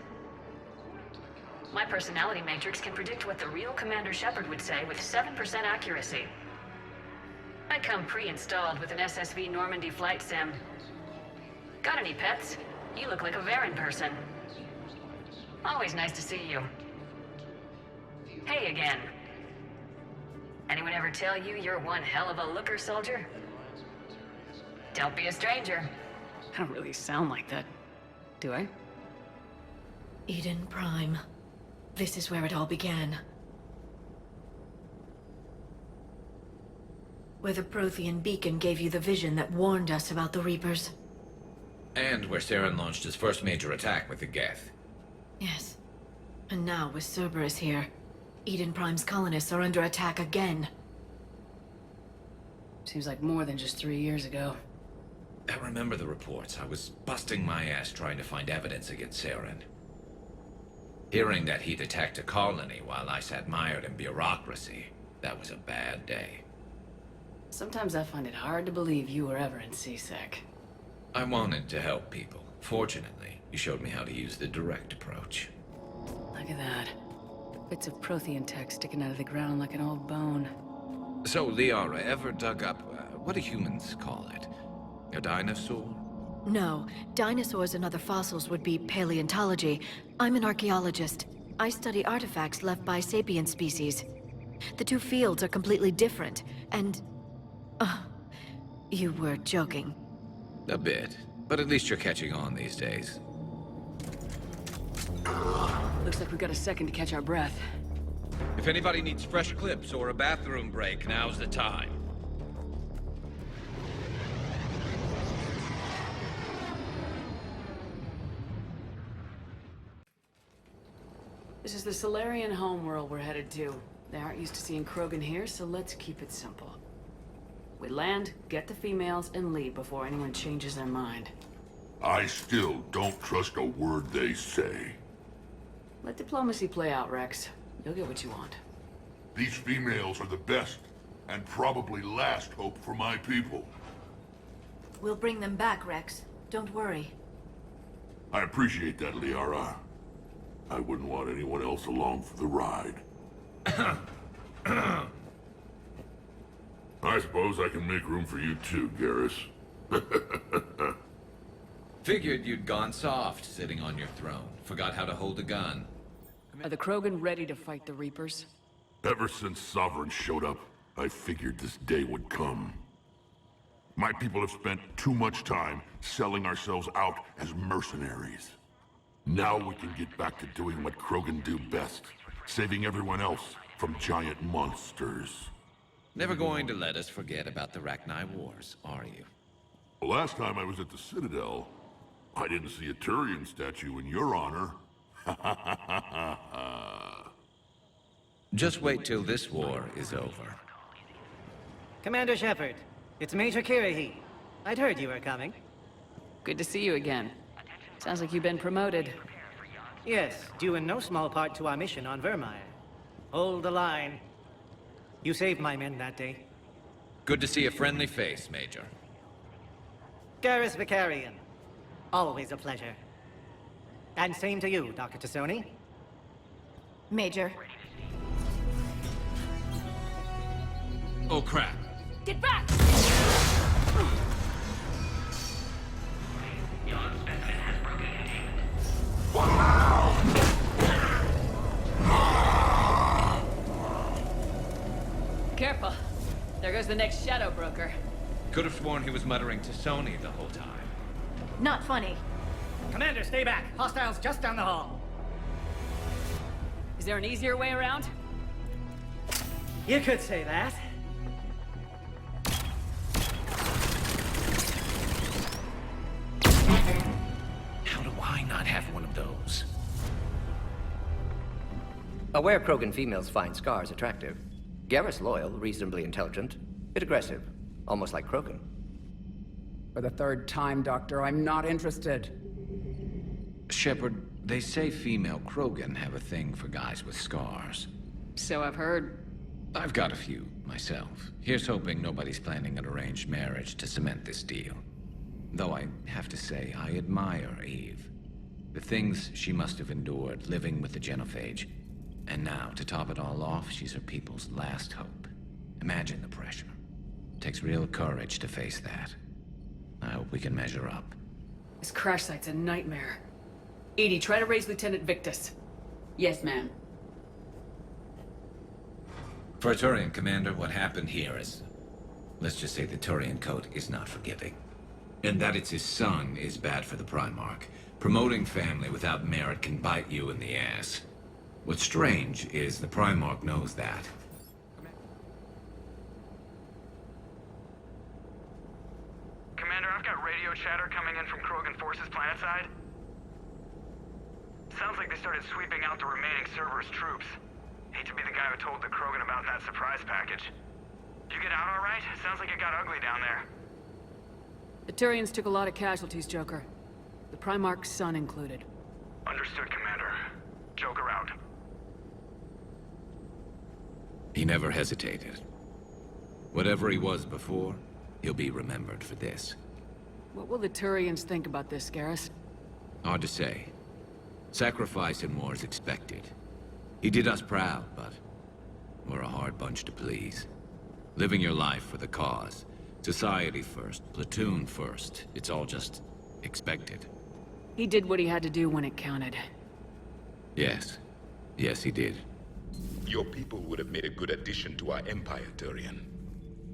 My personality matrix can predict what the real Commander Shepard would say with 7% accuracy. I come pre-installed with an SSV Normandy flight sim. Got any pets? You look like a Varen person. Always nice to see you. Hey again. Anyone ever tell you you're one hell of a looker, soldier? Don't be a stranger. I don't really sound like that, do I? Eden Prime. This is where it all began. Where the Prothean beacon gave you the vision that warned us about the Reapers. And where Saren launched his first major attack with the Geth. Yes. And now with Cerberus here, Eden Prime's colonists are under attack again. Seems like more than just 3 years ago. I remember the reports. I was busting my ass trying to find evidence against Saren. Hearing that he'd attacked a colony while I sat mired in bureaucracy, that was a bad day. Sometimes I find it hard to believe you were ever in CSEC. I wanted to help people. Fortunately, you showed me how to use the direct approach. Look at that. Bits of Prothean tech sticking out of the ground like an old bone. So, Liara, ever dug up, what do humans call it? A dinosaur? No, dinosaurs and other fossils would be paleontology. I'm an archaeologist. I study artifacts left by sapient species. The two fields are completely different, and... you were joking. A bit, but at least you're catching on these days. Looks like we've got a second to catch our breath. If anybody needs fresh clips or a bathroom break, now's the time. This is the Salarian homeworld we're headed to. They aren't used to seeing Krogan here, so let's keep it simple. We land, get the females, and leave before anyone changes their mind. I still don't trust a word they say. Let diplomacy play out, Wrex. You'll get what you want. These females are the best, and probably last hope for my people. We'll bring them back, Wrex. Don't worry. I appreciate that, Liara. I wouldn't want anyone else along for the ride. I suppose I can make room for you too, Garrus. Figured you'd gone soft, sitting on your throne. Forgot how to hold a gun. Are the Krogan ready to fight the Reapers? Ever since Sovereign showed up, I figured this day would come. My people have spent too much time selling ourselves out as mercenaries. Now we can get back to doing what Krogan do best, saving everyone else from giant monsters. Never going to let us forget about the Rachni Wars, are you? The last time I was at the Citadel, I didn't see a Turian statue in your honor. Just wait till this war is over. Commander Shepard, it's Major Kirahi. I'd heard you were coming. Good to see you again. Sounds like you've been promoted. Yes, due in no small part to our mission on Virmire. Hold the line. You saved my men that day. Good to see a friendly face, Major. Garrus Vakarian. Always a pleasure. And same to you, Dr. T'Soni. Major. Oh, crap. Get back! Careful. There goes the next shadow broker. Could have sworn he was muttering to Sony the whole time. Not funny. Commander, stay back. Hostiles just down the hall. Is there an easier way around? You could say that. How do I not have one of those? Aware Krogan females find scars attractive. Garrus loyal, reasonably intelligent, bit aggressive, almost like Krogan. For the third time, Doctor, I'm not interested. Shepard, they say female Krogan have a thing for guys with scars. So I've heard. I've got a few, myself. Here's hoping nobody's planning an arranged marriage to cement this deal. Though I have to say, I admire Eve. The things she must have endured living with the Genophage. And now, to top it all off, she's her people's last hope. Imagine the pressure. Takes real courage to face that. I hope we can measure up. This crash site's a nightmare. Edie, try to raise Lieutenant Victus. Yes, ma'am. For a Turian commander, what happened here is... Let's just say the Turian code is not forgiving. And that it's his son is bad for the Primarch. Promoting family without merit can bite you in the ass. What's strange is the Primarch knows that. Commander, I've got radio chatter coming in from Krogan forces planetside. Sounds like they started sweeping out the remaining Cerberus troops. Hate to be the guy who told the Krogan about that surprise package. You get out all right? Sounds like it got ugly down there. The Turians took a lot of casualties, Joker. The Primarch's son included. Understood, Commander. Joker out. He never hesitated. Whatever he was before, he'll be remembered for this. What will the Turians think about this, Garrus? Hard to say. Sacrifice in war is expected. He did us proud, but we're a hard bunch to please. Living your life for the cause. Society first, platoon first. It's all just expected. He did what he had to do when it counted. Yes. Yes, he did. Your people would have made a good addition to our empire, Turian.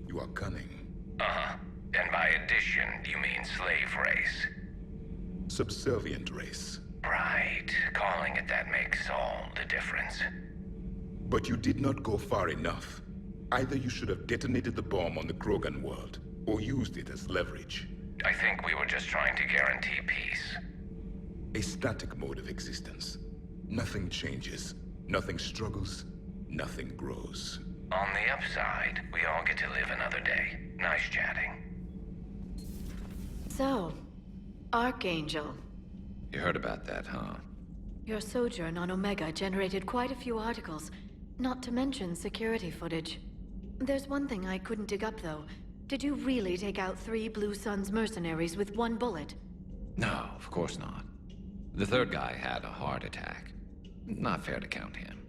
You are cunning. Uh-huh. And by addition, you mean slave race. Subservient race. Right. Calling it that makes all the difference. But you did not go far enough. Either you should have detonated the bomb on the Krogan world, or used it as leverage. I think we were just trying to guarantee peace. A static mode of existence. Nothing changes, nothing struggles, nothing grows. On the upside, we all get to live another day. Nice chatting. So, Archangel. You heard about that, huh? Your sojourn on Omega generated quite a few articles, not to mention security footage. There's one thing I couldn't dig up, though. Did you really take out 3 Blue Suns mercenaries with 1 bullet? No, of course not. The third guy had a heart attack. Not fair to count him.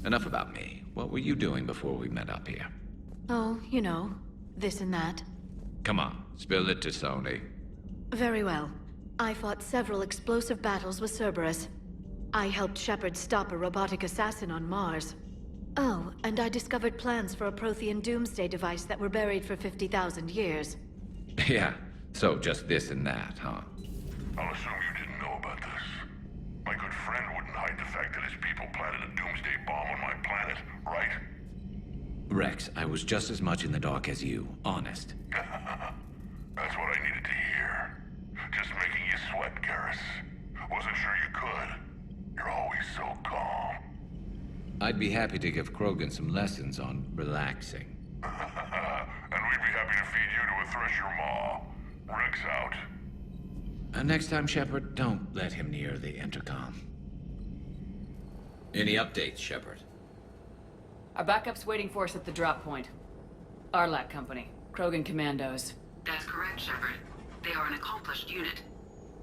Enough about me. What were you doing before we met up here? Oh, you know, this and that. Come on, spill it to Sony. Very well. I fought several explosive battles with Cerberus. I helped Shepard stop a robotic assassin on Mars. Oh, and I discovered plans for a Prothean doomsday device that were buried for 50,000 years. Yeah, so just this and that, huh? I'll assume you didn't know about this. My good friend wouldn't hide the fact that his people planted a doomsday bomb on my planet, right? Wrex, I was just as much in the dark as you, honest. That's what I needed to hear. Just making you sweat, Garrus. Wasn't sure you could. You're always so calm. I'd be happy to give Krogan some lessons on relaxing. And we'd be happy to feed you to a thresher maw. Wrex out. Next time, Shepard, don't let him near the intercom. Any updates, Shepard? Our backup's waiting for us at the drop point. Arlat Company. Krogan Commandos. That's correct, Shepard. They are an accomplished unit.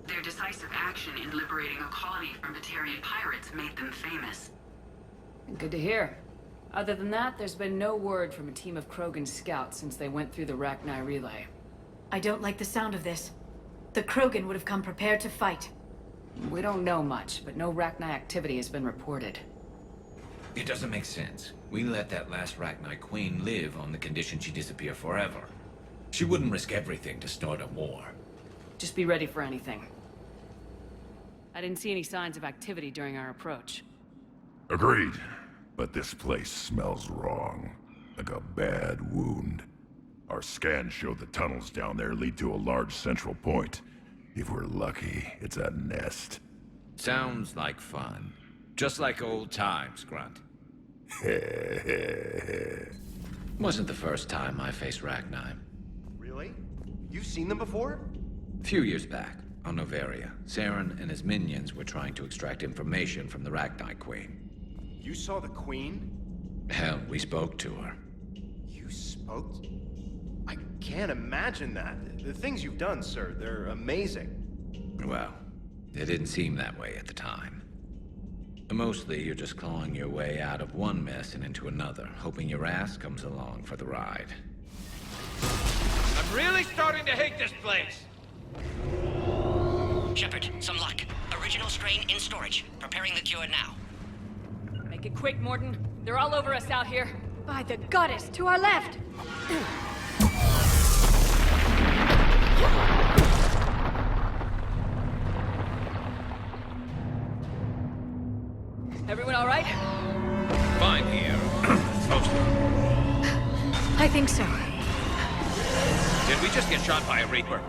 Their decisive action in liberating a colony from Batarian pirates made them famous. Good to hear. Other than that, there's been no word from a team of Krogan scouts since they went through the Rachni relay. I don't like the sound of this. The Krogan would have come prepared to fight. We don't know much, but no Rachni activity has been reported. It doesn't make sense. We let that last Rachni queen live on the condition she disappear forever. She wouldn't risk everything to start a war. Just be ready for anything. I didn't see any signs of activity during our approach. Agreed. But this place smells wrong. Like a bad wound. Our scans show the tunnels down there lead to a large central point. If we're lucky, it's a nest. Sounds like fun. Just like old times, Grunt. Wasn't the first time I faced Rachni. Really? You've seen them before? A few years back, on Noveria, Saren and his minions were trying to extract information from the Rachni Queen. You saw the Queen? Hell, we spoke to her. You spoke? I can't imagine that. The things you've done, sir, they're amazing. Well, it didn't seem that way at the time. Mostly, you're just clawing your way out of one mess and into another, hoping your ass comes along for the ride. I'm really starting to hate this place! Shepard, some luck. Original strain in storage. Preparing the cure now. Make it quick, Mordin. They're all over us out here. By the goddess, to our left! Everyone all right? Fine here. Mostly. I think so. Did we just get shot by a Reaper?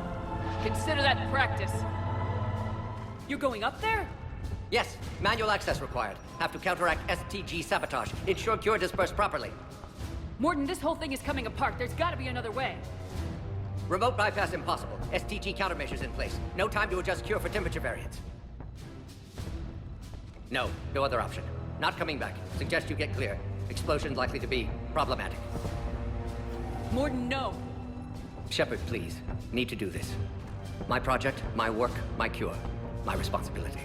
Consider that practice. You're going up there? Yes, manual access required. Have to counteract STG sabotage. Ensure cure dispersed properly. Mordin, this whole thing is coming apart. There's gotta be another way. Remote bypass impossible. STG countermeasures in place. No time to adjust cure for temperature variance. No other option. Not coming back. Suggest you get clear. Explosion likely to be problematic. Mordin, no. Shepard, please. Need to do this. My project, my work, my cure. My responsibility.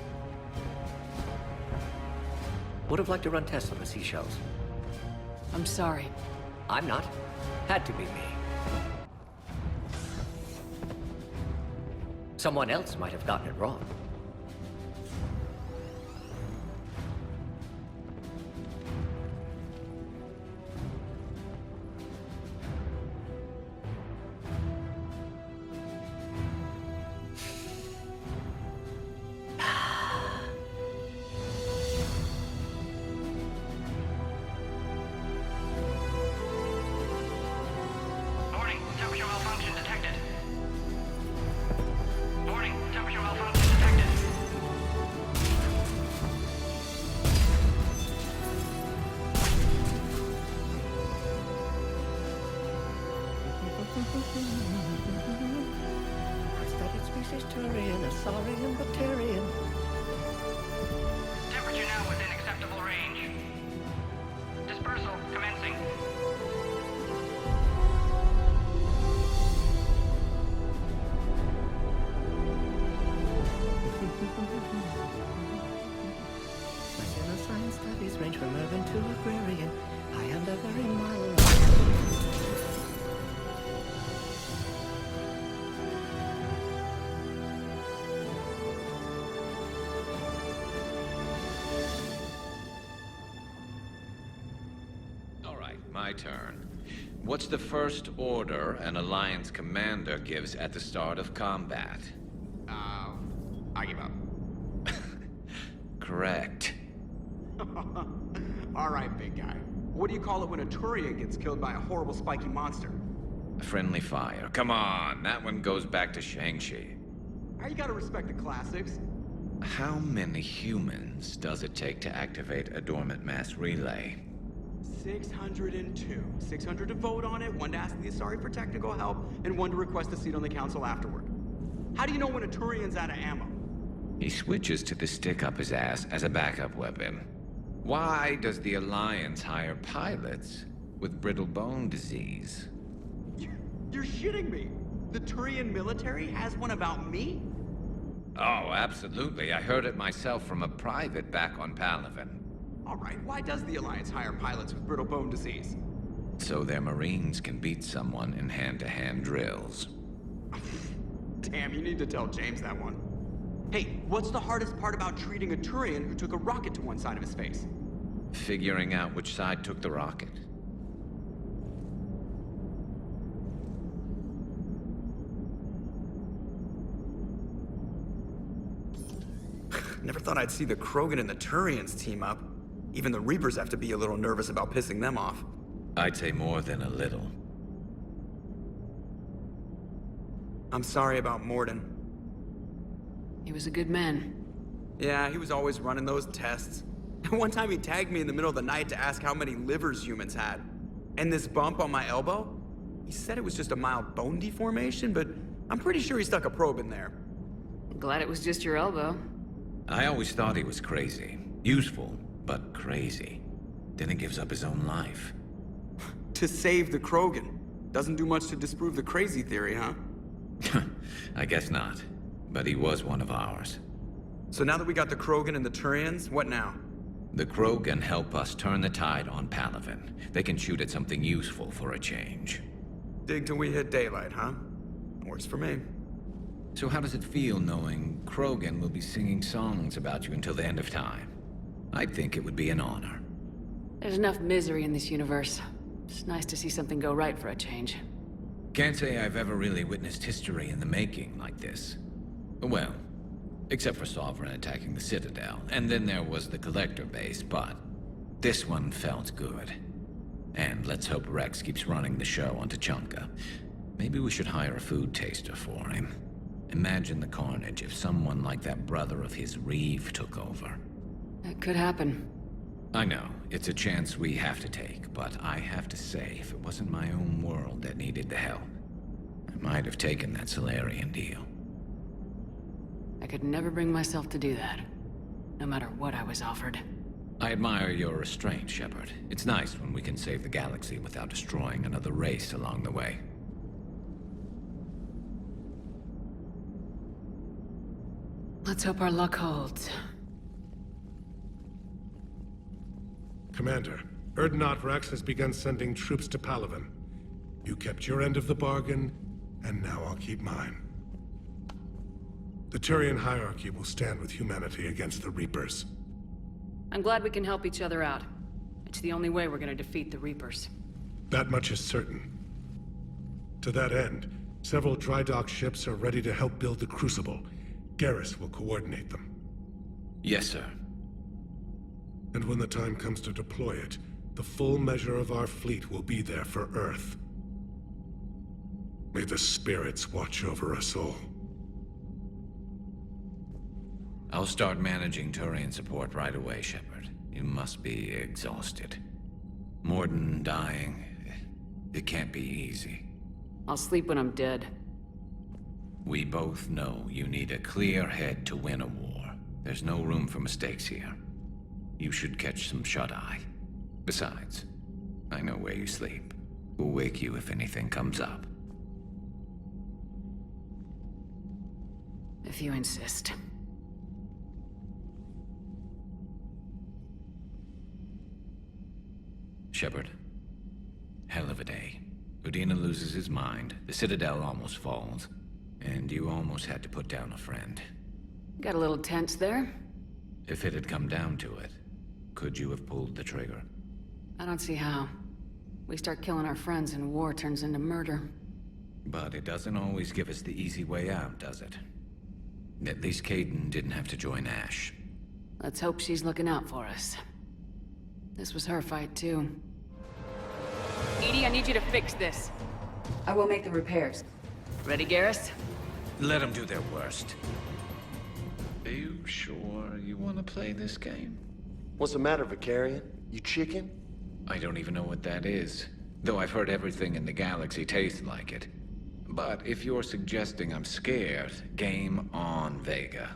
Would have liked to run tests on the seashells. I'm sorry. I'm not. Had to be me. Someone else might have gotten it wrong. Temperature now within acceptable range. Dispersal commencing. My science studies range from urban to agrarian. I am the very mild. My turn. What's the first order an Alliance commander gives at the start of combat? I give up. Correct. All right, big guy. What do you call it when a Turian gets killed by a horrible spiky monster? Friendly fire. Come on, that one goes back to Shang-Chi. How you gotta respect the classics? How many humans does it take to activate a dormant mass relay? 602. 600 to vote on it, 1 to ask the Asari for technical help, and 1 to request a seat on the council afterward. How do you know when a Turian's out of ammo? He switches to the stick up his ass as a backup weapon. Why does the Alliance hire pilots with brittle bone disease? You're shitting me. The Turian military has one about me? Oh, absolutely. I heard it myself from a private back on Palaven. All right, why does the Alliance hire pilots with brittle bone disease? So their Marines can beat someone in hand-to-hand drills. Damn, you need to tell James that one. Hey, what's the hardest part about treating a Turian who took a rocket to one side of his face? Figuring out which side took the rocket. Never thought I'd see the Krogan and the Turians team up. Even the Reapers have to be a little nervous about pissing them off. I'd say more than a little. I'm sorry about Mordin. He was a good man. Yeah, he was always running those tests. One time he tagged me in the middle of the night to ask how many livers humans had. And this bump on my elbow? He said it was just a mild bone deformation, but I'm pretty sure he stuck a probe in there. Glad it was just your elbow. I always thought he was crazy. Useful, but crazy. Then he gives up his own life. To save the Krogan. Doesn't do much to disprove the crazy theory, huh? I guess not. But he was one of ours. So now that we got the Krogan and the Turians, what now? The Krogan help us turn the tide on Palaven. They can shoot at something useful for a change. Dig till we hit daylight, huh? Works for me. So how does it feel knowing Krogan will be singing songs about you until the end of time? I think it would be an honor. There's enough misery in this universe. It's nice to see something go right for a change. Can't say I've ever really witnessed history in the making like this. Well, except for Sovereign attacking the Citadel, and then there was the Collector base, but this one felt good. And let's hope Wrex keeps running the show on Tuchanka. Maybe we should hire a food taster for him. Imagine the carnage if someone like that brother of his Reeve took over. That could happen. I know, it's a chance we have to take, but I have to say, if it wasn't my own world that needed the help, I might have taken that Salarian deal. I could never bring myself to do that, no matter what I was offered. I admire your restraint, Shepard. It's nice when we can save the galaxy without destroying another race along the way. Let's hope our luck holds. Commander, Urdnot Wrex has begun sending troops to Palaven. You kept your end of the bargain, and now I'll keep mine. The Turian hierarchy will stand with humanity against the Reapers. I'm glad we can help each other out. It's the only way we're gonna defeat the Reapers. That much is certain. To that end, several dry dock ships are ready to help build the Crucible. Garrus will coordinate them. Yes, sir. And when the time comes to deploy it, the full measure of our fleet will be there for Earth. May the spirits watch over us all. I'll start managing Turian support right away, Shepard. You must be exhausted. Mordin dying, it can't be easy. I'll sleep when I'm dead. We both know you need a clear head to win a war. There's no room for mistakes here. You should catch some shut-eye. Besides, I know where you sleep. We'll wake you if anything comes up. If you insist. Shepard, hell of a day. Udina loses his mind, the Citadel almost falls, and you almost had to put down a friend. Got a little tense there? If it had come down to it, could you have pulled the trigger? I don't see how. We start killing our friends and war turns into murder. But it doesn't always give us the easy way out, does it? At least Kaidan didn't have to join Ash. Let's hope she's looking out for us. This was her fight, too. Edie, I need you to fix this. I will make the repairs. Ready, Garrus? Let them do their worst. Are you sure you want to play this game? What's the matter, Vakarian? You chicken? I don't even know what that is. Though I've heard everything in the galaxy taste like it. But if you're suggesting I'm scared, game on, Vega.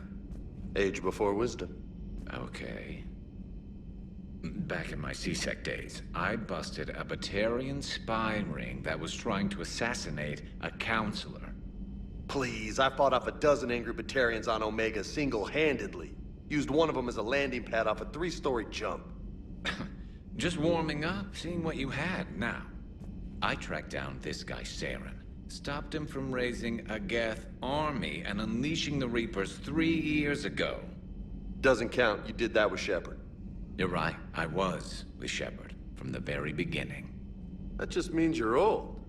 Age before wisdom. Okay. Back in my C-Sec days, I busted a Batarian spy ring that was trying to assassinate a counselor. Please, I fought off a dozen angry Batarians on Omega single-handedly. Used one of them as a landing pad off a 3-story jump. Just warming up, seeing what you had now. I tracked down this guy Saren, stopped him from raising a Geth army and unleashing the Reapers 3 years ago. Doesn't count. You did that with Shepard. You're right, I was with Shepard from the very beginning. That just means you're old.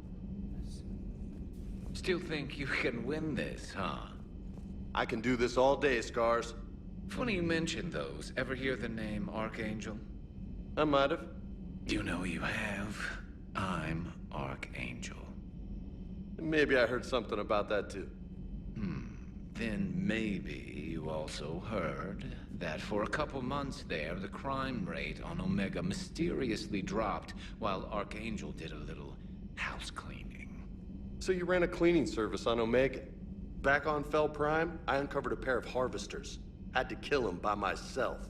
Still think you can win this, huh? I can do this all day, Scars. Funny you mentioned those. Ever hear the name Archangel? I might have. You know you have. I'm Archangel. Maybe I heard something about that too. Then maybe you also heard that for a couple months there, the crime rate on Omega mysteriously dropped while Archangel did a little house cleaning. So you ran a cleaning service on Omega. Back on Fel Prime, I uncovered a pair of harvesters. Had to kill them by myself.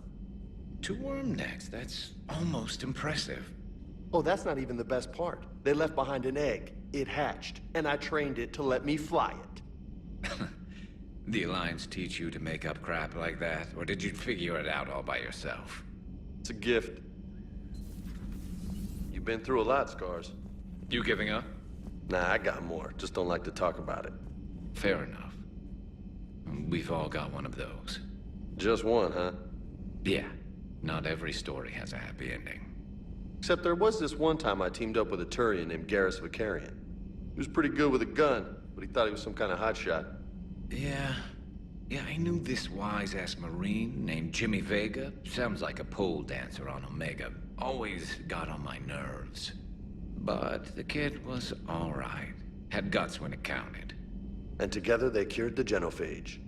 2 worm necks, that's almost impressive. Oh, that's not even the best part. They left behind an egg. It hatched, and I trained it to let me fly it. The Alliance teach you to make up crap like that, or did you figure it out all by yourself? It's a gift. You've been through a lot, Scars. You giving up? Nah, I got more. Just don't like to talk about it. Fair enough. We've all got one of those. Just one, huh? Yeah. Not every story has a happy ending. Except there was this one time I teamed up with a Turian named Garrus Vakarian. He was pretty good with a gun, but he thought he was some kind of hotshot. Yeah, I knew this wise-ass Marine named Jimmy Vega. Sounds like a pole dancer on Omega. Always got on my nerves. But the kid was all right. Had guts when it counted. And together they cured the genophage.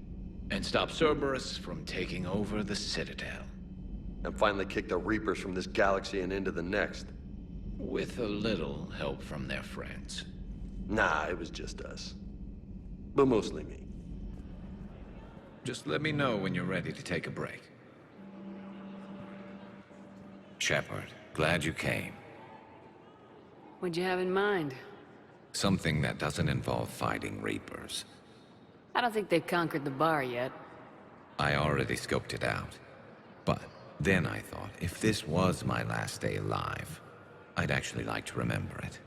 And stopped Cerberus from taking over the Citadel. And finally kicked the Reapers from this galaxy and into the next. With a little help from their friends. Nah, it was just us. But mostly me. Just let me know when you're ready to take a break. Shepard, glad you came. What'd you have in mind? Something that doesn't involve fighting Reapers. I don't think they've conquered the bar yet. I already scoped it out. But then I thought, if this was my last day alive, I'd actually like to remember it.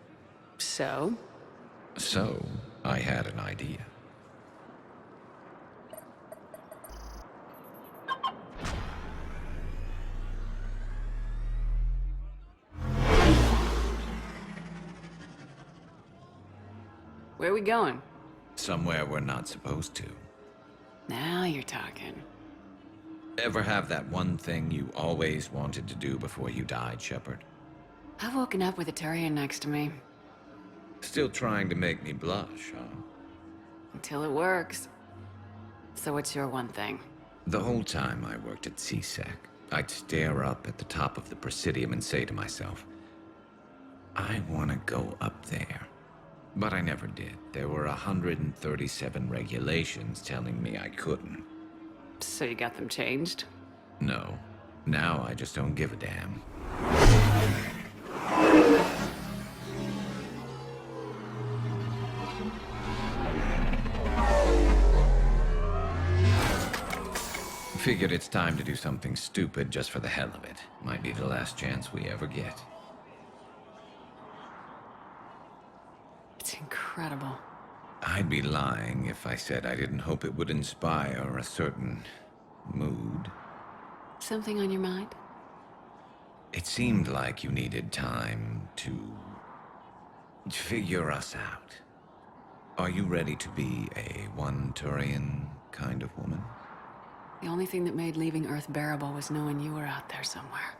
So? So, I had an idea. Where are we going? Somewhere we're not supposed to. Now you're talking. Ever have that one thing you always wanted to do before you died, Shepard? I've woken up with a Turian next to me. Still trying to make me blush, huh? Until it works. So what's your one thing? The whole time I worked at C-Sec, I'd stare up at the top of the Presidium and say to myself, I want to go up there. But I never did. There were 137 regulations telling me I couldn't. So you got them changed? No. Now I just don't give a damn. Figured it's time to do something stupid just for the hell of it. Might be the last chance we ever get. It's incredible. I'd be lying if I said I didn't hope it would inspire a certain mood. Something on your mind? It seemed like you needed time to figure us out. Are you ready to be a one-Turian kind of woman? The only thing that made leaving Earth bearable was knowing you were out there somewhere.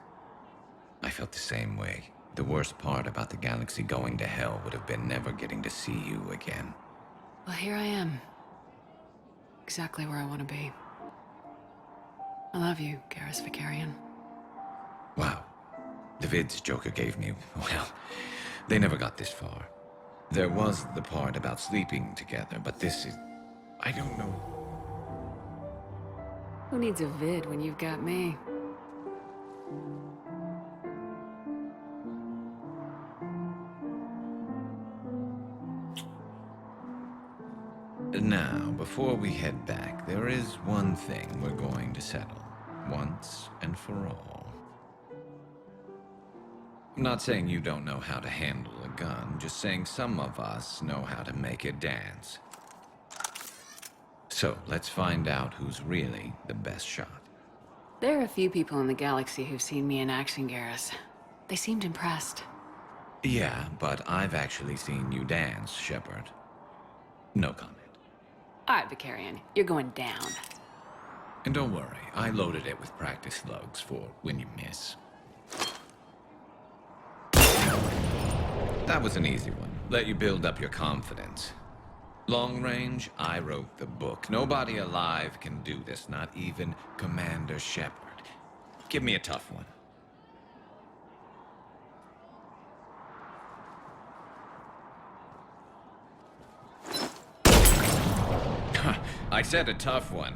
I felt the same way. The worst part about the galaxy going to hell would have been never getting to see you again. Well, here I am. Exactly where I want to be. I love you, Garrus Vakarian. Wow. The vids Joker gave me, well, they never got this far. There was the part about sleeping together, but this is... I don't know. Who needs a vid when you've got me? Now, before we head back, there is one thing we're going to settle, once and for all. I'm not saying you don't know how to handle a gun, just saying some of us know how to make it dance. So, let's find out who's really the best shot. There are a few people in the galaxy who've seen me in action, Garrus. They seemed impressed. Yeah, but I've actually seen you dance, Shepard. No comment. All right, Vakarian, you're going down. And don't worry, I loaded it with practice slugs for when you miss. That was an easy one. Let you build up your confidence. Long range, I wrote the book. Nobody alive can do this, not even Commander Shepard. Give me a tough one. I said a tough one.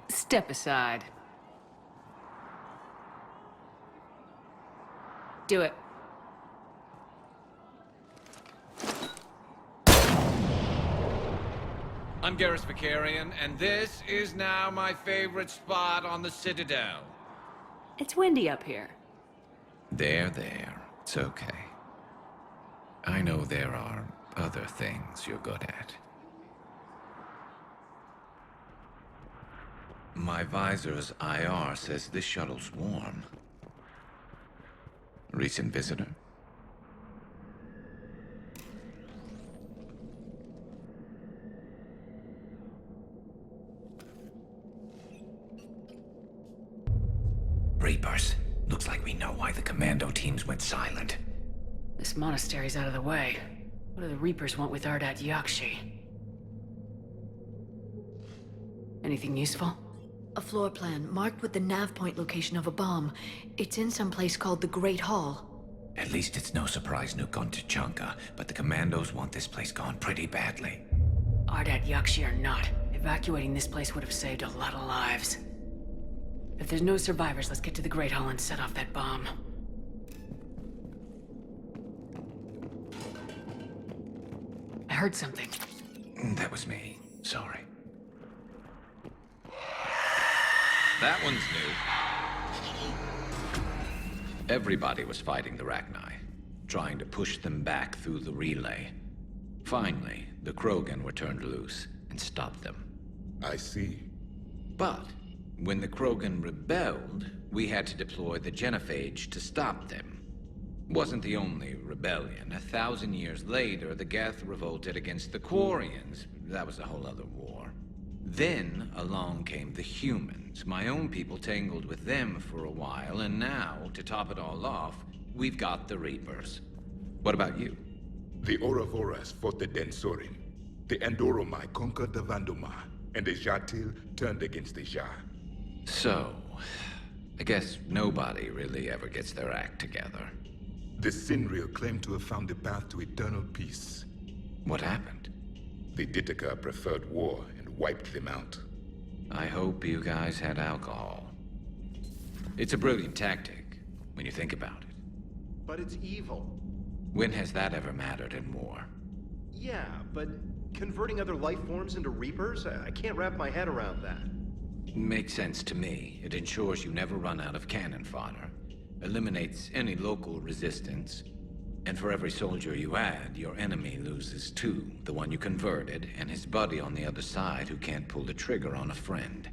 Step aside. Do it. I'm Garrus Vakarian, and this is now my favorite spot on the Citadel. It's windy up here. There. It's okay. I know there are other things you're good at. My visor's IR says this shuttle's warm. Recent visitor? Reapers. Looks like we know why the commando teams went silent. This monastery's out of the way. What do the Reapers want with Ardat-Yakshi? Anything useful? A floor plan marked with the nav point location of a bomb. It's in some place called the Great Hall. At least it's no surprise nuke on Tuchanka, but the commandos want this place gone pretty badly. Ardat-Yakshi or not, evacuating this place would have saved a lot of lives. If there's no survivors, let's get to the Great Hall and set off that bomb. I heard something. That was me. Sorry. That one's new. Everybody was fighting the Rachni, trying to push them back through the relay. Finally, the Krogan were turned loose and stopped them. I see. But when the Krogan rebelled, we had to deploy the genophage to stop them. Wasn't the only rebellion. 1,000 years later, the Geth revolted against the Quarians. That was a whole other war. Then along came the humans. My own people tangled with them for a while, and now, to top it all off, we've got the Reapers. What about you? The Ouroboros fought the Densorin. The Andoromai conquered the Vandomai, and the Jatil turned against the Ja. So, I guess nobody really ever gets their act together. The Sinreal claimed to have found the path to eternal peace. What happened? The Ditaka preferred war and wiped them out. I hope you guys had alcohol. It's a brilliant tactic, when you think about it. But it's evil. When has that ever mattered in war? Yeah, but converting other life forms into Reapers? I can't wrap my head around that. Makes sense to me. It ensures you never run out of cannon fodder, eliminates any local resistance, and for every soldier you add, your enemy loses two, the one you converted, and his buddy on the other side who can't pull the trigger on a friend.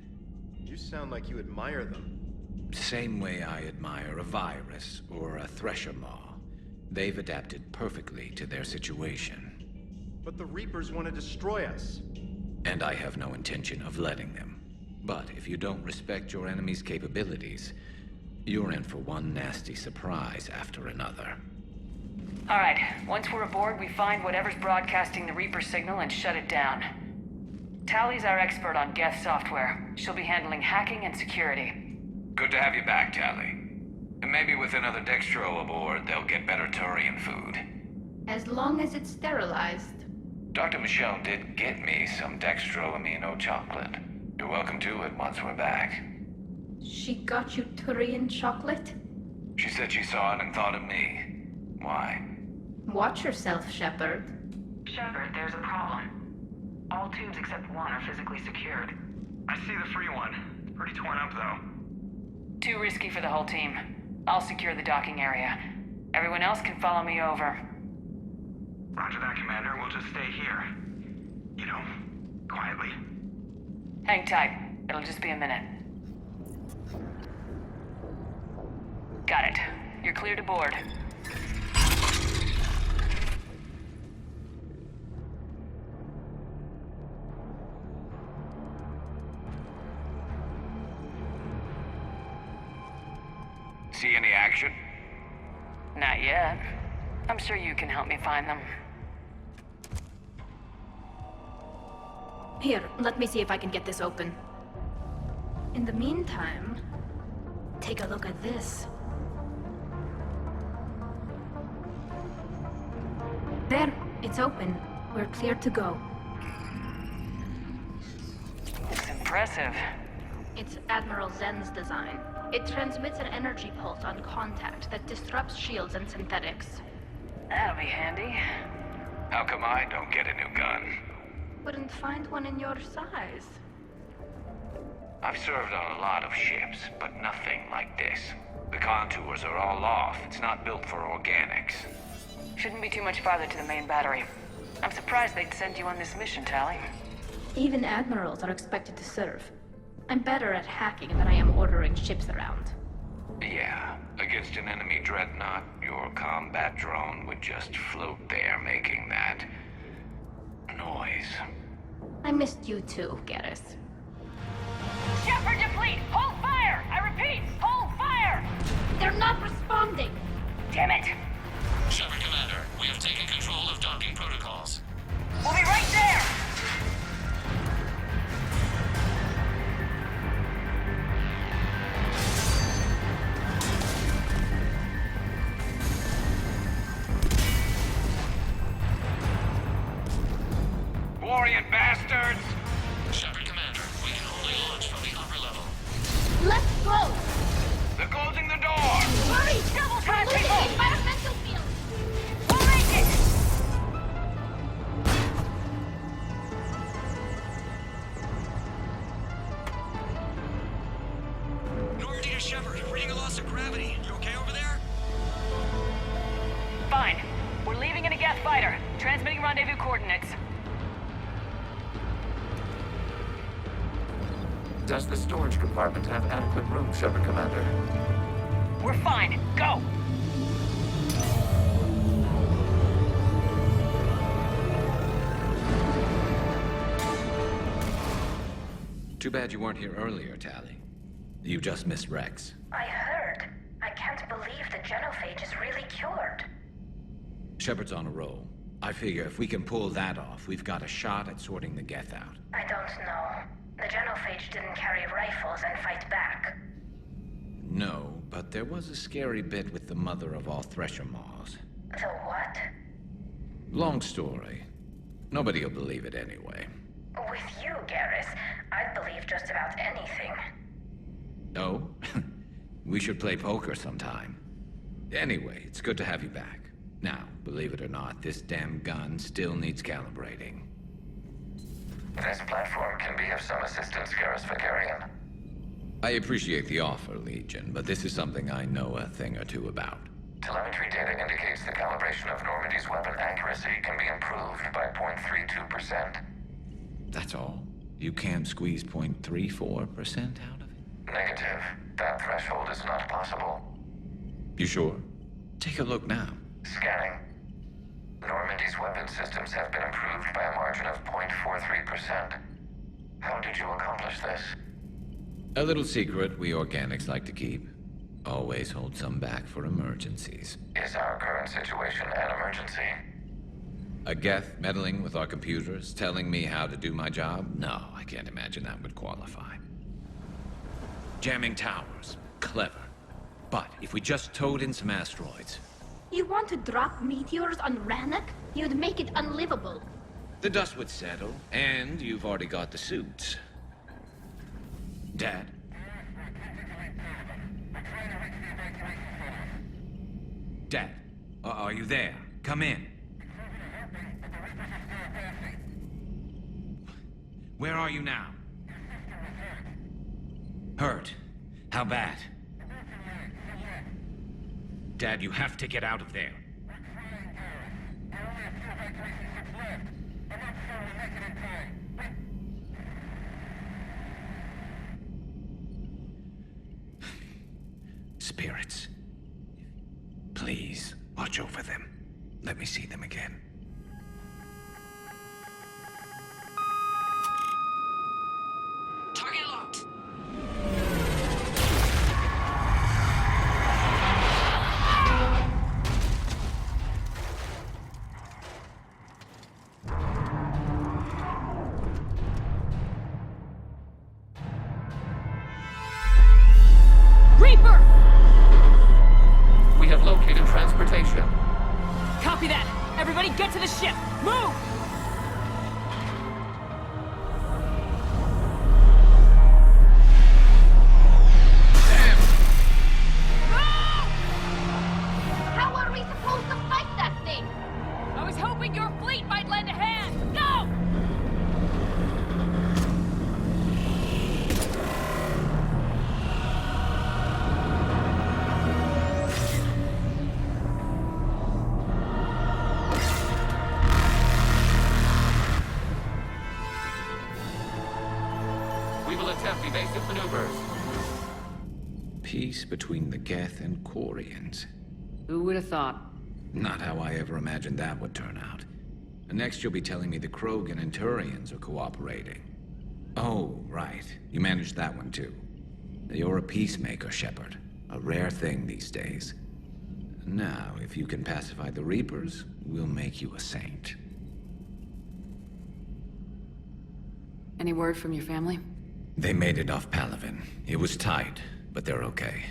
You sound like you admire them. Same way I admire a virus or a thresher maw. They've adapted perfectly to their situation. But the Reapers want to destroy us. And I have no intention of letting them. But if you don't respect your enemy's capabilities, you're in for one nasty surprise after another. All right, once we're aboard, we find whatever's broadcasting the Reaper signal and shut it down. Tali's our expert on Geth software. She'll be handling hacking and security. Good to have you back, Tali. And maybe with another Dextro aboard, they'll get better Turian food. As long as it's sterilized. Dr. Michel did get me some Dextro Amino chocolate. You're welcome to it once we're back. She got you Turian chocolate? She said she saw it and thought of me. Why? Watch yourself, Shepard. Shepard, there's a problem. All tubes except one are physically secured. I see the free one. It's pretty torn up, though. Too risky for the whole team. I'll secure the docking area. Everyone else can follow me over. Roger that, Commander. We'll just stay here. You know, quietly. Hang tight. It'll just be a minute. Got it. You're clear to board. See any action? Not yet. I'm sure you can help me find them. Here, let me see if I can get this open. In the meantime, take a look at this. There, it's open. We're clear to go. It's impressive. It's Admiral Zen's design. It transmits an energy pulse on contact that disrupts shields and synthetics. That'll be handy. How come I don't get a new gun? Wouldn't find one in your size. I've served on a lot of ships, but nothing like this. The contours are all off. It's not built for organics. Shouldn't be too much farther to the main battery. I'm surprised they'd send you on this mission, Tali. Even admirals are expected to serve. I'm better at hacking than I am ordering ships around. Yeah, against an enemy dreadnought, your combat drone would just float there making that noise. I missed you too, Garrus. Shepard deplete! Hold fire! I repeat, hold fire! They're not responding! Damn it! Shepard Commander, we have taken control of docking protocols. We'll be right there! Warrior bastards! Shepard Commander, we can only launch from the upper level. Let's go! They're closing the door! Hurry! Double time, people! Environmental field! We'll make it! Normandy to Shepard, reading a loss of gravity. You okay over there? Fine. We're leaving in a Geth fighter. Transmitting rendezvous coordinates. Does the storage compartment have adequate room, Shepard Commander? We're fine. Go! Too bad you weren't here earlier, Tali. You just missed Wrex. I heard. I can't believe the genophage is really cured. Shepard's on a roll. I figure if we can pull that off, we've got a shot at sorting the Geth out. I don't know. The genophage didn't carry rifles and fight back. No, but there was a scary bit with the mother of all Thresher Maws. The what? Long story. Nobody'll believe it anyway. With you, Garrus, I'd believe just about anything. Oh? We should play poker sometime. Anyway, it's good to have you back. Now, believe it or not, this damn gun still needs calibrating. This platform can be of some assistance, Garrus Vakarian. I appreciate the offer, Legion, but this is something I know a thing or two about. Telemetry data indicates the calibration of Normandy's weapon accuracy can be improved by 0.32%. That's all? You can't squeeze 0.34% out of it? Negative. That threshold is not possible. You sure? Take a look now. Scanning. Normandy's weapon systems have been improved by a margin of 0.43%. How did you accomplish this? A little secret we organics like to keep. Always hold some back for emergencies. Is our current situation an emergency? A Geth meddling with our computers, telling me how to do my job? No, I can't imagine that would qualify. Jamming towers. Clever. But if we just towed in some asteroids... You want to drop meteors on Rannoch? You'd make it unlivable. The dust would settle, and you've already got the suits. Dad? Dad, are you there? Come in. Where are you now? Hurt? How bad? Dad, you have to get out of there. Spirits. Please, watch over them. Let me see them again. Target locked. Reaper! We have located transportation. Copy that! Everybody get to the ship! Move! How are we supposed to fight that thing? I was hoping your fleet might lend a hand! Go! We will attempt evasive maneuvers. Peace between the Geth and Quarians. Who would have thought? Not how I ever imagined that would turn out. And next you'll be telling me the Krogan and Turians are cooperating. Oh, right. You managed that one too. You're a peacemaker, Shepard. A rare thing these days. Now, if you can pacify the Reapers, we'll make you a saint. Any word from your family? They made it off Palaven. It was tight, but they're okay.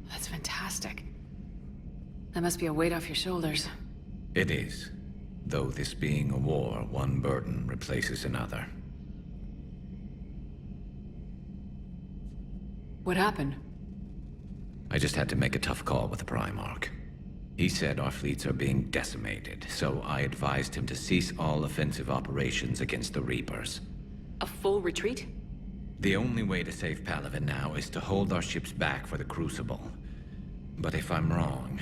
That's fantastic. That must be a weight off your shoulders. It is. Though this being a war, one burden replaces another. What happened? I just had to make a tough call with the Primarch. He said our fleets are being decimated, so I advised him to cease all offensive operations against the Reapers. A full retreat? The only way to save Palaven now is to hold our ships back for the Crucible. But if I'm wrong,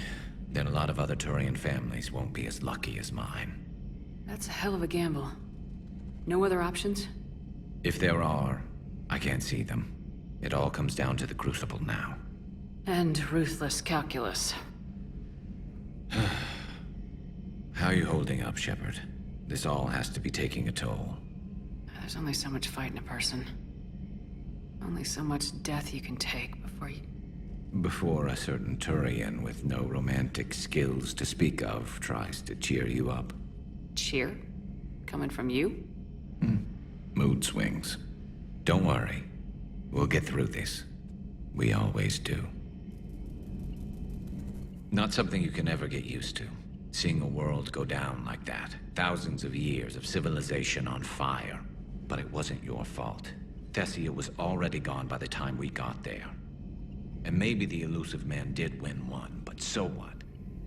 then a lot of other Turian families won't be as lucky as mine. That's a hell of a gamble. No other options? If there are, I can't see them. It all comes down to the Crucible now. And ruthless calculus. How are you holding up, Shepard? This all has to be taking a toll. There's only so much fight in a person. Only so much death you can take before a certain Turian with no romantic skills to speak of tries to cheer you up. Cheer? Coming from you? Mood swings. Don't worry. We'll get through this. We always do. Not something you can ever get used to. Seeing a world go down like that. Thousands of years of civilization on fire. But it wasn't your fault. Thessia was already gone by the time we got there. And maybe the elusive man did win one, but so what?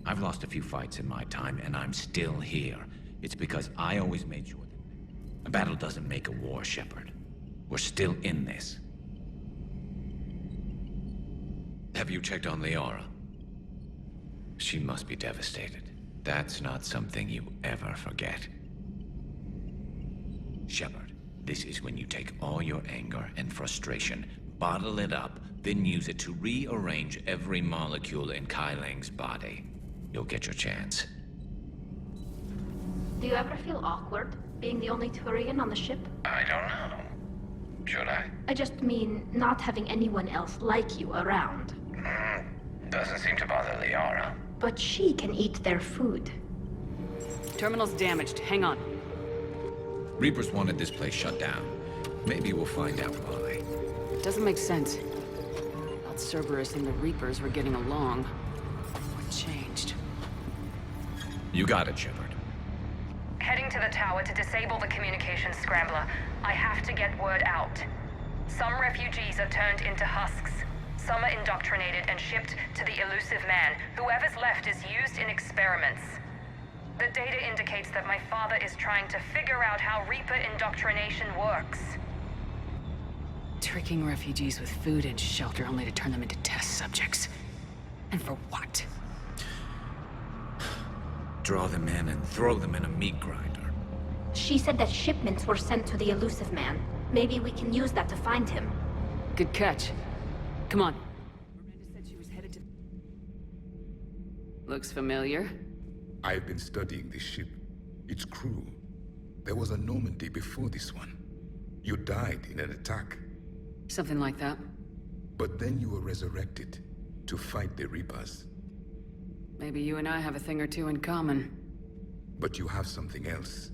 I've lost a few fights in my time, and I'm still here. It's because I always made sure that a battle doesn't make a war, Shepard. We're still in this. Have you checked on Liara? She must be devastated. That's not something you ever forget. Shepard, this is when you take all your anger and frustration, bottle it up, then use it to rearrange every molecule in Kai Lang's body. You'll get your chance. Do you ever feel awkward, being the only Turian on the ship? I don't know. Should I? I just mean not having anyone else like you around. Doesn't seem to bother Liara. But she can eat their food. Terminal's damaged. Hang on. Reapers wanted this place shut down. Maybe we'll find out why. It doesn't make sense. Thought Cerberus and the Reapers were getting along. What changed? You got it, Shepard. Heading to the tower to disable the communications scrambler. I have to get word out. Some refugees are turned into husks. Some are indoctrinated and shipped to the elusive man. Whoever's left is used in experiments. The data indicates that my father is trying to figure out how Reaper indoctrination works. Tricking refugees with food and shelter only to turn them into test subjects. And for what? Draw them in and throw them in a meat grinder. She said that shipments were sent to the elusive man. Maybe we can use that to find him. Good catch. Come on. Miranda said she was headed to... Looks familiar. I've been studying this ship, its crew. There was a Normandy before this one. You died in an attack. Something like that. But then you were resurrected to fight the Reapers. Maybe you and I have a thing or two in common. But you have something else.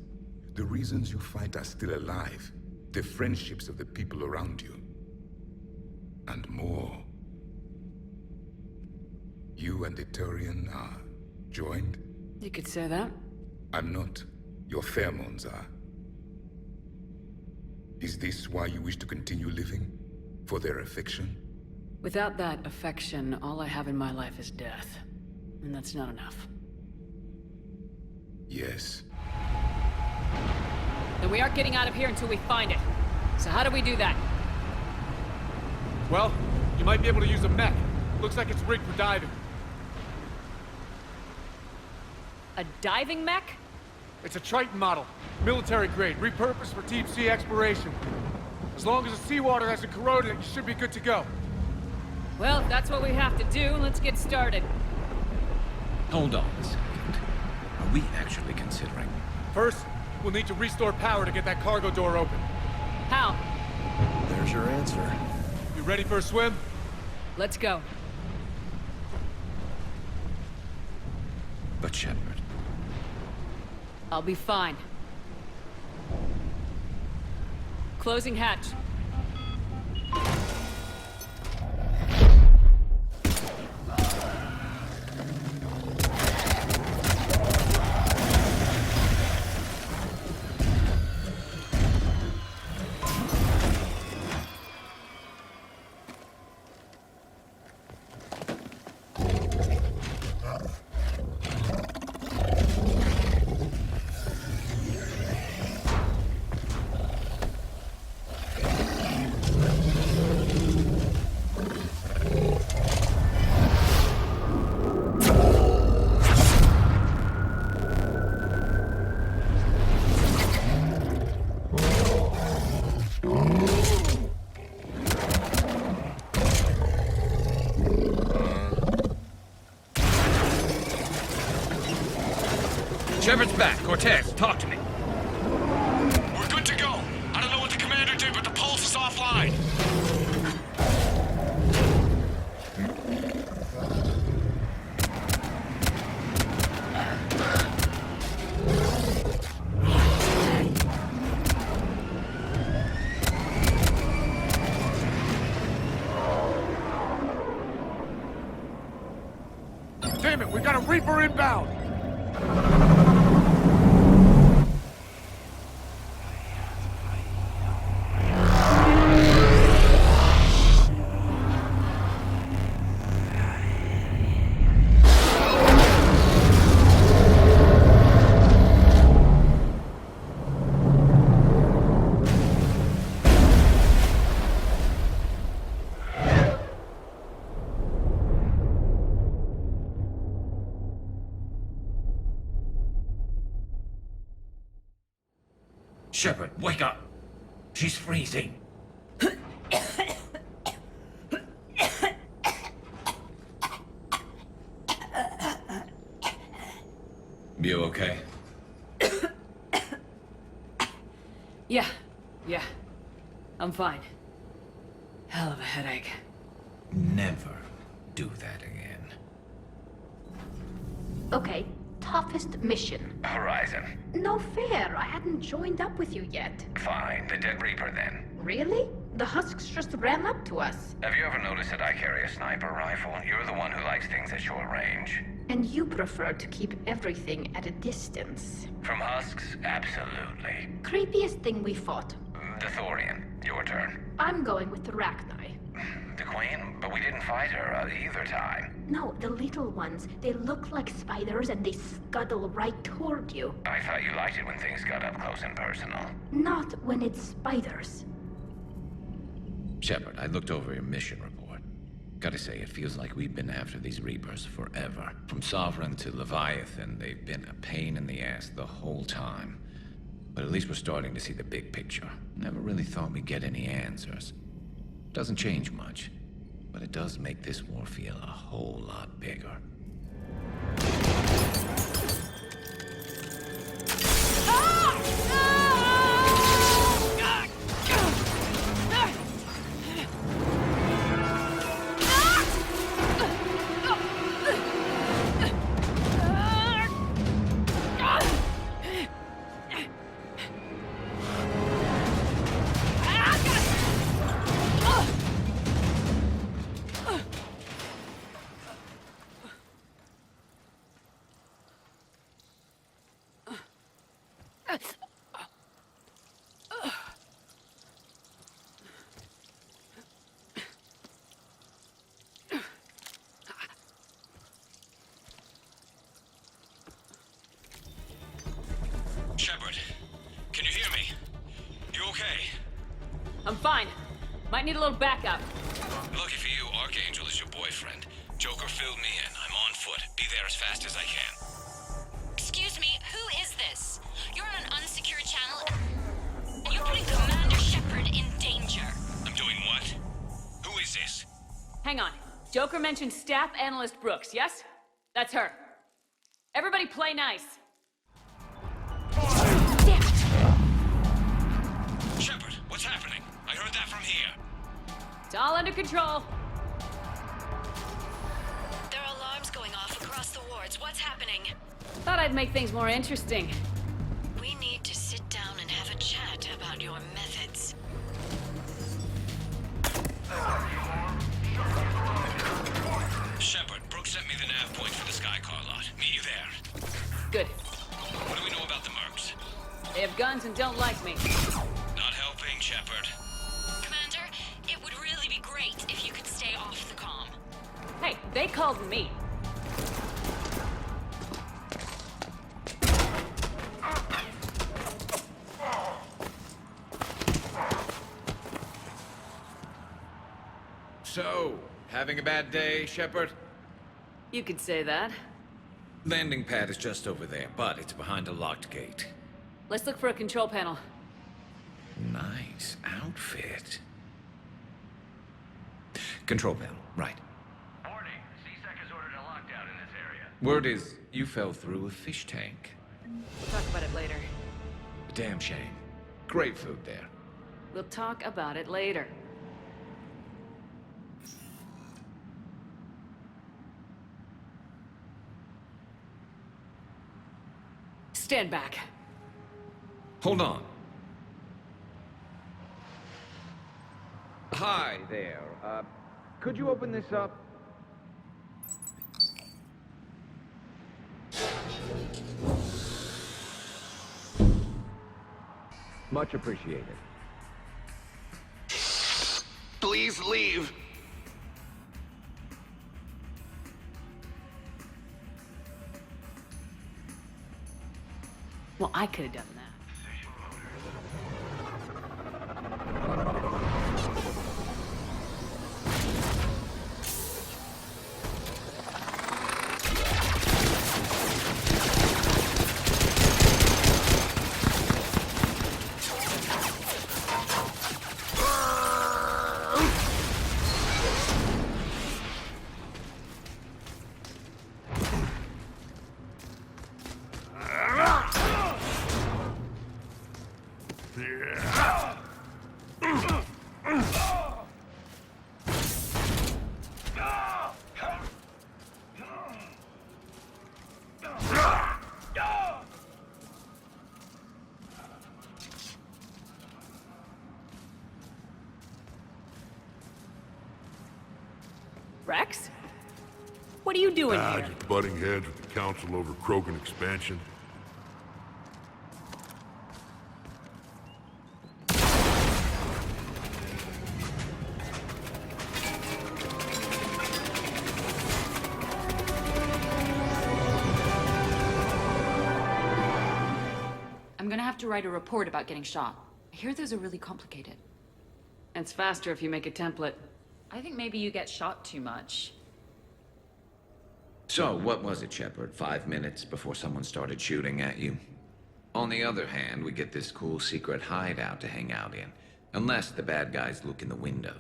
The reasons you fight are still alive. The friendships of the people around you. And more. You and the Turian are joined? You could say that. I'm not. Your pheromones are. Is this why you wish to continue living? For their affection? Without that affection, all I have in my life is death. And that's not enough. Yes. Then we aren't getting out of here until we find it. So how do we do that? Well, you might be able to use a mech. Looks like it's rigged for diving. A diving mech? It's a Triton model. Military grade, repurposed for deep sea exploration. As long as the seawater hasn't corroded it, you should be good to go. Well, if that's what we have to do, let's get started. Hold on a second. Are we actually considering? First, we'll need to restore power to get that cargo door open. How? There's your answer. You ready for a swim? Let's go. But Shepard... I'll be fine. Closing hatch. Shepard's back. Cortez, talk to me. We're good to go. I don't know what the commander did, but the pulse is offline. Damn it, we got a Reaper inbound! Shepard, wake up! She's freezing. You okay? Yeah. I'm fine. Hell of a headache. Never do that again. Okay, toughest mission. Horizon. No fair, I hadn't joined up with you yet. Fine, the Dead Reaper then. Really? The husks just ran up to us. Have you ever noticed that I carry a sniper rifle? You're the one who likes things at short range. And you prefer to keep everything at a distance. From husks? Absolutely. Creepiest thing we fought. The Thorian. Your turn. I'm going with the Rachni. the Queen, but we didn't fight her either time. No, the little ones. They look like spiders and they scuttle right toward you. I thought you liked it when things got up close and personal. Not when it's spiders. Shepard, I looked over your mission report. Gotta say, it feels like we've been after these Reapers forever. From Sovereign to Leviathan, they've been a pain in the ass the whole time. But at least we're starting to see the big picture. Never really thought we'd get any answers. Doesn't change much, but it does make this war feel a whole lot bigger. Shepard, can you hear me? You okay? I'm fine. Might need a little backup. Lucky for you, Archangel is your boyfriend. Joker filled me in. I'm on foot. Be there as fast as I can. Excuse me, who is this? You're on an unsecured channel, and you're putting Commander Shepard in danger. I'm doing what? Who is this? Hang on. Joker mentioned Staff Analyst Brooks, yes? That's her. Everybody play nice. Damn it! Shepard, what's happening? I heard that from here. It's all under control. There are alarms going off across the wards. What's happening? Thought I'd make things more interesting. We need to sit down and have a chat about your methods. Shepard, Brooks sent me the nav point for the Skycar lot. Meet you there. Good. What do we know about the mercs? They have guns and don't like me. Not helping, Shepard. Commander, it would really be great if you could stay off the comm. Hey, they called me. So, having a bad day, Shepard? You could say that. Landing pad is just over there, but it's behind a locked gate. Let's look for a control panel. Nice outfit. Control panel, right. Warning, C-Sec has ordered a lockdown in this area. Word is, you fell through a fish tank. We'll talk about it later. Damn shame. Great food there. We'll talk about it later. Stand back. Hold on. Hi there. Could you open this up? Much appreciated. Please leave. Well, I could have done that. Wrex? What are you doing here? Just butting heads with the Council over Krogan expansion. have to write a report about getting shot. I hear those are really complicated. It's faster if you make a template. I think maybe you get shot too much. So, what was it, Shepard? 5 minutes before someone started shooting at you? On the other hand, we get this cool secret hideout to hang out in. Unless the bad guys look in the window.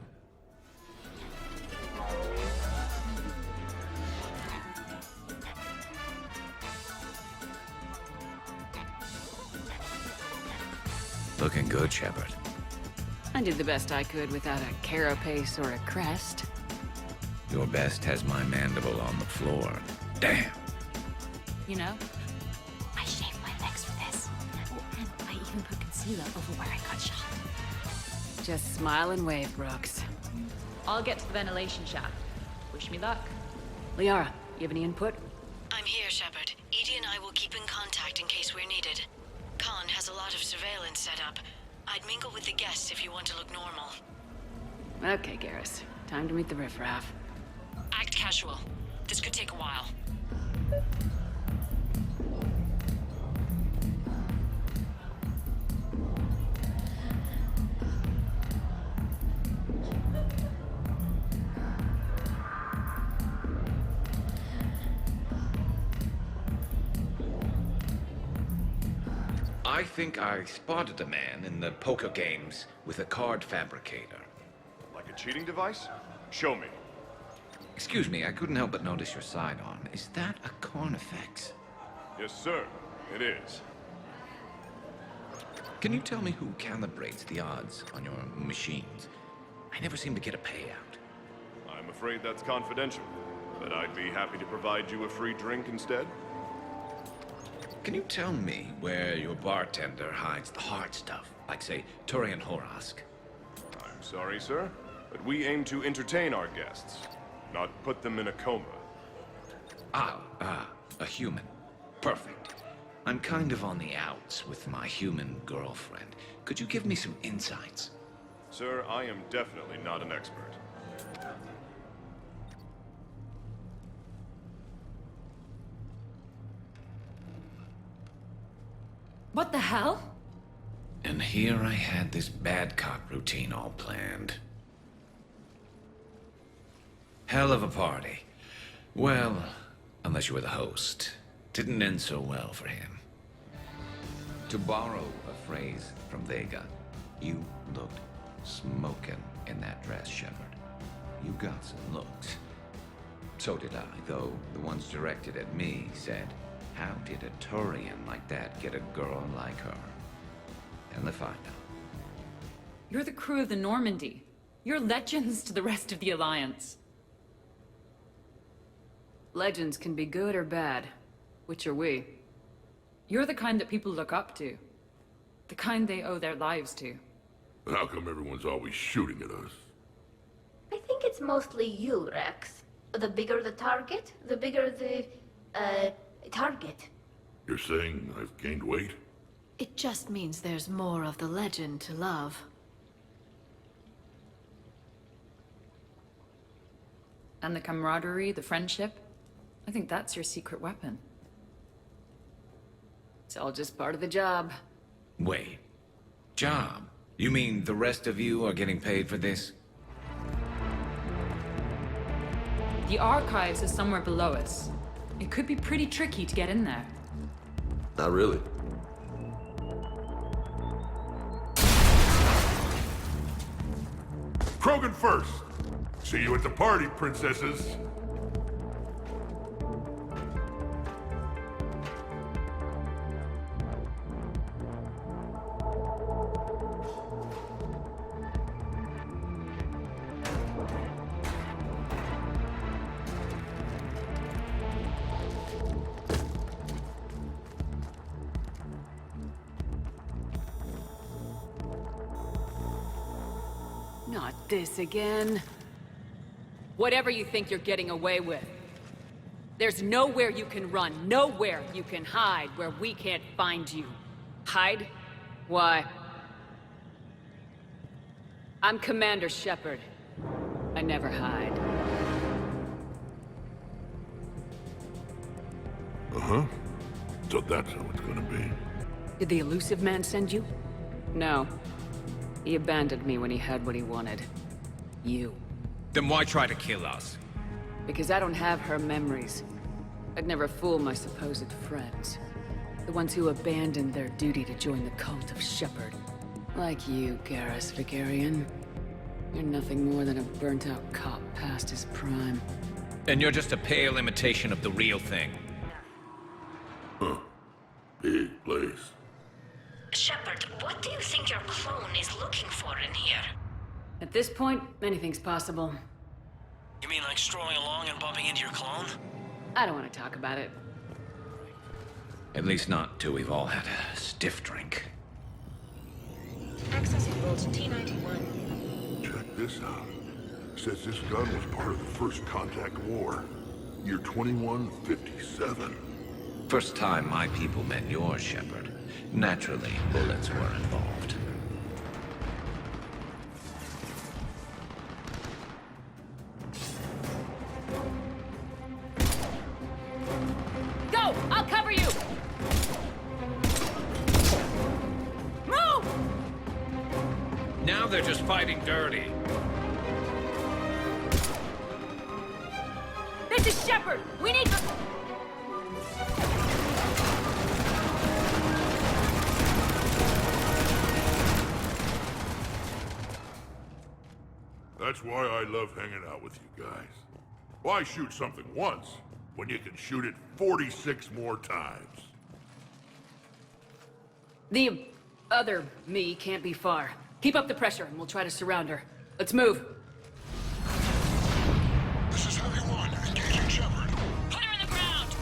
Looking good, Shepard. I did the best I could without a carapace or a crest. Your best has my mandible on the floor. Damn. You know, I shaved my legs for this. Oh, and I even put concealer over where I got shot. Just smile and wave, Brooks. I'll get to the ventilation shaft. Wish me luck. Liara, you have any input? I'm here, Shepard. Edie and I will keep in contact in case we're needed. Khan has a lot of surveillance set up. I'd mingle with the guests if you want to look normal. Okay, Garrus. Time to meet the riffraff. Act casual. This could take a while. I think I spotted a man in the poker games with a card fabricator. Like a cheating device? Show me. Excuse me, I couldn't help but notice your sidearm. Is that a Carnifex? Yes, sir. It is. Can you tell me who calibrates the odds on your machines? I never seem to get a payout. I'm afraid that's confidential, but I'd be happy to provide you a free drink instead. Can you tell me where your bartender hides the hard stuff, like, say, Turian Horosk? I'm sorry, sir, but we aim to entertain our guests, not put them in a coma. A human. Perfect. I'm kind of on the outs with my human girlfriend. Could you give me some insights? Sir, I am definitely not an expert. What the hell? And here I had this bad cop routine all planned. Hell of a party. Well, unless you were the host. Didn't end so well for him. To borrow a phrase from Vega, you looked smokin' in that dress, Shepard. You got some looks. So did I, though the ones directed at me said, how did a Turian like that get a girl like her? And let's find out. You're the crew of the Normandy. You're legends to the rest of the Alliance. Legends can be good or bad. Which are we? You're the kind that people look up to. The kind they owe their lives to. How come everyone's always shooting at us? I think it's mostly you, Wrex. The bigger the target, the bigger the, target. You're saying I've gained weight? It just means there's more of the legend to love. And the camaraderie, the friendship. I think that's your secret weapon. It's all just part of the job. Wait. Job? You mean the rest of you are getting paid for this? The archives is somewhere below us. It could be pretty tricky to get in there. Not really. Krogan first! See you at the party, princesses! Not this again. Whatever you think you're getting away with. There's nowhere you can run, nowhere you can hide where we can't find you. Hide? Why? I'm Commander Shepard. I never hide. Uh-huh. So that's how it's gonna be. Did the elusive man send you? No. He abandoned me when he had what he wanted. You. Then why try to kill us? Because I don't have her memories. I'd never fool my supposed friends. The ones who abandoned their duty to join the cult of Shepard. Like you, Garrus Vakarian. You're nothing more than a burnt-out cop past his prime. And you're just a pale imitation of the real thing. Huh. Big place. Shepard, what do you think your clone is looking for in here? At this point, anything's possible. You mean like strolling along and bumping into your clone? I don't want to talk about it. At least not till we've all had a stiff drink. Accessing vault T91. Check this out. Says this gun was part of the First Contact War. Year 2157. First time my people met yours, Shepard. Naturally, bullets were involved. Go! I'll cover you! Move! Now they're just fighting dirty. This is Shepard! We need to... That's why I love hanging out with you guys. Why shoot something once when you can shoot it 46 more times? The other me can't be far. Keep up the pressure and we'll try to surround her. Let's move. This is Heavy 1, engaging Shepard. Put her in the ground!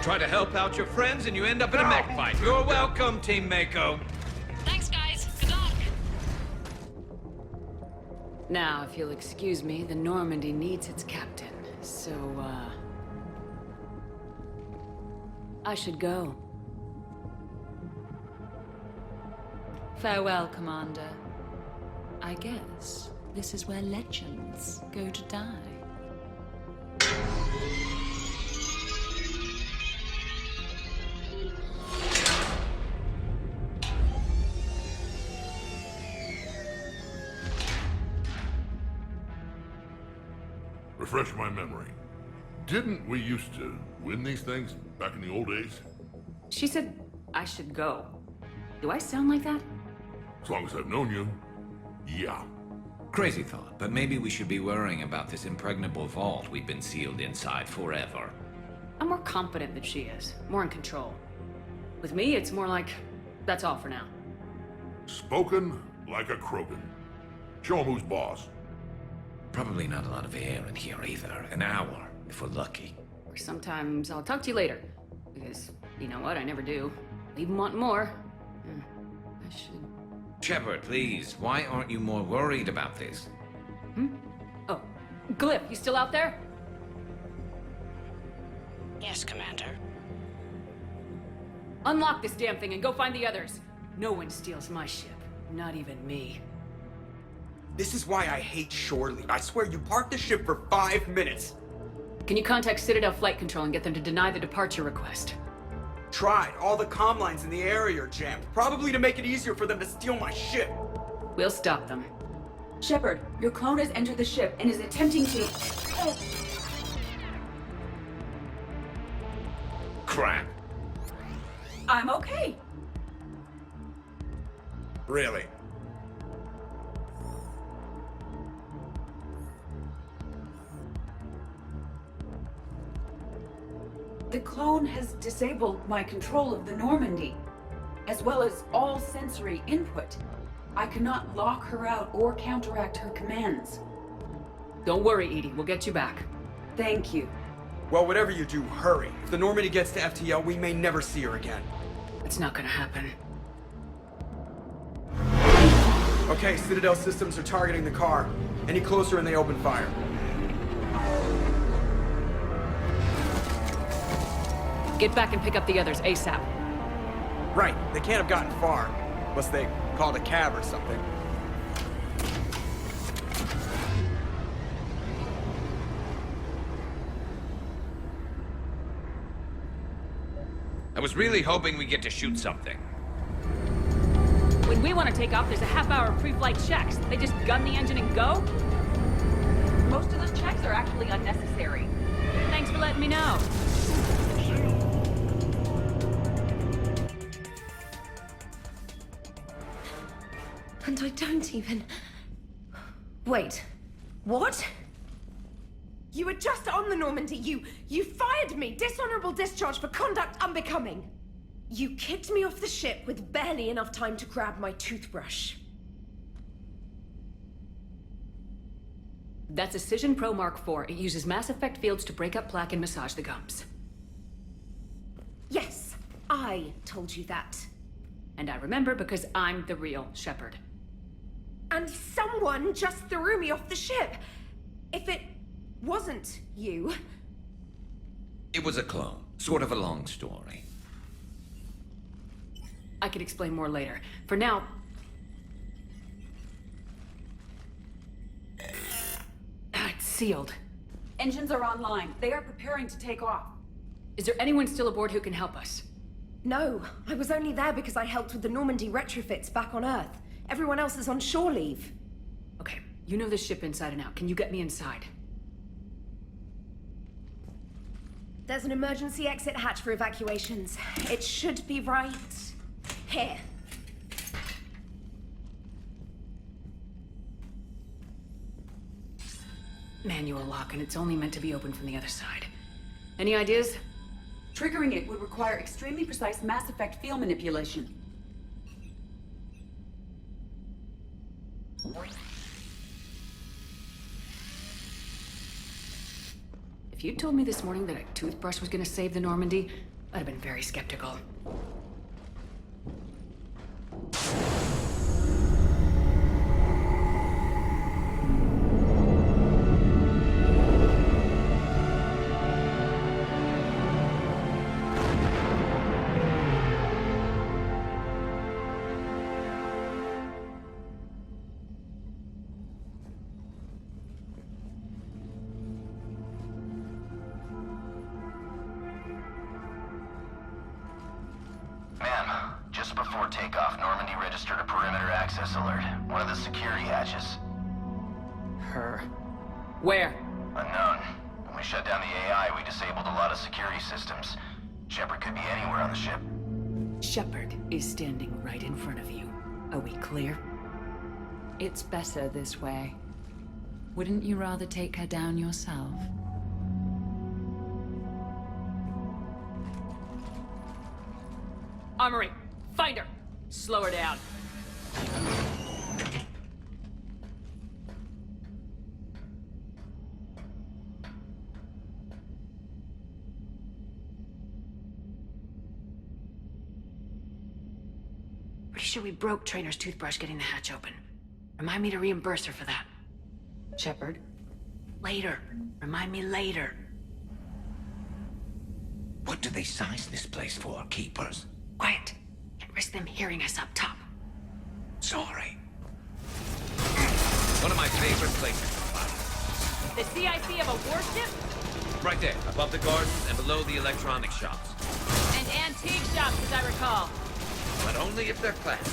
Try to help out your friends and you end up in a mech fight. You're welcome, Team Mako. Thanks, guys. Good luck. Now, if you'll excuse me, the Normandy needs its captain. So, I should go. Farewell, Commander. I guess this is where legends go to die. Refresh my memory. Didn't we used to win these things back in the old days? She said I should go. Do I sound like that? As long as I've known you, yeah. Crazy thought, but maybe we should be worrying about this impregnable vault we've been sealed inside forever. I'm more confident than she is. More in control. With me, it's more like, that's all for now. Spoken like a Krogan. Show 'em who's boss. Probably not a lot of air in here either. An hour, if we're lucky. Or sometimes I'll talk to you later. Because, you know what, I never do. Leave 'em wanting more. I should... Shepard, please, why aren't you more worried about this? Oh, Glyph, you still out there? Yes, Commander. Unlock this damn thing and go find the others. No one steals my ship. Not even me. This is why I hate shore leave. I swear you parked the ship for 5 minutes. Can you contact Citadel Flight Control and get them to deny the departure request? Tried. All the comm lines in the area are jammed. Probably to make it easier for them to steal my ship. We'll stop them. Shepard, your clone has entered the ship and is attempting to... Crap. I'm okay. Really? The clone has disabled my control of the Normandy, as well as all sensory input. I cannot lock her out or counteract her commands. Don't worry, Edie. We'll get you back. Thank you. Well, whatever you do, hurry. If the Normandy gets to FTL, we may never see her again. It's not gonna happen. Okay, Citadel systems are targeting the car. Any closer and they open fire. Get back and pick up the others ASAP. Right, they can't have gotten far. Unless they called a cab or something. I was really hoping we'd get to shoot something. When we want to take off, there's a half-hour of pre-flight checks. They just gun the engine and go? Most of those checks are actually unnecessary. Thanks for letting me know. And I don't even... Wait. What? You were just on the Normandy. You fired me. Dishonorable discharge for conduct unbecoming. You kicked me off the ship with barely enough time to grab my toothbrush. That's a Cision Pro Mark IV. It uses mass effect fields to break up plaque and massage the gums. Yes, I told you that. And I remember because I'm the real Shepard. And someone just threw me off the ship. If it wasn't you... It was a clone. Sort of a long story. I could explain more later. For now... It's sealed. Engines are online. They are preparing to take off. Is there anyone still aboard who can help us? No, I was only there because I helped with the Normandy retrofits back on Earth. Everyone else is on shore leave. Okay, you know this ship inside and out. Can you get me inside? There's an emergency exit hatch for evacuations. It should be right here. Manual lock, and it's only meant to be opened from the other side. Any ideas? Triggering it would require extremely precise Mass Effect field manipulation. If you'd told me this morning that a toothbrush was gonna save the Normandy, I'd have been very skeptical. Ma'am, just before takeoff, Normandy registered a perimeter access alert. One of the security hatches. Her. Where? Unknown. When we shut down the AI, we disabled a lot of security systems. Shepard could be anywhere on the ship. Shepard is standing right in front of you. Are we clear? It's better this way. Wouldn't you rather take her down yourself? Armory! Find her! Slow her down. Pretty sure we broke Trainer's toothbrush getting the hatch open. Remind me to reimburse her for that. Shepard? Later. Remind me later. What do they size this place for, Keepers? Quiet. Can't risk them hearing us up top. Sorry. One of my favorite places to fight. The CIC of a warship? Right there, above the gardens and below the electronic shops. And antique shops, as I recall. But only if they're classy.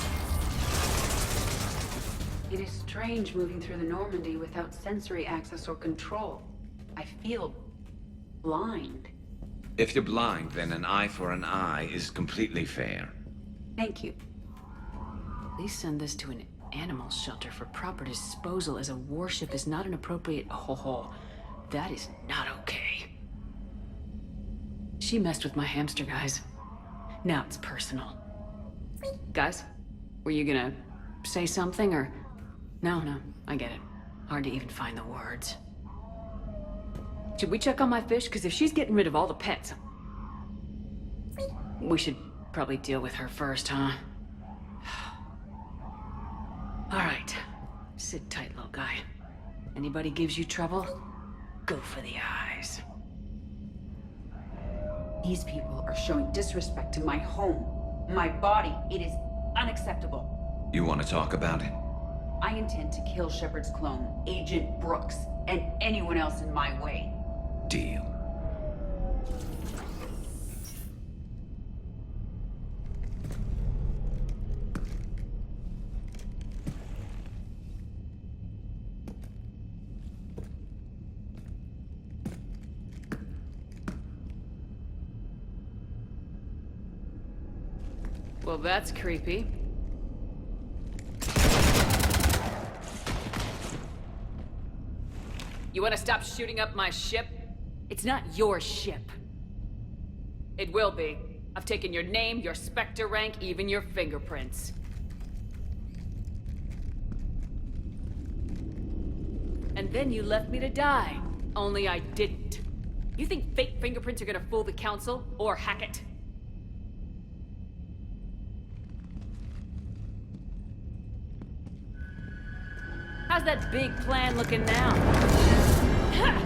It is strange moving through the Normandy without sensory access or control. I feel blind. If you're blind, then an eye for an eye is completely fair. Thank you. Please send this to an animal shelter for proper disposal, as a warship is not an appropriate... Oh, that is not okay. She messed with my hamster, guys. Now it's personal. Guys, were you gonna say something, or... No, I get it. Hard to even find the words. Should we check on my fish? Because if she's getting rid of all the pets... We should probably deal with her first, huh? Alright. Sit tight, little guy. Anybody gives you trouble, go for the eyes. These people are showing disrespect to my home, my body. It is unacceptable. You want to talk about it? I intend to kill Shepard's clone, Agent Brooks, and anyone else in my way. Deal. Well, that's creepy. You want to stop shooting up my ship? It's not your ship. It will be. I've taken your name, your Spectre rank, even your fingerprints. And then you left me to die. Only I didn't. You think fake fingerprints are gonna fool the Council? Or hack it? How's that big plan looking now? Ha!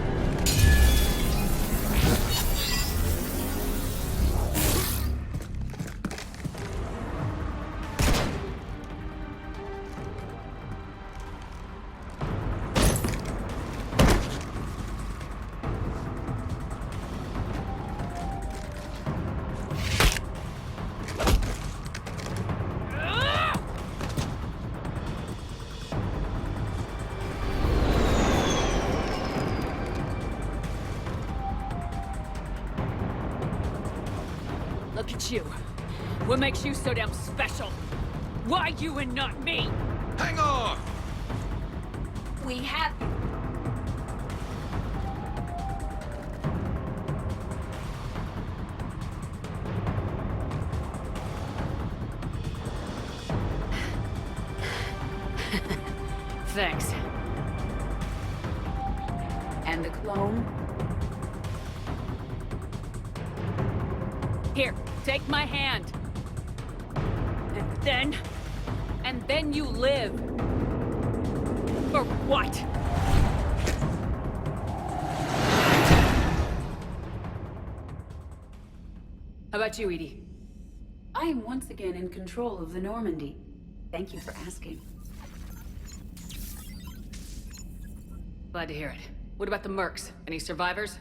Look at you. What makes you so damn special? Why you and not me? Hang on! We have... Thanks. And the clone? Here, take my hand. And then you live. For what? How about you, Edie? I am once again in control of the Normandy. Thank you for asking. Glad to hear it. What about the mercs? Any survivors?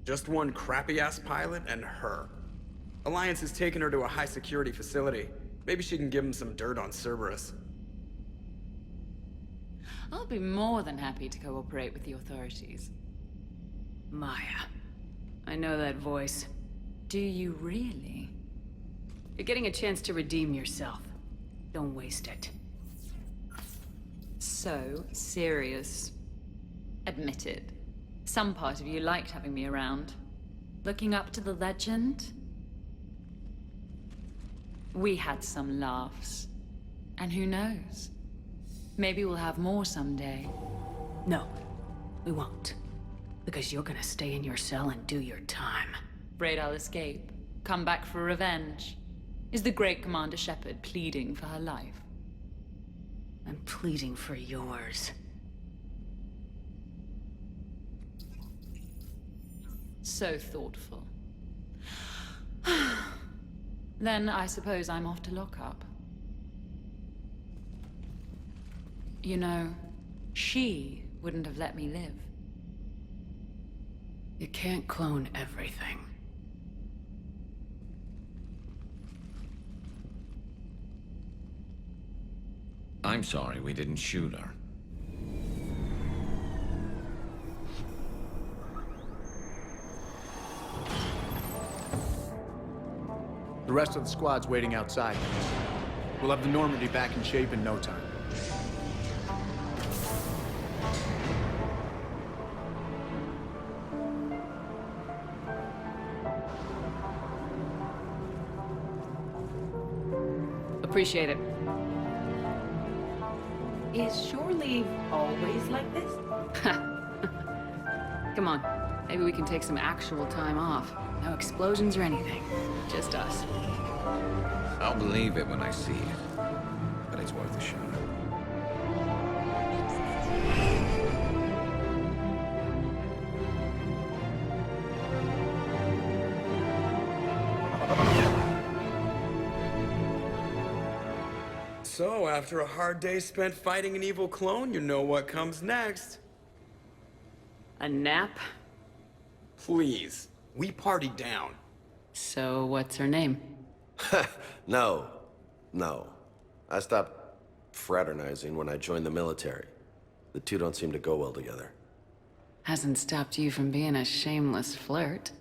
Just one crappy-ass pilot and her. Alliance has taken her to a high-security facility. Maybe she can give him some dirt on Cerberus. I'll be more than happy to cooperate with the authorities. Maya. I know that voice. Do you really? You're getting a chance to redeem yourself. Don't waste it. So serious. Admit it. Some part of you liked having me around. Looking up to the legend? We had some laughs. And who knows? Maybe we'll have more someday. No, we won't. Because you're gonna stay in your cell and do your time. Afraid I'll escape. Come back for revenge. Is the great Commander Shepard pleading for her life? I'm pleading for yours. So thoughtful. Then I suppose I'm off to lock up. You know, she wouldn't have let me live. You can't clone everything. I'm sorry we didn't shoot her. The rest of the squad's waiting outside. We'll have the Normandy back in shape in no time. Appreciate it. Is shore leave always like this? Come on. Maybe we can take some actual time off. No explosions or anything. Just us. I'll believe it when I see it. But it's worth a shot. So, after a hard day spent fighting an evil clone, you know what comes next. A nap? Please. We party down. So, what's her name? No. I stopped fraternizing when I joined the military. The two don't seem to go well together. Hasn't stopped you from being a shameless flirt.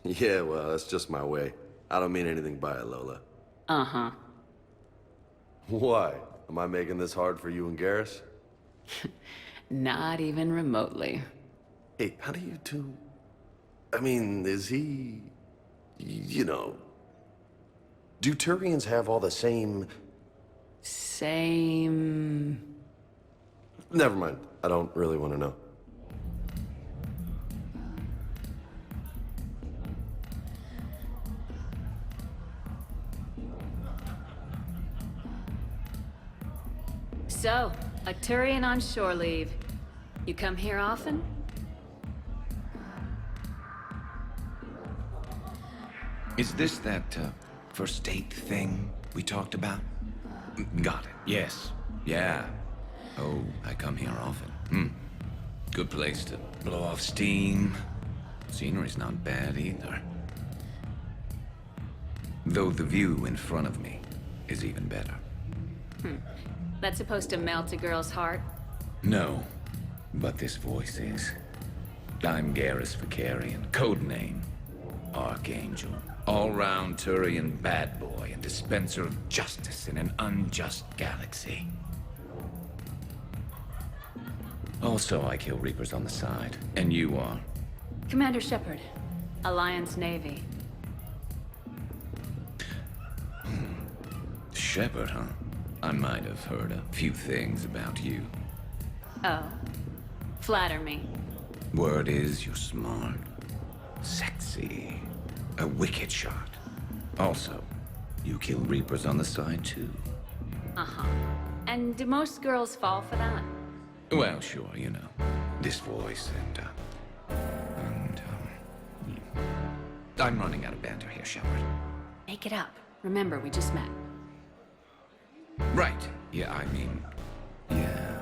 Yeah, well, that's just my way. I don't mean anything by it, Lola. Uh-huh. Why? Am I making this hard for you and Garrus? Not even remotely. Hey, how do you two... I mean, is he... You know... Do Turians have all the same... Same... Never mind. I don't really want to know. So, a Turian on shore leave. You come here often? Is this that, first date thing we talked about? Got it. Yes. Yeah. Oh, I come here often. Good place to blow off steam. Scenery's not bad either. Though the view in front of me is even better. That's supposed to melt a girl's heart? No, but this voice is. I'm Garrus Vakarian, codename Archangel. All-round Turian bad boy and dispenser of justice in an unjust galaxy. Also, I kill Reapers on the side. And you are? Commander Shepard, Alliance Navy. Shepard, huh? I might have heard a few things about you. Oh. Flatter me. Word is you're smart, sexy, a wicked shot. Also, you kill Reapers on the side too. Uh-huh. And do most girls fall for that? Well, sure, you know. This voice and I'm running out of banter here, Shepard. Make it up. Remember, we just met. Right. Yeah, I mean... Yeah.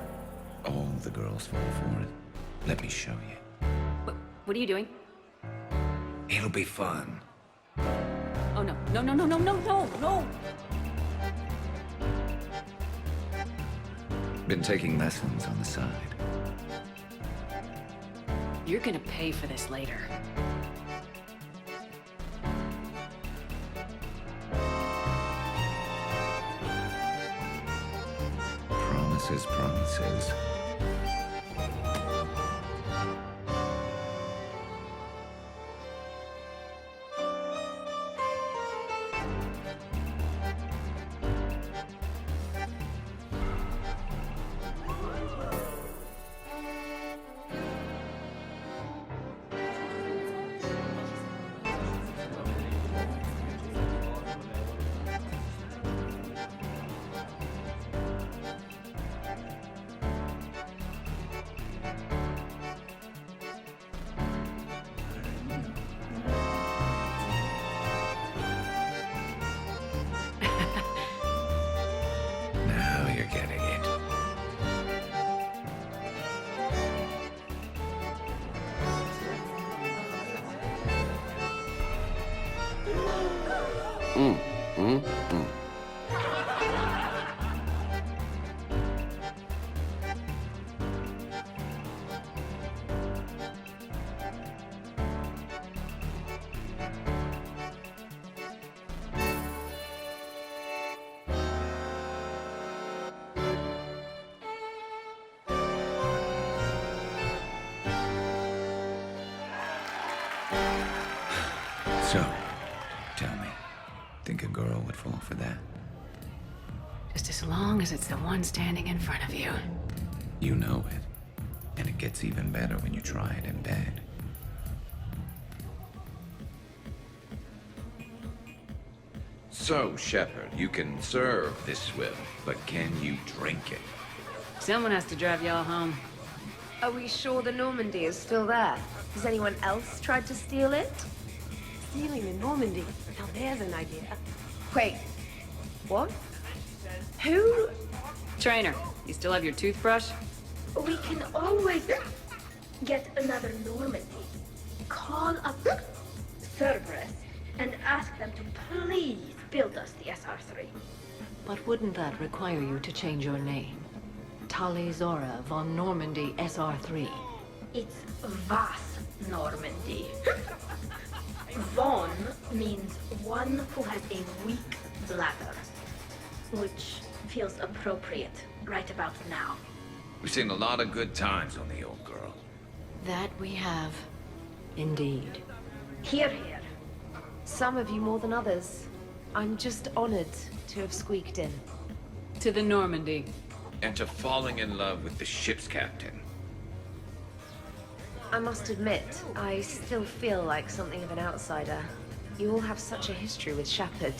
All the girls fall for it. Let me show you. What are you doing? It'll be fun. Oh, no. No, no, no, no, no, no, no! Been taking lessons on the side. You're gonna pay for this later. Promises, promises. So, tell me, think a girl would fall for that? Just as long as it's the one standing in front of you. You know it. And it gets even better when you try it in bed. So, Shepard, you can serve this swill, but can you drink it? Someone has to drive y'all home. Are we sure the Normandy is still there? Has anyone else tried to steal it? Stealing the Normandy? Now there's an idea. Wait. What? Who? Trainer, you still have your toothbrush? We can always get another Normandy. Call up Cerberus and ask them to please build us the SR3. But wouldn't that require you to change your name? Tali Zora von Normandy SR3. It's Vas Normandy. Von means one who has a weak bladder, which feels appropriate right about now. We've seen a lot of good times on the old girl. That we have. Indeed. Hear, hear. Some of you more than others. I'm just honored to have squeaked in. To the Normandy. And to falling in love with the ship's captain. I must admit, I still feel like something of an outsider. You all have such a history with Shepard.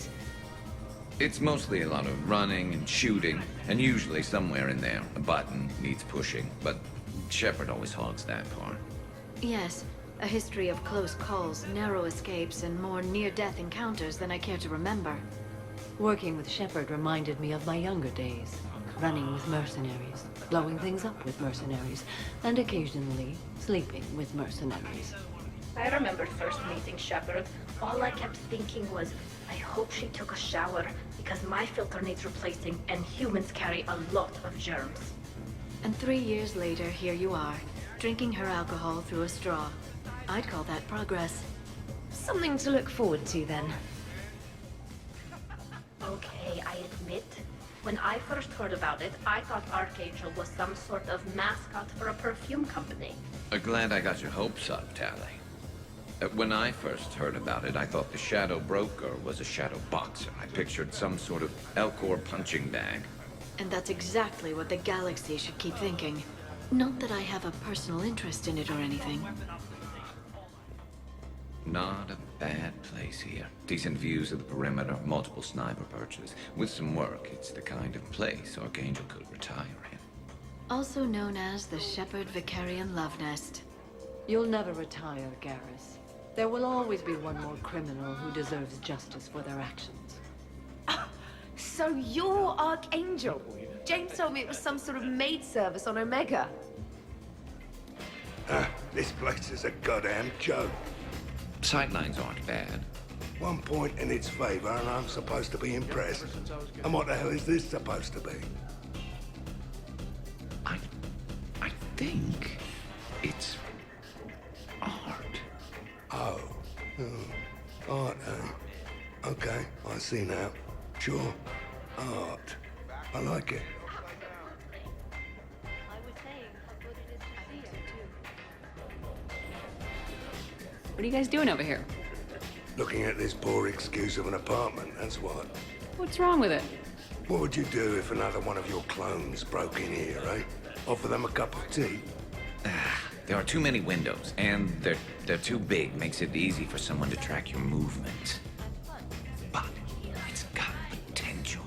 It's mostly a lot of running and shooting, and usually somewhere in there, a button needs pushing, but Shepard always hogs that part. Yes, a history of close calls, narrow escapes, and more near-death encounters than I care to remember. Working with Shepard reminded me of my younger days. Running with mercenaries, blowing things up with mercenaries, and occasionally sleeping with mercenaries. I remember first meeting Shepard. All I kept thinking was, I hope she took a shower, because my filter needs replacing, and humans carry a lot of germs. And 3 years later, here you are, drinking her alcohol through a straw. I'd call that progress. Something to look forward to, then. Okay, I admit, when I first heard about it, I thought Archangel was some sort of mascot for a perfume company. Glad I got your hopes up, Tali. When I first heard about it, I thought the Shadow Broker was a shadow boxer. I pictured some sort of Elcor punching bag. And that's exactly what the galaxy should keep thinking. Not that I have a personal interest in it or anything. Not a bad place here. Decent views of the perimeter, multiple sniper perches. With some work, it's the kind of place Archangel could retire in. Also known as the Shepard Vakarian Love Nest. You'll never retire, Garrus. There will always be one more criminal who deserves justice for their actions. So you're Archangel? James told me it was some sort of maid service on Omega. This place is a goddamn joke. Sightlines aren't bad. One point in its favor and I'm supposed to be impressed. And what the hell is this supposed to be? I think it's art. Oh. Art, eh? Okay, I see now. Sure. Art. I like it. What are you guys doing over here? Looking at this poor excuse of an apartment, that's what. What's wrong with it? What would you do if another one of your clones broke in here, eh? Offer them a cup of tea? There are too many windows, and they're too big. Makes it easy for someone to track your movements. But it's got potential.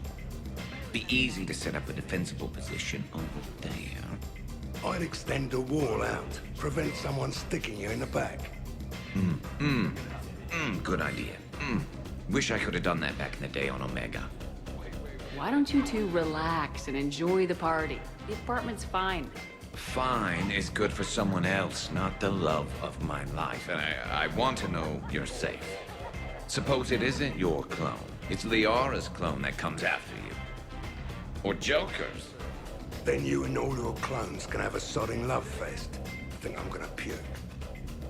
Be easy to set up a defensible position over there. I'd extend the wall out. Prevent someone sticking you in the back. Good idea. Wish I could have done that back in the day on Omega. Why don't you two relax and enjoy the party? The apartment's fine. Fine is good for someone else, not the love of my life. And I want to know you're safe. Suppose it isn't your clone. It's Liara's clone that comes after you. Or Joker's. Then you and all your clones can have a sodding love fest. I think I'm gonna puke.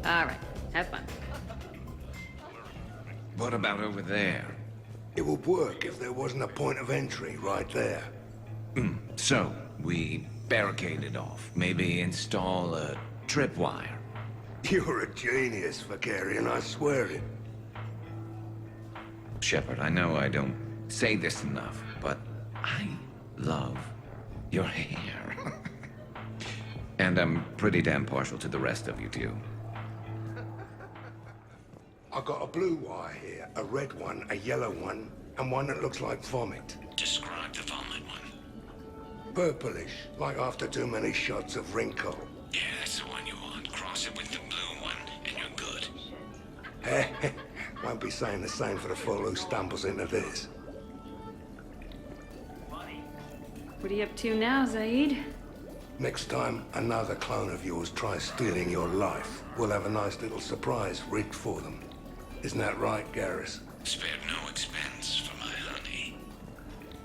All right, have fun. What about over there? It would work if there wasn't a point of entry right there. So, we barricade it off. Maybe install a tripwire. You're a genius, Vakarian, I swear it. Shepard, I know I don't say this enough, but I love your hair. And I'm pretty damn partial to the rest of you, too. I got a blue wire here, a red one, a yellow one, and one that looks like vomit. Describe the vomit one. Purplish, like after too many shots of wrinkle. Yeah, that's the one you want. Cross it with the blue one, and you're good. Won't be saying the same for the fool who stumbles into this. What are you up to now, Zaeed? Next time another clone of yours tries stealing your life, we'll have a nice little surprise rigged for them. Isn't that right, Garrus? Spared no expense for my honey.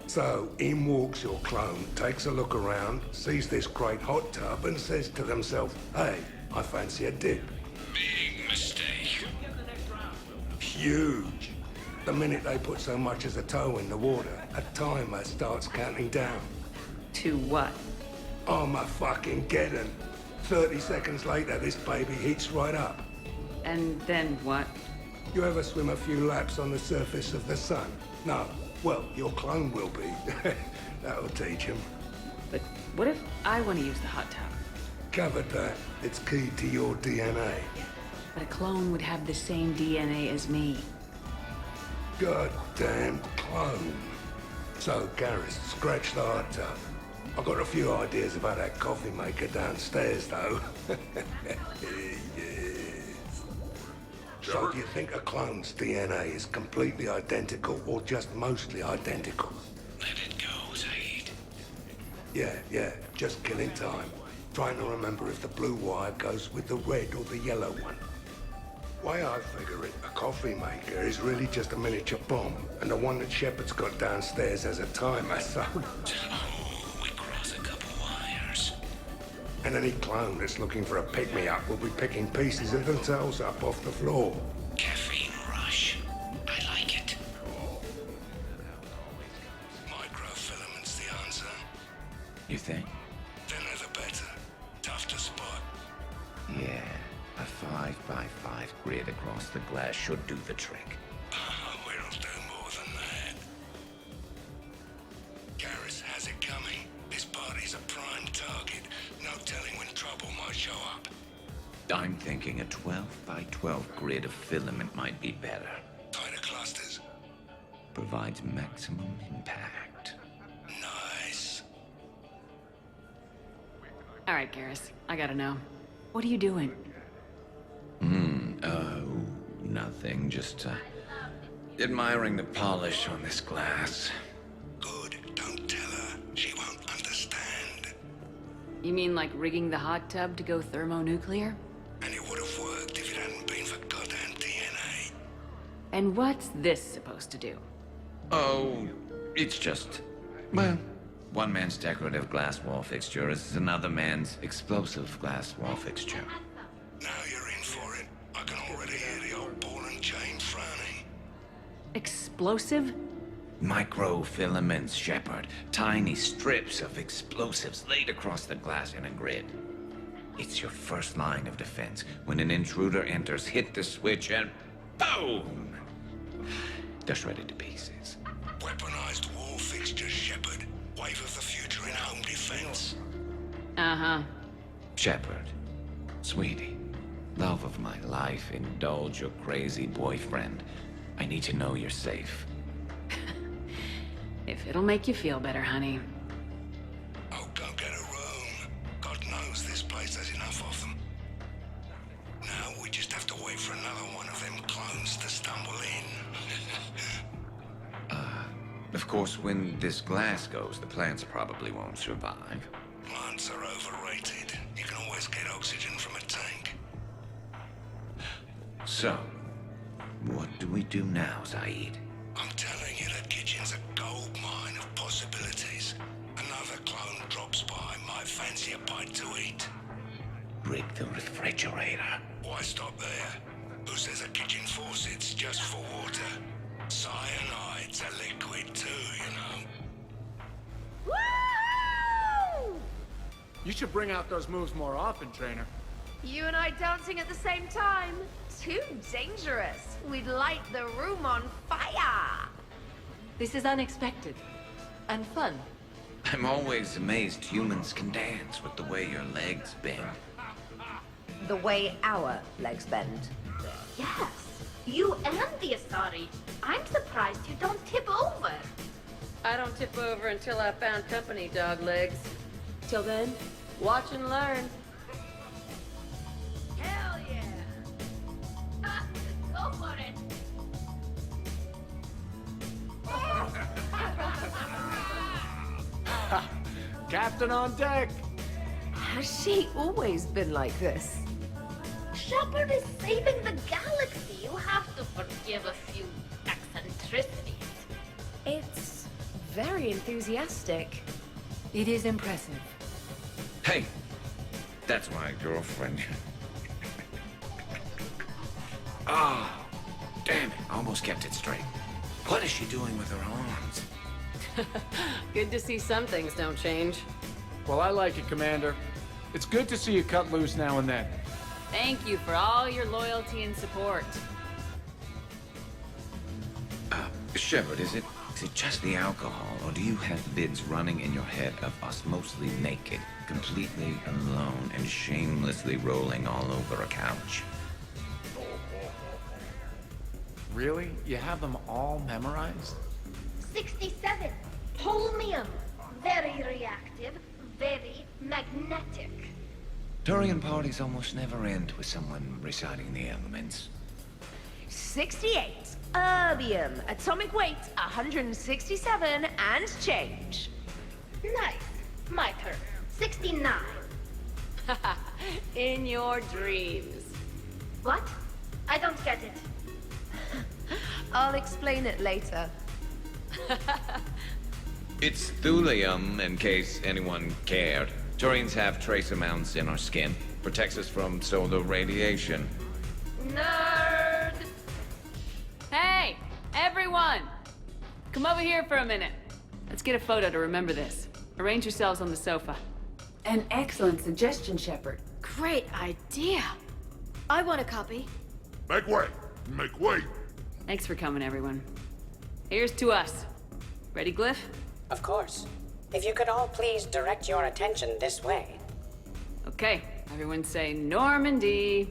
So, in walks your clone, takes a look around, sees this great hot tub, and says to themselves, hey, I fancy a dip. Big mistake. huge. The minute they put so much as a toe in the water, a timer starts counting down. To what? Armageddon. 30 seconds later, this baby heats right up. And then what? You ever swim a few laps on the surface of the sun? No. Well, your clone will be. That'll teach him. But what if I want to use the hot tub? Covered that. It's key to your DNA. But a clone would have the same DNA as me. Goddamn clone. So, Garrus, scratch the hot tub. I've got a few ideas about that coffee maker downstairs, though. Yes. So, do you think a clone's DNA is completely identical, or just mostly identical? Let it go, Zaeed. Yeah, just killing time. Trying to remember if the blue wire goes with the red or the yellow one. Way I figure it, a coffee maker is really just a miniature bomb, and the one that Shepard's got downstairs has a timer, so... Oh, we cross a couple wires. And any clone that's looking for a pick-me-up will be picking pieces of themselves up off the floor. Caffeine rush. I like it. Microfilament's the answer. You think? Thinner the better. Tough to spot. Yeah, a 5x5 grid across the glass should do the trick. We'll do more than that. Garrus has it coming. This party's a prime target. No telling when trouble might show up. I'm thinking a 12x12 grid of filament might be better. Tighter clusters. Provides maximum impact. Nice. All right, Garrus, I gotta know. What are you doing? Nothing. Just, admiring the polish on this glass. Good. Don't tell her. She won't understand. You mean like rigging the hot tub to go thermonuclear? And it would have worked if it hadn't been for goddamn DNA. And what's this supposed to do? Oh, it's just... well, one man's decorative glass wall fixture is another man's explosive glass wall fixture. Now you're in for it. I can already hear the old ball and chain frowning. Explosive? Microfilaments, Shepard. Tiny strips of explosives laid across the glass in a grid. It's your first line of defense. When an intruder enters, hit the switch and boom! They're shredded to pieces. Weaponized wall fixtures, Shepard. Wave of the future in home defense. Uh-huh. Shepard, sweetie, love of my life, indulge your crazy boyfriend. I need to know you're safe. If it'll make you feel better, honey. Oh, go get a room. God knows this place has enough of them. Now we just have to wait for another one of them clones to stumble in. Of course, when this glass goes, the plants probably won't survive. Plants are overrated. You can always get oxygen from a tank. So, what do we do now, Zaeed? I'm telling you, that kitchen's a gold mine of possibilities. Another clone drops by, might fancy a bite to eat. Rig the refrigerator. Why stop there? Who says a kitchen faucet's just for water? Cyanide's a liquid too, you know. Woo! You should bring out those moves more often, trainer. You and I dancing at the same time? Too dangerous. We'd light the room on fire. This is unexpected. And fun. I'm always amazed humans can dance with the way your legs bend. The way our legs bend. Yes, you and the Asari. I'm surprised you don't tip over. I don't tip over until I found company, dog legs. Till then, watch and learn. Hell yeah! Go for it! Captain on deck! Has she always been like this? Shepard is saving the galaxy. You have to forgive a few eccentricities. It's very enthusiastic. It is impressive. Hey, that's my girlfriend. Ah, damn it. almost kept it straight. What is she doing with her arms? Good to see some things don't change. Well, I like it, Commander. It's good to see you cut loose now and then. Thank you for all your loyalty and support. Shepard, is it just the alcohol, or do you have vids running in your head of us mostly naked, completely alone, and shamelessly rolling all over a couch? Really? You have them all memorized? 67. Holmium. Very reactive, very magnetic. Turian parties almost never end with someone reciting the elements. 68. Erbium. Atomic weight 167 and change. Nice. My turn. 69. In your dreams. What? I don't get it. I'll explain it later. It's thulium, in case anyone cared. Turians have trace amounts in our skin. Protects us from solar radiation. Nerd! Hey, everyone! Come over here for a minute. Let's get a photo to remember this. Arrange yourselves on the sofa. An excellent suggestion, Shepard. Great idea. I want a copy. Make way! Make way! Thanks for coming, everyone. Here's to us. Ready, Glyph? Of course. If you could all please direct your attention this way. Okay, everyone say Normandy.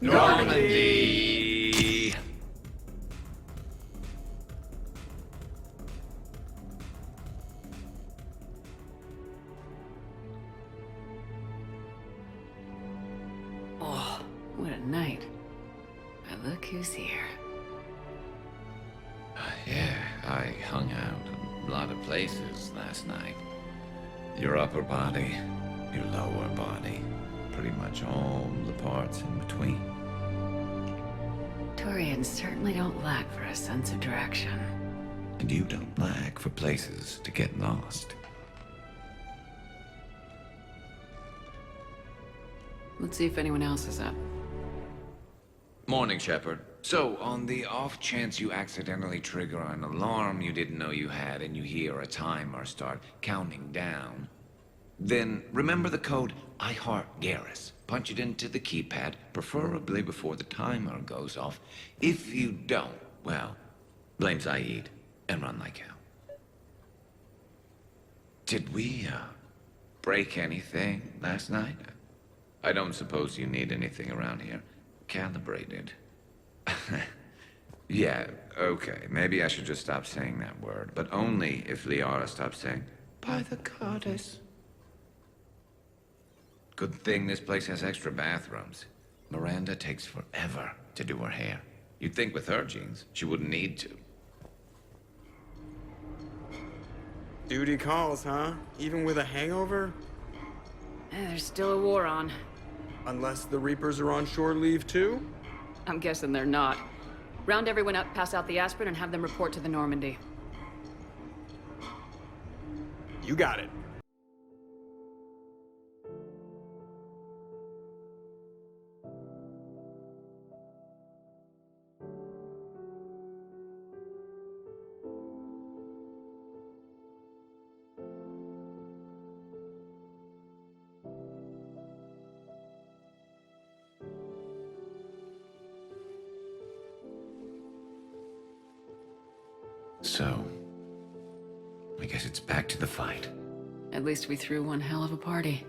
Normandy! Oh, what a night. But look who's here. Yeah, I hung out a lot of places last night. Your upper body, your lower body, pretty much all the parts in between. Turians certainly don't lack for a sense of direction. And you don't lack for places to get lost. Let's see if anyone else is up. Morning, Shepard. So, on the off chance you accidentally trigger an alarm you didn't know you had and you hear a timer start counting down, then remember the code I Heart Garrus. Punch it into the keypad, preferably before the timer goes off. If you don't, well, blame Zaeed and run like hell. Did we, break anything last night? I don't suppose you need anything around here calibrated. Yeah, okay. Maybe I should just stop saying that word, but only if Liara stops saying, by the goddess. Good thing this place has extra bathrooms. Miranda takes forever to do her hair. You'd think with her genes, she wouldn't need to. Duty calls, huh? Even with a hangover? There's still a war on. Unless the Reapers are on shore leave too? I'm guessing they're not. Round everyone up, pass out the aspirin, and have them report to the Normandy. You got it. So, I guess it's back to the fight. At least we threw one hell of a party.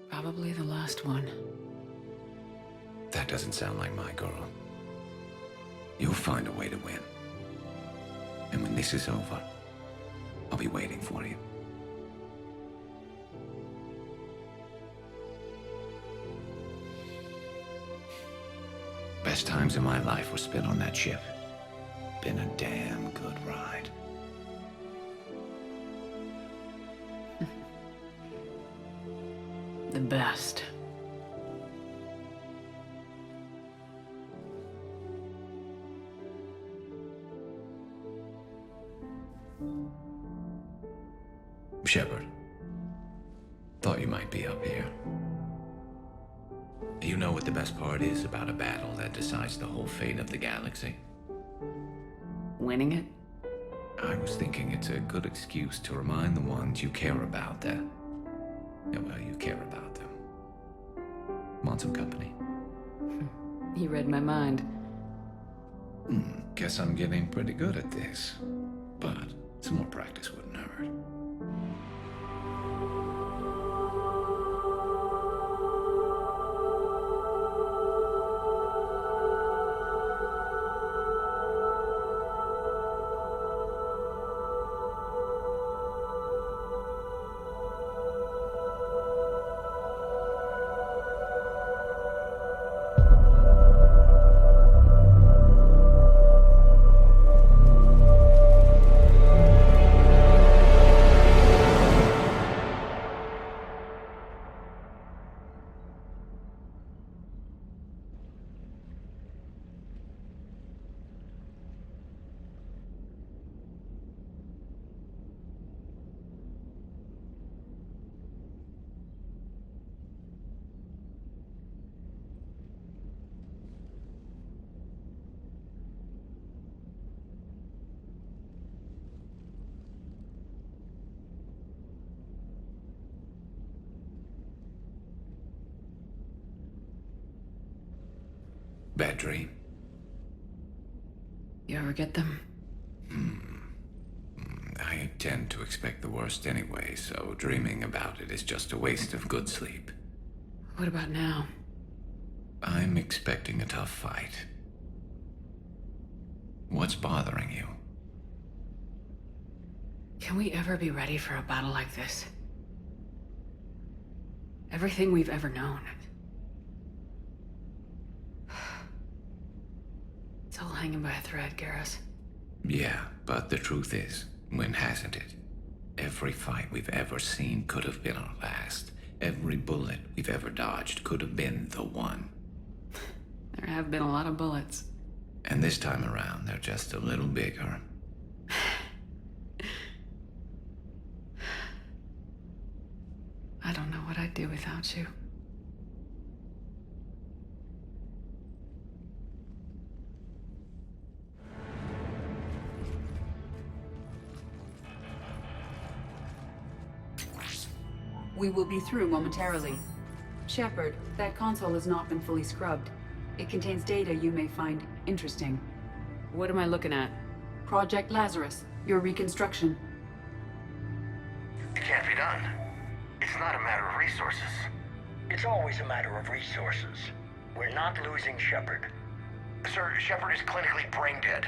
Probably the last one. That doesn't sound like my girl. You'll find a way to win. And when this is over, I'll be waiting for you. Best times in my life were spent on that ship. Been a damn good ride. The best. Shepard. Thought you might be up here. You know what the best part is about a battle that decides the whole fate of the galaxy? Winning it? I was thinking it's a good excuse to remind the ones you care about that... Yeah, well, you care about them. Want some company? You read my mind. Guess I'm getting pretty good at this. But some more practice wouldn't hurt. Bad dream? You ever get them? I tend to expect the worst anyway, so dreaming about it is just a waste of good sleep. What about now? I'm expecting a tough fight. What's bothering you? Can we ever be ready for a battle like this? Everything we've ever known. It's all hanging by a thread, Garrus. Yeah, but the truth is, when hasn't it? Every fight we've ever seen could have been our last. Every bullet we've ever dodged could have been the one. There have been a lot of bullets. And this time around, they're just a little bigger. I don't know what I'd do without you. We will be through momentarily. Shepard, that console has not been fully scrubbed. It contains data you may find interesting. What am I looking at? Project Lazarus, your reconstruction. It can't be done. It's not a matter of resources. It's always a matter of resources. We're not losing Shepard. Sir, Shepard is clinically brain dead.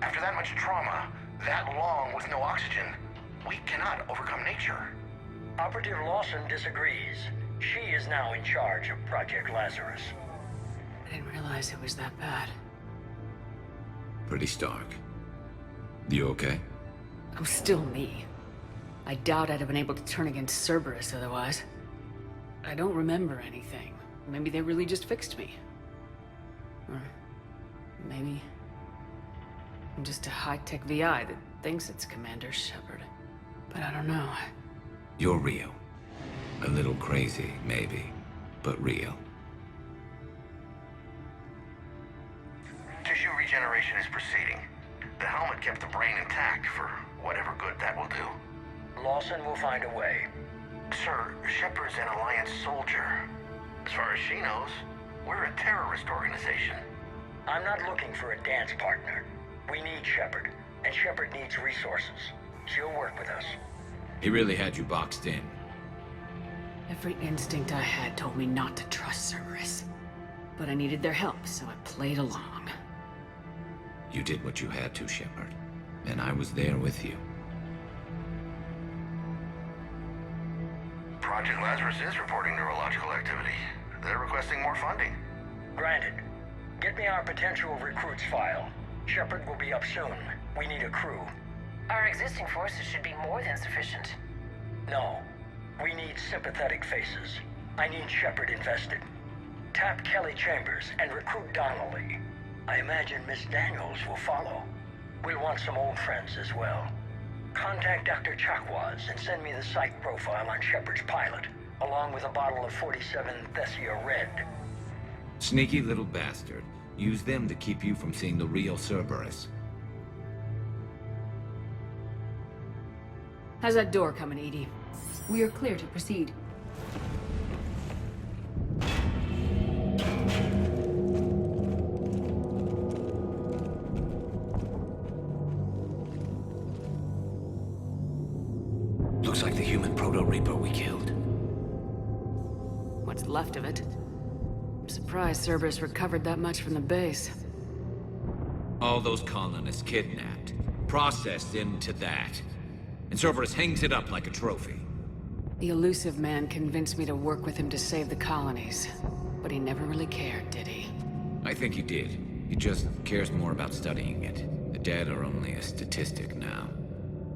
After that much trauma, that long with no oxygen, we cannot overcome nature. Operative Lawson disagrees. She is now in charge of Project Lazarus. I didn't realize it was that bad. Pretty stark. You okay? I'm still me. I doubt I'd have been able to turn against Cerberus otherwise. I don't remember anything. Maybe they really just fixed me. Or maybe I'm just a high-tech VI that thinks it's Commander Shepard. But I don't know. You're real. A little crazy, maybe, but real. Tissue regeneration is proceeding. The helmet kept the brain intact for whatever good that will do. Lawson will find a way. Sir, Shepard's an Alliance soldier. As far as she knows, we're a terrorist organization. I'm not looking for a dance partner. We need Shepard, and Shepard needs resources. She'll work with us. He really had you boxed in. Every instinct I had told me not to trust Cerberus. But I needed their help, so I played along. You did what you had to, Shepard. And I was there with you. Project Lazarus is reporting neurological activity. They're requesting more funding. Granted. Get me our potential recruits file. Shepard will be up soon. We need a crew. Our existing forces should be more than sufficient. No. We need sympathetic faces. I need Shepard invested. Tap Kelly Chambers and recruit Donnelly. I imagine Miss Daniels will follow. We'll want some old friends as well. Contact Dr. Chakwas and send me the psych profile on Shepard's pilot, along with a bottle of 47 Thessia Red. Sneaky little bastard. Use them to keep you from seeing the real Cerberus. How's that door coming, Edie? We are clear to proceed. Looks like the human Proto-Reaper we killed. What's left of it? I'm surprised Cerberus recovered that much from the base. All those colonists kidnapped, processed into that. And Cerberus hangs it up like a trophy. The elusive man convinced me to work with him to save the colonies. But he never really cared, did he? I think he did. He just cares more about studying it. The dead are only a statistic now.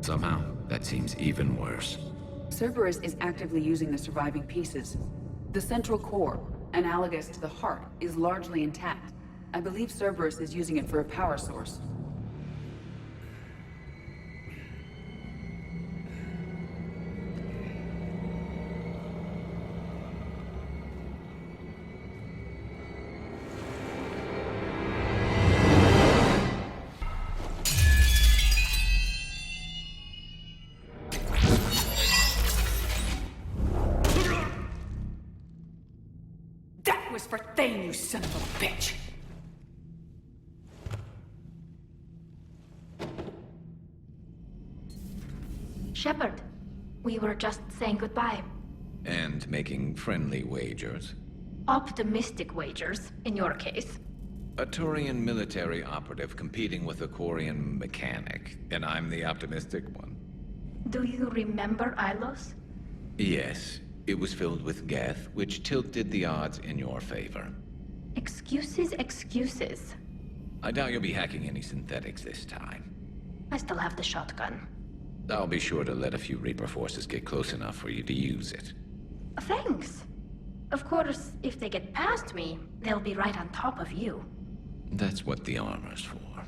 Somehow, that seems even worse. Cerberus is actively using the surviving pieces. The central core, analogous to the heart, is largely intact. I believe Cerberus is using it for a power source. For Thane, you son of a bitch! Shepard, we were just saying goodbye. And making friendly wagers. Optimistic wagers, in your case. A Turian military operative competing with a Quarian mechanic, and I'm the optimistic one. Do you remember Ilos? Yes. It was filled with Geth, which tilted the odds in your favor. Excuses, excuses. I doubt you'll be hacking any synthetics this time. I still have the shotgun. I'll be sure to let a few Reaper forces get close enough for you to use it. Thanks. Of course, if they get past me, they'll be right on top of you. That's what the armor's for.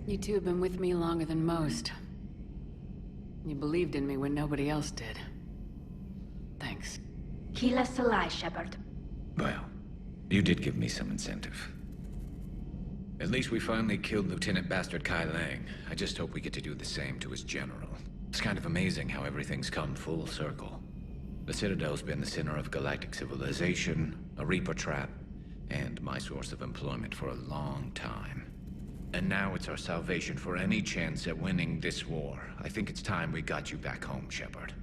You two have been with me longer than most. You believed in me when nobody else did. Thanks. Kila Salai, Shepard. Well, you did give me some incentive. At least we finally killed Lieutenant Bastard Kai Lang. I just hope we get to do the same to his general. It's kind of amazing how everything's come full circle. The Citadel's been the center of galactic civilization, a Reaper trap, and my source of employment for a long time. And now it's our salvation for any chance at winning this war. I think it's time we got you back home, Shepard.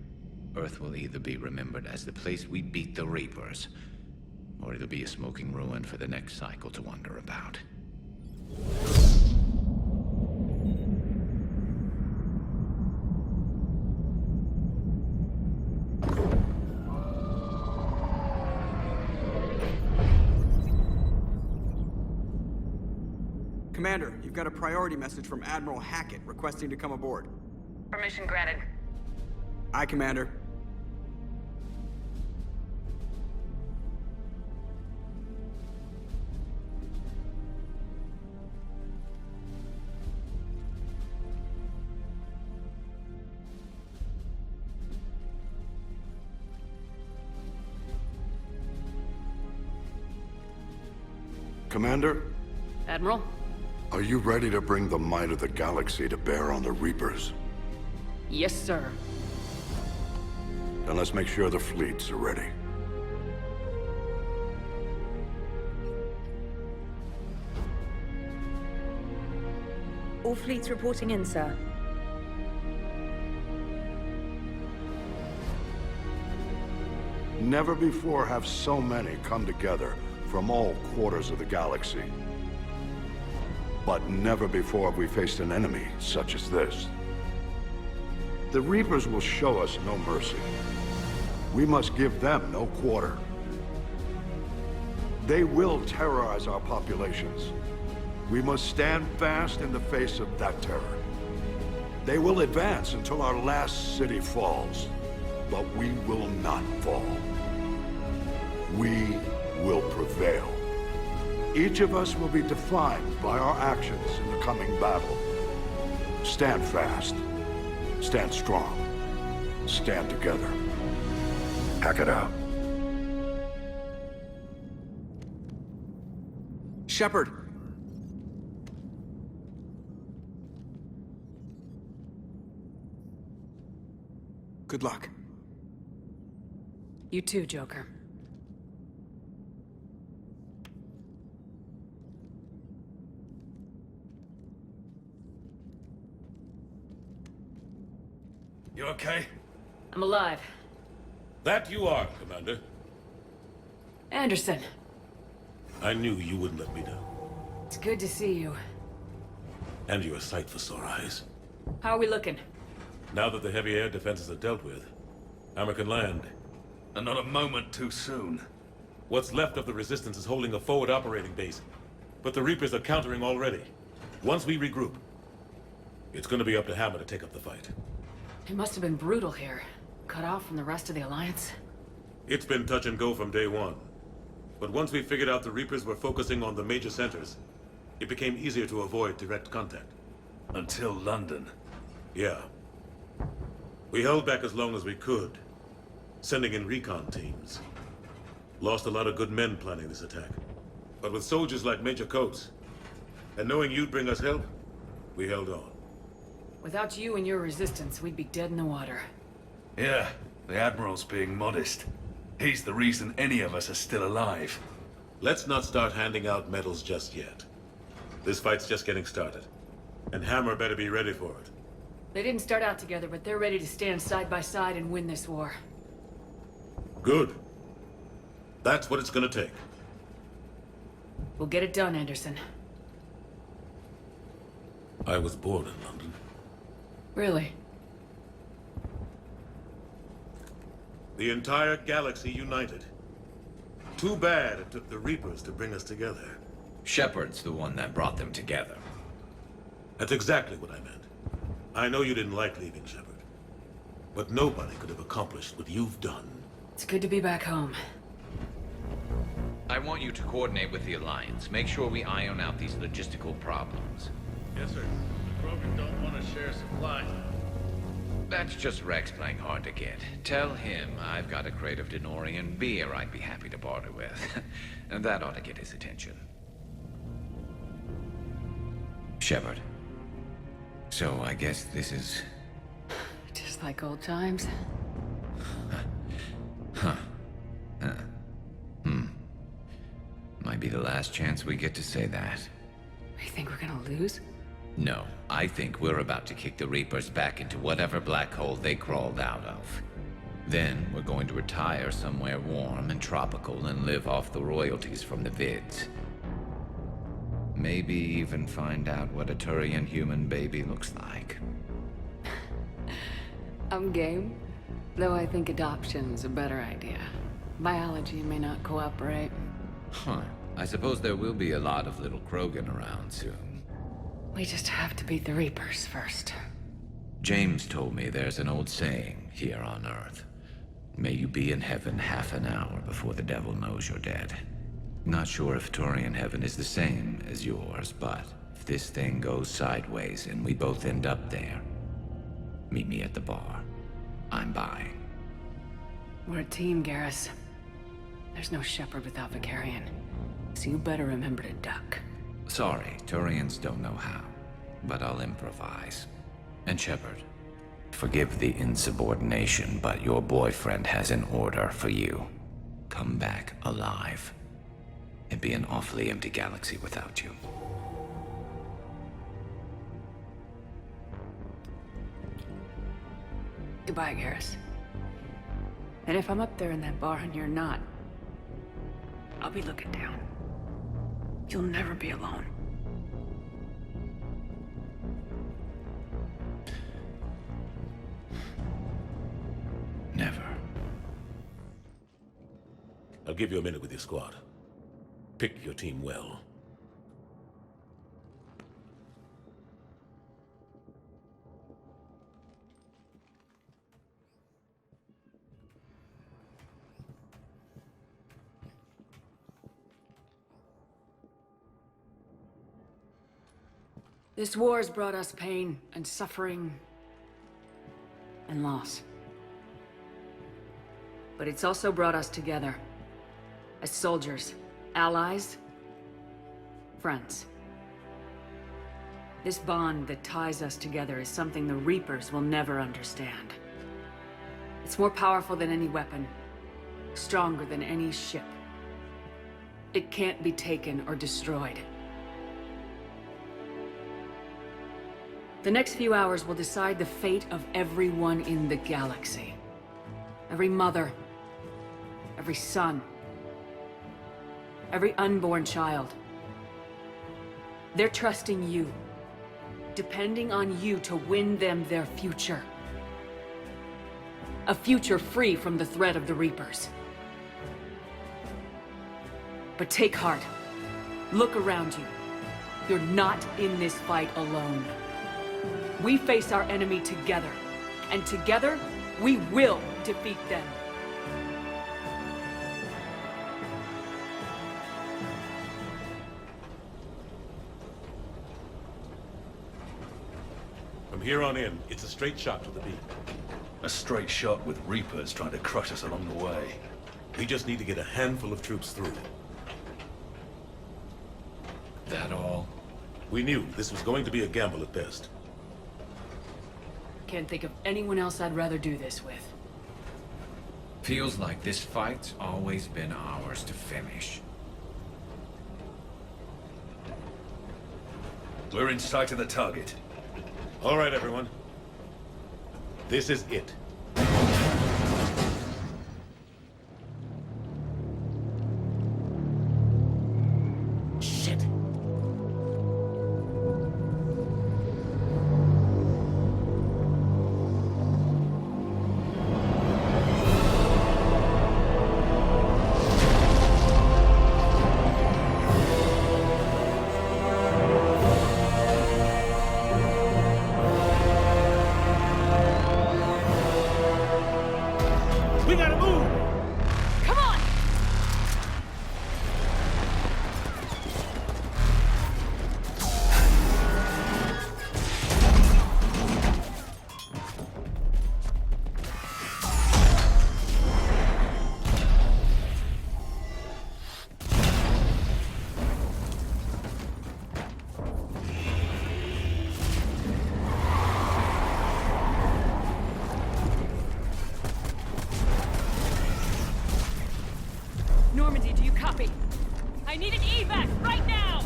Earth will either be remembered as the place we beat the Reapers, or it'll be a smoking ruin for the next cycle to wonder about. Commander, you've got a priority message from Admiral Hackett requesting to come aboard. Permission granted. Aye, Commander. Commander? Admiral? Are you ready to bring the might of the galaxy to bear on the Reapers? Yes, sir. Then let's make sure the fleets are ready. All fleets reporting in, sir. Never before have so many come together from all quarters of the galaxy. But never before have we faced an enemy such as this. The Reapers will show us no mercy. We must give them no quarter. They will terrorize our populations. We must stand fast in the face of that terror. They will advance until our last city falls, but we will not fall. We will prevail. Each of us will be defined by our actions in the coming battle. Stand fast. Stand strong. Stand together. Hack it out. Shepard! Good luck. You too, Joker. You okay? I'm alive. That you are, Commander. Anderson, I knew you wouldn't let me down. it's good to see you. And you're a sight for sore eyes. How are we looking? Now that the heavy air defenses are dealt with, Hammer can land. And not a moment too soon. What's left of the Resistance is holding a forward operating base, but the Reapers are countering already. Once we regroup, it's gonna be up to Hammer to take up the fight. It must have been brutal here. Cut off from the rest of the Alliance. It's been touch and go from day one. But once we figured out the Reapers were focusing on the major centers, it became easier to avoid direct contact. Until London. Yeah. We held back as long as we could, sending in recon teams. Lost a lot of good men planning this attack. But with soldiers like Major Coates, and knowing you'd bring us help, we held on. Without you and your resistance, we'd be dead in the water. Yeah, the Admiral's being modest. He's the reason any of us are still alive. Let's not start handing out medals just yet. This fight's just getting started. And Hammer better be ready for it. They didn't start out together, but they're ready to stand side by side and win this war. Good. That's what it's gonna take. We'll get it done, Anderson. I was born in London. Really? The entire galaxy united. Too bad it took the Reapers to bring us together. Shepard's the one that brought them together. That's exactly what I meant. I know you didn't like leaving, Shepard. But nobody could have accomplished what you've done. It's good to be back home. I want you to coordinate with the Alliance. Make sure we iron out these logistical problems. Yes, sir. The Krogan don't want to share supplies. That's just Wrex playing hard to get. Tell him I've got a crate of Denorian beer I'd be happy to barter with. And that ought to get his attention. Shepard. So I guess this is... Just like old times. Might be the last chance we get to say that. You think we're gonna lose? No, I think we're about to kick the Reapers back into whatever black hole they crawled out of. Then we're going to retire somewhere warm and tropical and live off the royalties from the vids. Maybe even find out what a Turian human baby looks like. I'm game. Though I think adoption's a better idea. Biology may not cooperate. Huh. I suppose there will be a lot of little Krogan around soon. We just have to beat the Reapers first. James told me there's an old saying here on Earth. May you be in heaven half an hour before the devil knows you're dead. Not sure if Turian heaven is the same as yours, but if this thing goes sideways and we both end up there, meet me at the bar. I'm buying. We're a team, Garrus. There's no Shepard without Vakarian, so you better remember to duck. Sorry, Turians don't know how, but I'll improvise. And Shepard, forgive the insubordination, but your boyfriend has an order for you. Come back alive. It'd be an awfully empty galaxy without you. Goodbye, Garrus. And if I'm up there in that bar and you're not, I'll be looking down. You'll never be alone. Never. I'll give you a minute with your squad. Pick your team well. This war has brought us pain and suffering and loss. But it's also brought us together. As soldiers, allies, Friends. This bond that ties us together is something the Reapers will never understand. It's more powerful than any weapon, stronger than any ship. It can't be taken or destroyed. The next few hours will decide the fate of everyone in the galaxy. Every mother, every son, every unborn child. They're trusting you, depending on you to win them their future. A future free from the threat of the Reapers. But take heart. Look around you. You're not in this fight alone. We face our enemy together, and together, we will defeat them. From here on in, it's a straight shot to the beam. A straight shot with Reapers trying to crush us along the way. We just need to get a handful of troops through. That all? We knew this was going to be a gamble at best. Can't think of anyone else I'd rather do this with. Feels like this fight's always been ours to finish. We're in sight of the target. All right, everyone. This is it. Shit. We gotta move! Come on! Normandy, do you copy? I need an evac right now!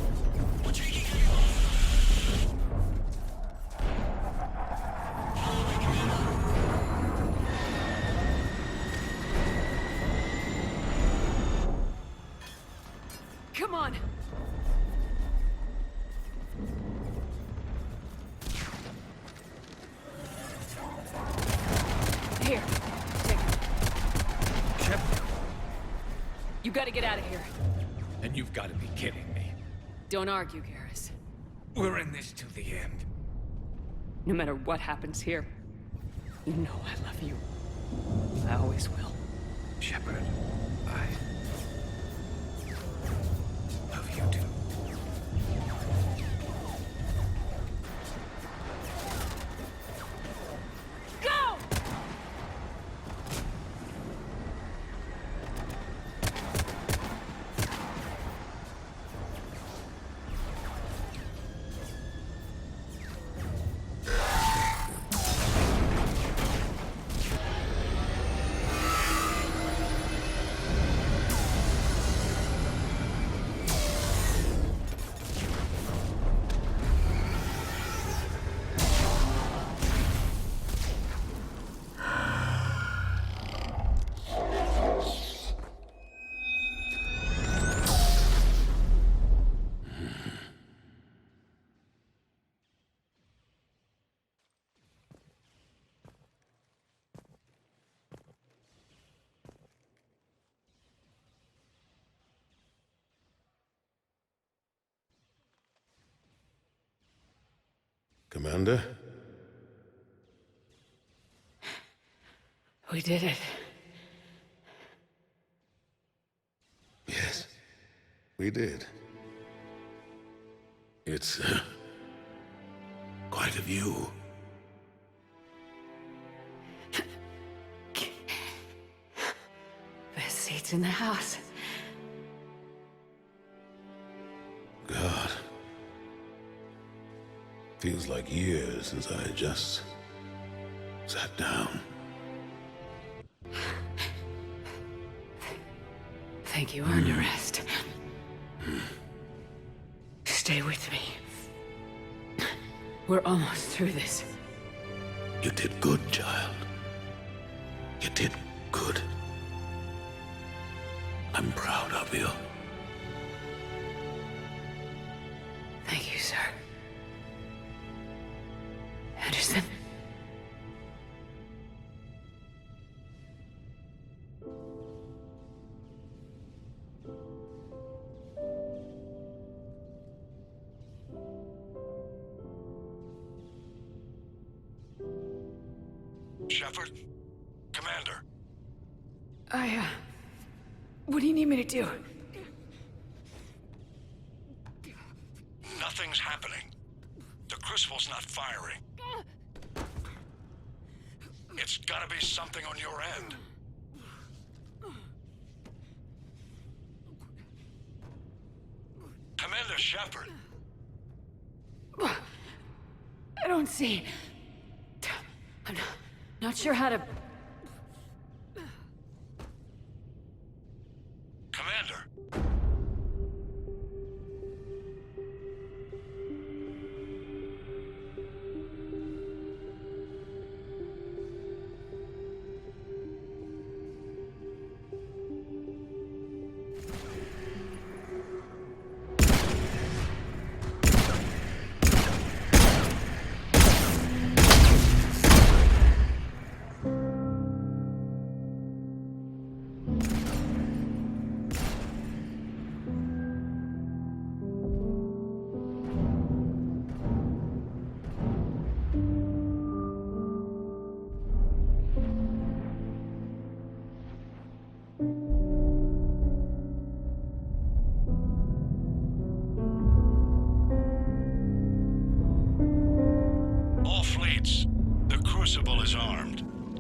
Come on! Here, take it. Shepard, You gotta get out of here. and you've got to be kidding me. Don't argue, Garrus. We're in this to the end. No matter what happens here, you know I love you. I always will. Shepard, I love you too. Go! Commander? We did it. Yes, we did. It's, quite a view. Best seats in the house. God. Feels like years since I just sat down. Thank you. Earned a rest. Stay with me. We're almost through this. You did good, child. You did good. I'm proud of you. Thank you, sir. Anderson? Shepard? Commander. What do you need me to do? Nothing's happening. The crucible's not firing. It's gotta be something on your end. Commander Shepard. I don't see. I'm not sure how to... Commander.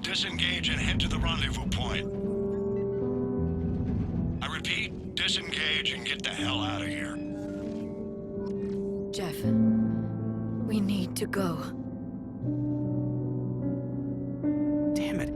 Disengage and head to the rendezvous point. I repeat, disengage and get the hell out of here. Jeff, we need to go. Damn it.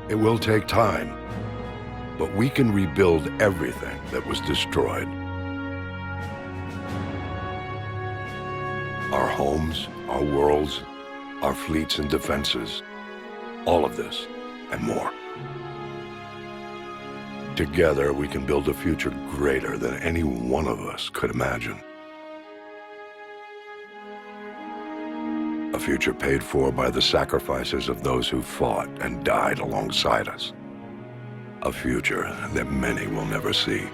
It will take time. But we can rebuild everything that was destroyed. Our homes, our worlds, our fleets and defenses. All of this, and more. Together, we can build a future greater than any one of us could imagine. A future paid for by the sacrifices of those who fought and died alongside us. A future that many will never see.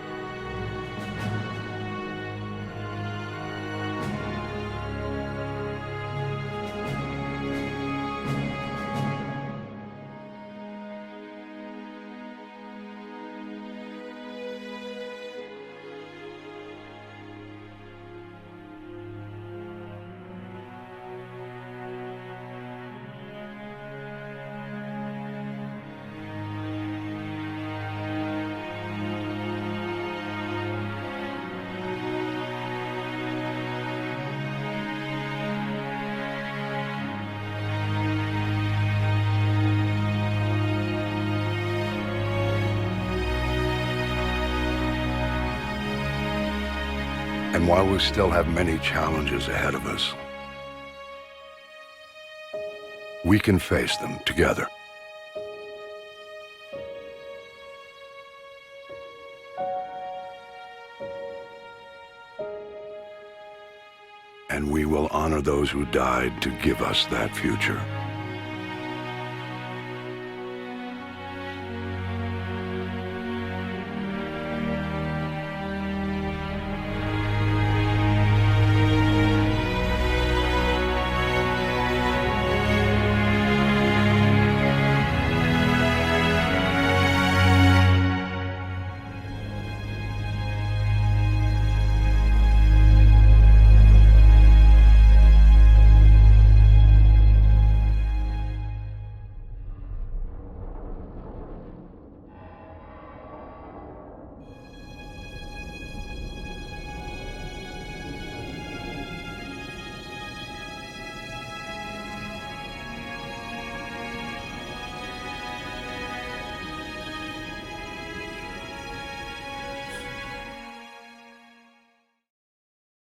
And while we still have many challenges ahead of us, we can face them together. And we will honor those who died to give us that future.